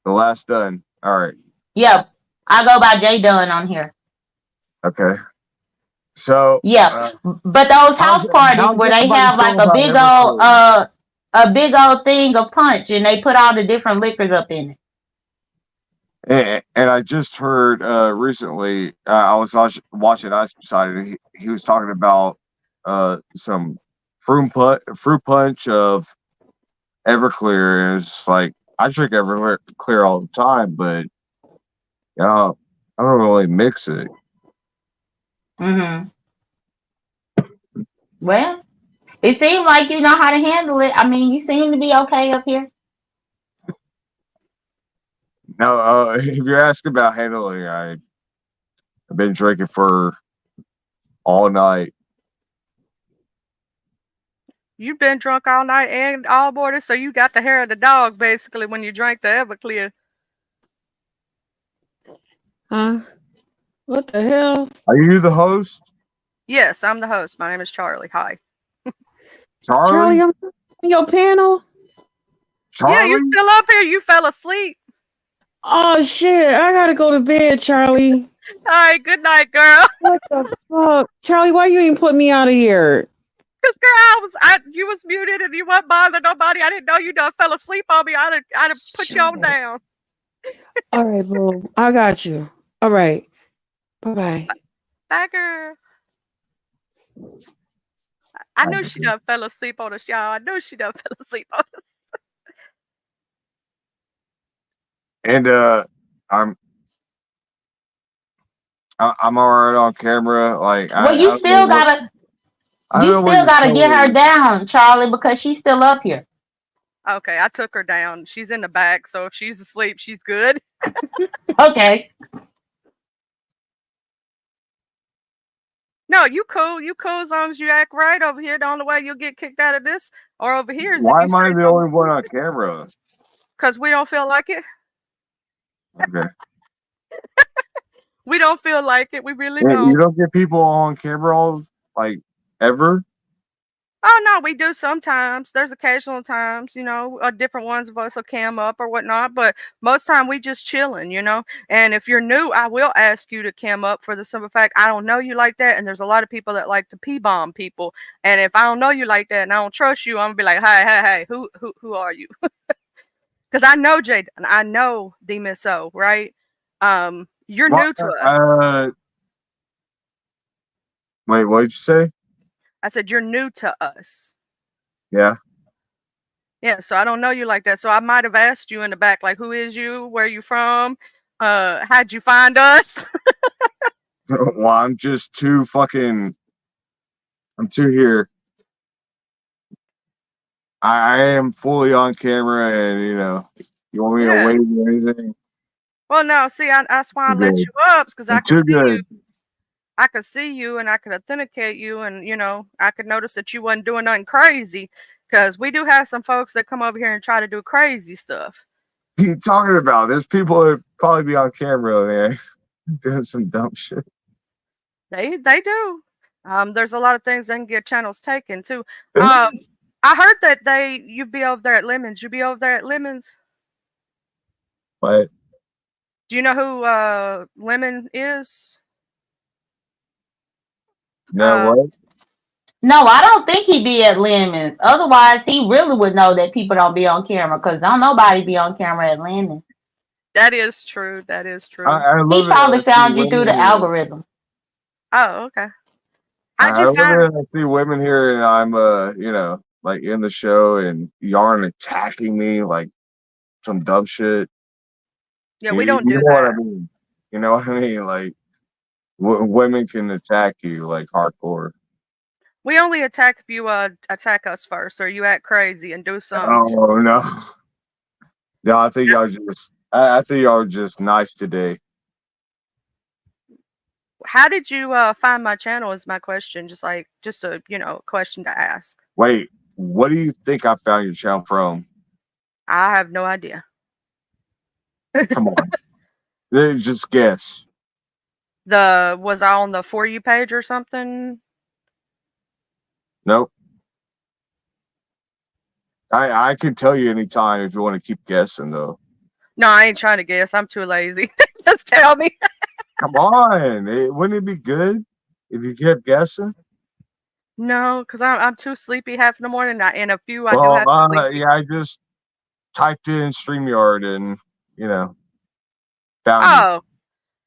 The last done. All right. Yeah, I go by J Dunn on here. Okay. So, Yeah, but those house parties how's where they everybody have like feeling about Everclear? a big old thing of punch and they put all the different liquors up in it. And I just heard recently, I was watching Ice Side, and he was talking about some fruit punch of Everclear, and it's like I drink Everclear all the time, but I don't really mix it. Mhm. Well, it seems like you know how to handle it. I mean, you seem to be okay up here. Now, if you're asking about handling, I've been drinking for all night. You've been drunk all night and all morning, so you got the hair of the dog basically when you drank the Everclear. Huh? What the hell? Are you the host, Yes, I'm the host. My name is Charlie. Hi. Charlie? Charlie, I'm on your panel. Yeah, you Charlie? still up here? You fell asleep. Oh shit! I gotta go to bed, Charlie. All right, good night, girl. What the fuck, Charlie? Why you ain't put me out of here? Cause girl, you was muted and you wasn't bothering nobody. I didn't know you done fell asleep on me. I'd have put you on Shit. down. All right, boo. I got you. All right. Bye bye. Bye, girl. I knew she done fell asleep on us, y'all. I knew she done fell asleep on us. And I'm I'm all right on camera. Like Well, I don't you know what still you're gotta get her telling down, Charlie, because she's still up here. Okay, I took her down. She's in the back, so if she's asleep, she's good. Okay. No, you cool. You cool as long as you act right over here. The only way you'll get kicked out of this or over here is if Why you am say I the something only one on camera? because we don't feel like it. Okay. We don't feel like it. We really You don't. don't get people on camera all like ever. Oh no, we do sometimes. There's occasional times, different ones of us will cam up or whatnot, but most time we just chilling, And if you're new, I will ask you to cam up for the simple fact I don't know you like that, and there's a lot of people that like to p-bomb people, and if I don't know you like that and I don't trust you, I'm gonna be like, hey, who are you? Because I know Jade and I know the Miss O, right? You're What? new to us. Wait, what did you say? I said you're new to us. Yeah. Yeah, so I don't know you like that. So I might have asked you in the back, like, who is you? Where you from? How'd you find us? Well, I'm just too fucking. I'm too here. I am fully on camera, and you want me to Yeah. wave or anything? Well, no, see, that's why I I'm let good. you up, because I I'm could too see you. good. I could see you, and I could authenticate you, and I could notice that you wasn't doing nothing crazy. Because we do have some folks that come over here and try to do crazy stuff. What are you talking about? There's people that probably be on camera, man, doing some dumb shit. They do. There's a lot of things that can get channels taken too. Um, I heard that you be over there at Lemons. You be over there at Lemons. But Do you know who Lemon is? no, Uh, what? No, I don't think he be at Lemons. Otherwise, he really would know that people don't be on camera because don't nobody be on camera at Lemons. that is true. That is I, true. I He love it when probably I see found you through women the here. algorithm. Oh, okay. How'd I you love find it him? when I see women here, and I'm like in the show, and yarn attacking me like some dumb shit. Yeah, You, we you don't know do what I that. mean? You know what I mean? Like women can attack you like hardcore. We only attack if you attack us first, or you act crazy and do some. Oh no, no! I think y'all just nice today. How did you find my channel? Is my question. Just a question to ask. Wait, what do you think I found your channel from? I have no idea. Come on, just guess. Was I on the For You page or something? Nope. I can tell you anytime if you want to keep guessing though. No, I ain't trying to guess. I'm too lazy. Just tell me. Come on, wouldn't it be good if you kept guessing? No, because I'm too sleepy half in the morning. In a few, I do Well, have to sleep. yeah, I just typed in StreamYard and you know found you. Oh,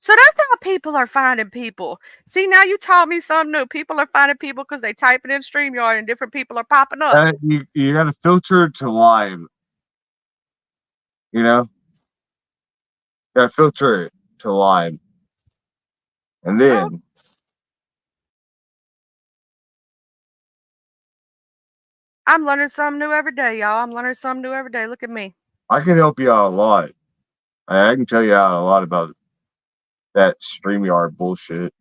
so that's how people are finding people. See, now you taught me something new. People are finding people because they type it in StreamYard and different people are popping up. You got to filter it to live. You know, got to filter it to live, and Oh, then I'm learning something new every day, y'all. I'm learning something new every day. Look at me. I can help you out a lot. I can tell you out a lot about that StreamYard bullshit.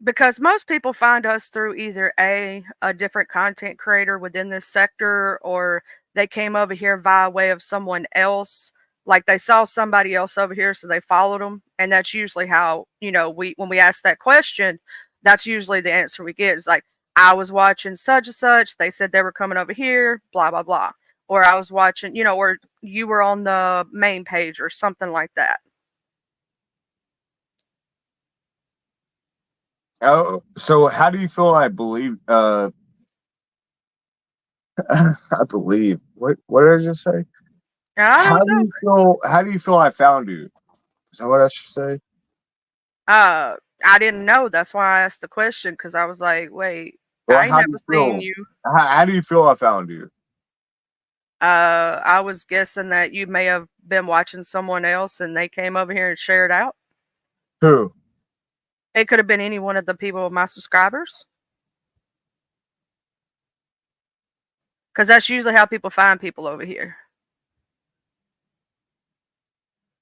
Because most people find us through either a different content creator within this sector, or they came over here via way of someone else. Like they saw somebody else over here, so they followed them, and that's usually how we when we ask that question, that's usually the answer we get. Is like, I was watching such and such. They said they were coming over here, blah blah blah, or I was watching, or you were on the main page or something like that. Oh, so how do you feel? I believe. I believe. What did I just say? I How don't do know. you feel? How do you feel? I found you. Is that what I should say? I didn't know. That's why I asked the question, because I was like, wait, Well, I ain't how do never you seen feel? you. How do you feel? I found you. I was guessing that you may have been watching someone else and they came over here and shared out. Who? It could have been any one of the people of my subscribers, because that's usually how people find people over here.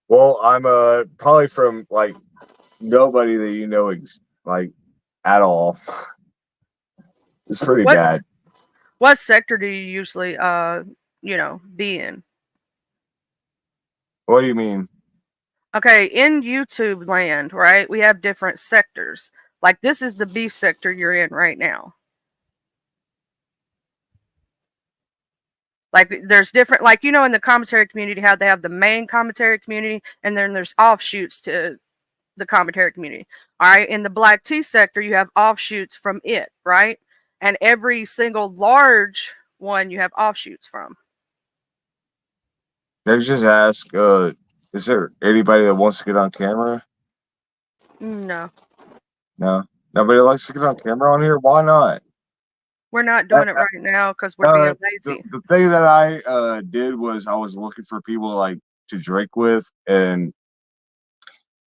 Well, I'm probably from like nobody that you know like at all. It's pretty What bad. what sector do you usually be in? What do you mean? Okay, in YouTube land, right? We have different sectors. Like this is the beef sector you're in right now. Like there's different, like in the commentary community, how they have the main commentary community, and then there's offshoots to the commentary community. All right, in the black tea sector, you have offshoots from it, right? And every single large one you have offshoots from. Let's just ask. Is there anybody that wants to get on camera? No, No, nobody likes to get on camera on here. Why not? We're not Uh, doing it right now because we're uh, being lazy. the thing that I did was I was looking for people like to drink with, and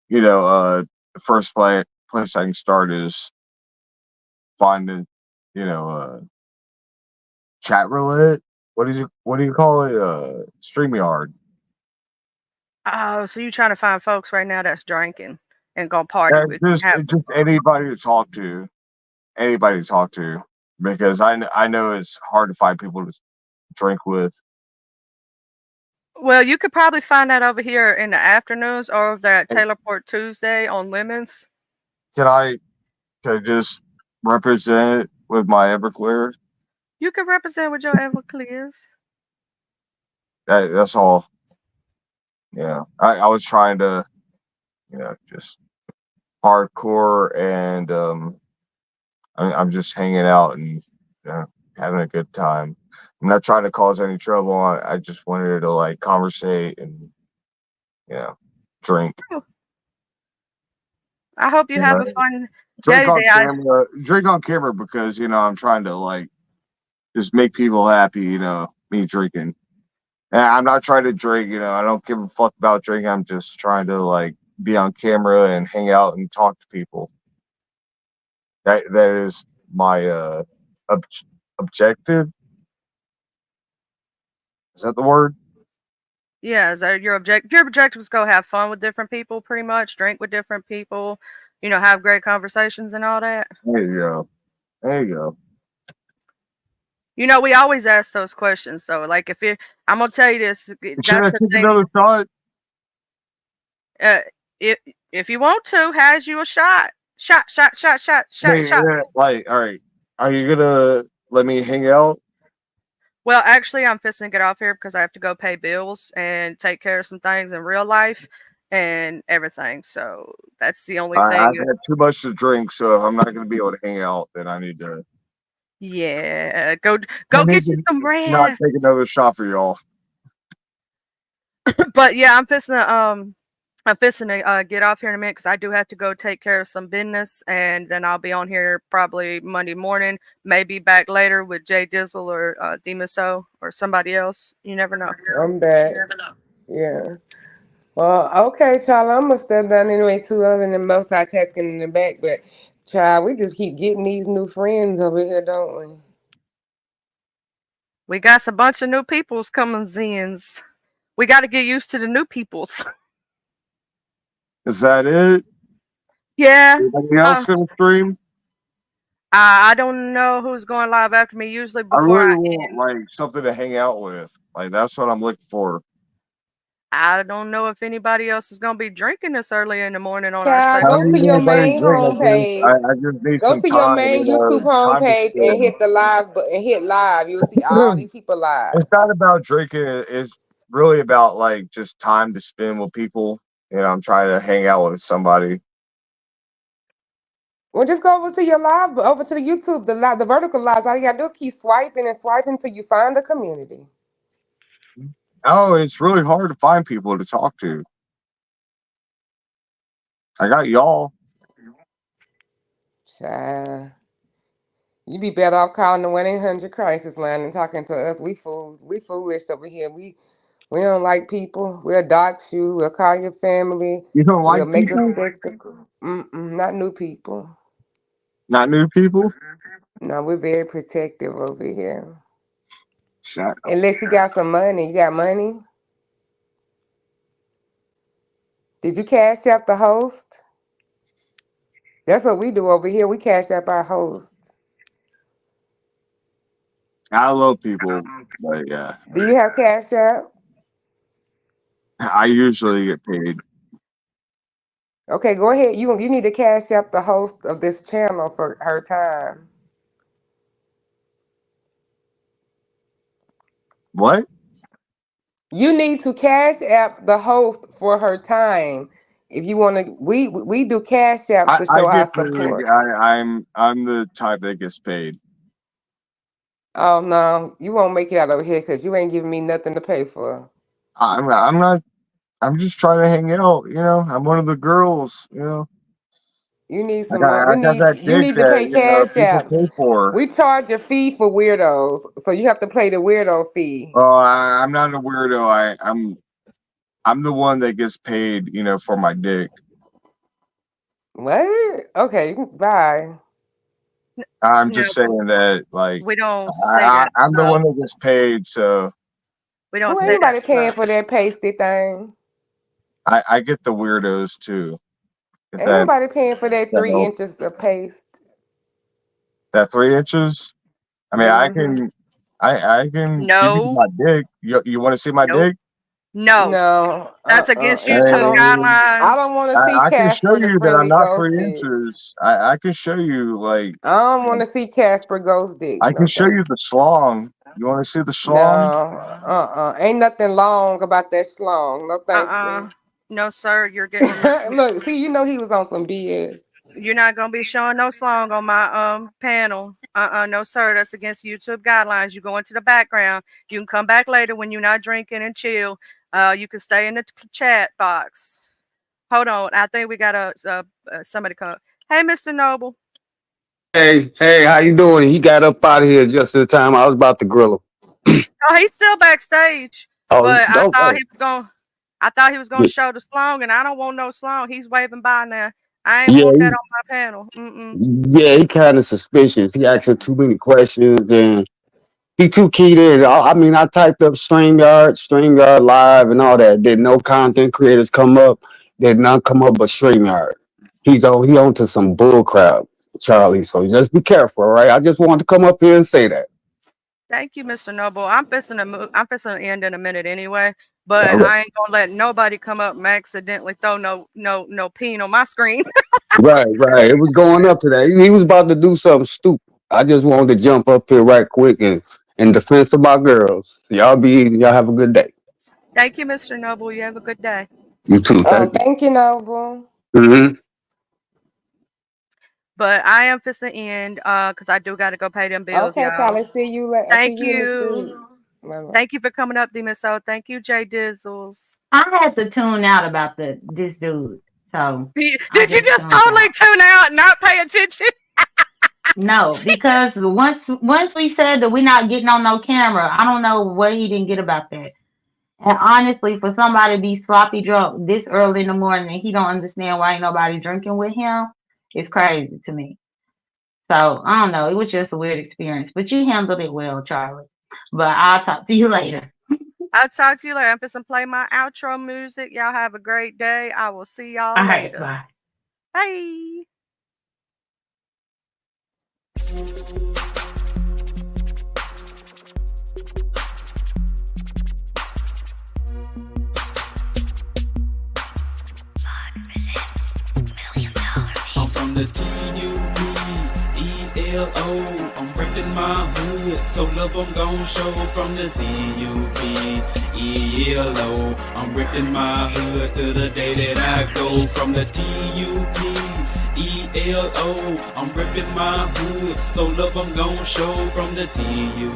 the first place I can start is finding, you know, chat roulette. What do you call it? StreamYard. Oh, so you trying to find folks right now that's drinking and gonna party Yeah, with and have some just fun. anybody to talk to, because I know it's hard to find people to drink with. Well, you could probably find that over here in the afternoons or over there at Taylorport Tuesday on Lemons. Can I can I just represent with my Everclear? You could represent with your Everclears. That's all. Yeah, I was trying to, just hardcore, and I'm just hanging out and having a good time. I'm not trying to cause any trouble. I just wanted to like conversate and you know drink. Oh, I hope you You have know, a fun day today. drink on camera because I'm trying to like just make people happy. Me drinking. And I'm not trying to drink. I don't give a fuck about drinking. I'm just trying to like be on camera and hang out and talk to people. That is my ob- objective. Is that the word? Yeah, is that your objective is go have fun with different people, pretty much, drink with different people, have great conversations and all that. There you go. There you go. We always ask those questions. So, like, I'm gonna tell you this, Should I that's the take thing. another shot? Uh, if if you want to, has you a shot, Hey, shot. like, all right. Are you gonna let me hang out? Well, actually, I'm fixing to get off here because I have to go pay bills and take care of some things in real life and everything. So that's the only thing. I've had too much to drink, so if I'm not gonna be able to hang out, then Yeah, I go need get you to some not rest. take another shot for y'all. But yeah, I'm fixing to get off here in a minute because I do have to go take care of some business, and then I'll be on here probably Monday morning, maybe back later with Jay Dizzle or Demiso or somebody else. You never know. I'm back. Yeah. Well, okay, child. I'm gonna step down anyway too, other than multitasking in the back. But child, we just keep getting these new friends over here, don't we? We got a bunch of new peoples coming zins. We got to get used to the new peoples. Is that it? Yeah. Anybody Uh, else gonna stream? I don't know who's going live after me. Usually I before really I want end. like something to hang out with. Like that's what I'm looking for. I don't know if anybody else is gonna be drinking this early in the morning on our Child, I go don't second. to need your anybody to main drink. homepage. I just need Go some to your time, main YouTube time to homepage and spend. hit the live and hit live. You'll see all these people live. It's not about drinking. It's really about like just time to spend with people. I'm trying to hang out with somebody. Well, just go over to your live, over to the YouTube, the vertical lives. All you gotta do is keep swiping and swiping until you find a community. Oh, it's really hard to find people to talk to. I got y'all. Child, you be better off calling the 1-800 crisis line and talking to us. We fools, we foolish over here. We don't like people. We'll dox you. We'll call your family. You don't We'll like make a people? spectacle. Not new people. Not new people? No, we're very protective over here. Shut up. Unless you got some money. You got money? Did you cash out the host? That's what we do over here. We cash out our hosts. I love people, but yeah, Do you have cash out? I usually get paid. Okay, go ahead. You need to cash out the host of this channel for her time. What? You need to cash app the host for her time. If you want to, we do cash apps to I show our get paid. support. I'm the type that gets paid. Oh no, you won't make it out over here because you ain't giving me nothing to pay for. I'm not. I'm just trying to hang out. I'm one of the girls. You need I some. got I got that You dick need to that pay cash people apps. pay for. We charge a fee for weirdos, so you have to pay the weirdo fee. Oh, I'm not a weirdo. I'm the one that gets paid, for my dick. What? Okay, bye. I'm No, just saying that, like, we don't say that I'm the stuff. one that gets paid, so We don't Who ain't say that nobody paying stuff. for that pasty thing? I get the weirdos too. If Ain't nobody paying for that that 3 helps. inches of paste. That 3 inches. I mean, Mm-hmm. I can give you No, my dick. You want to see my nope, dick? no. No, That's against I YouTube don't. Hey, I guidelines. don't want to see I can show Casper the you that I'm friendly not ghost three dick. inches. I can show you I don't want to see Casper ghost dick. I can No, show thank you the schlong. You want to see the you. No, schlong? ain't nothing long about that schlong. No, thank you. No, sir. You're getting. Look, see, you know he was on some BS. You're not gonna be showing no song on my panel. No, sir. That's against YouTube guidelines. You go into the background. You can come back later when you're not drinking and chill. You can stay in the chat box. Hold on. I think we got somebody come. Hey, Mr. Noble. Hey, how you doing? He got up out of here just in time. I was about to grill him. Oh, he's still backstage, Oh, but I thought okay. he was going. I thought he was gonna show the slong, and I don't want no slong. He's waving by now. I ain't Yeah, want that on my panel. Mm-mm. yeah, he kind of suspicious. He asking too many questions and he too keyed in. I mean, I typed up StreamYard Live and all that. Did no content creators come up? Did none come up but StreamYard. He on to some bull crap, Charlie. So just be careful, all right? I just wanted to come up here and say that. Thank you, Mr. Noble. I'm fixing to move. I'm fixing to end in a minute anyway. But All right. I ain't gonna let nobody come up and accidentally throw no peen on my screen. Right. It was going up to that. He was about to do something stupid. I just wanted to jump up here right quick and in defense of my girls. Y'all be easy. Y'all have a good day. Thank you, Mr. Noble. You have a good day. You too. Oh, Thank you. thank you, Noble. Mm-hmm. But I am fixing to end because I do got to go pay them bills, Okay, y'all. Charlie. See you later. See Thank you in the street. you. Bye-bye. Thank you for coming up, Demon Soul. Thank you, Jay Dizzles. I had to tune out about this dude. So I Did you just just tuned totally out. tune out and not pay attention? No, because once we said that we're not getting on no camera, I don't know what he didn't get about that. And honestly, for somebody to be sloppy drunk this early in the morning and he don't understand why ain't nobody drinking with him, it's crazy to me. So I don't know. It was just a weird experience, but you handled it well, Charlie. But I'll talk to you later. I'll talk to you later. I'm just gonna play my outro music. Y'all have a great day. I will see y'all All right, later. bye. Bye. I'm from the TUBELO. I'm reppin' my hood, so love I'm gon' show from the TUBELO. I'm reppin' my hood to the day that I go from the TUBELO. I'm reppin' my hood, so love I'm gon' show from the TUBELO.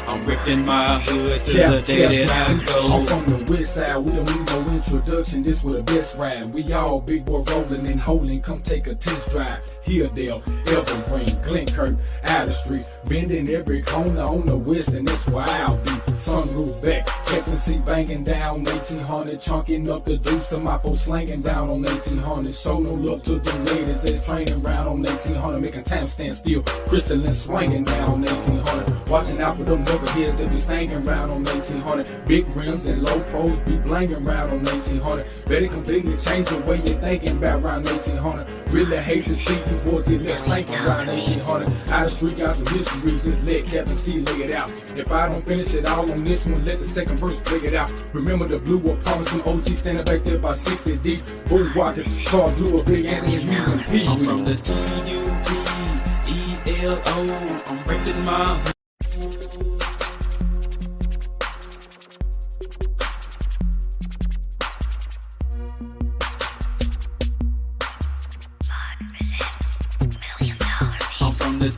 I'm ripping my hood to the day that I go. I'm from the west side, we don't need no introduction, this was the best ride. We all big boy rolling and holding, come take a test drive. Hilldale, Evergreen, Glenkirk, Outer Street, bending every corner on the west, and that's where I'll be. Sunroof back, checking seat banging down 1800, chunking up the deuce to my post slanging down on 1800. Show no love to the ladies that's training around on 1800, making time stand still, crystalline swinging down on 1800. Watching out for them rubberheads that be stanging around on 1800. Big rims and low pros be blanging around on 1800. Better completely change the way you're thinking about around 1800. Really hate to see you boys get left slanking around 1800. Out of street got some history, just let Captain C lay it out. If I don't finish it all on this one, let the second verse break it out. Remember the blue apartments from OG standing back there by 60 deep. Bull walking, saw blue a big Anthony using P. I'm from the TUBELO. I'm ripping my I'm from the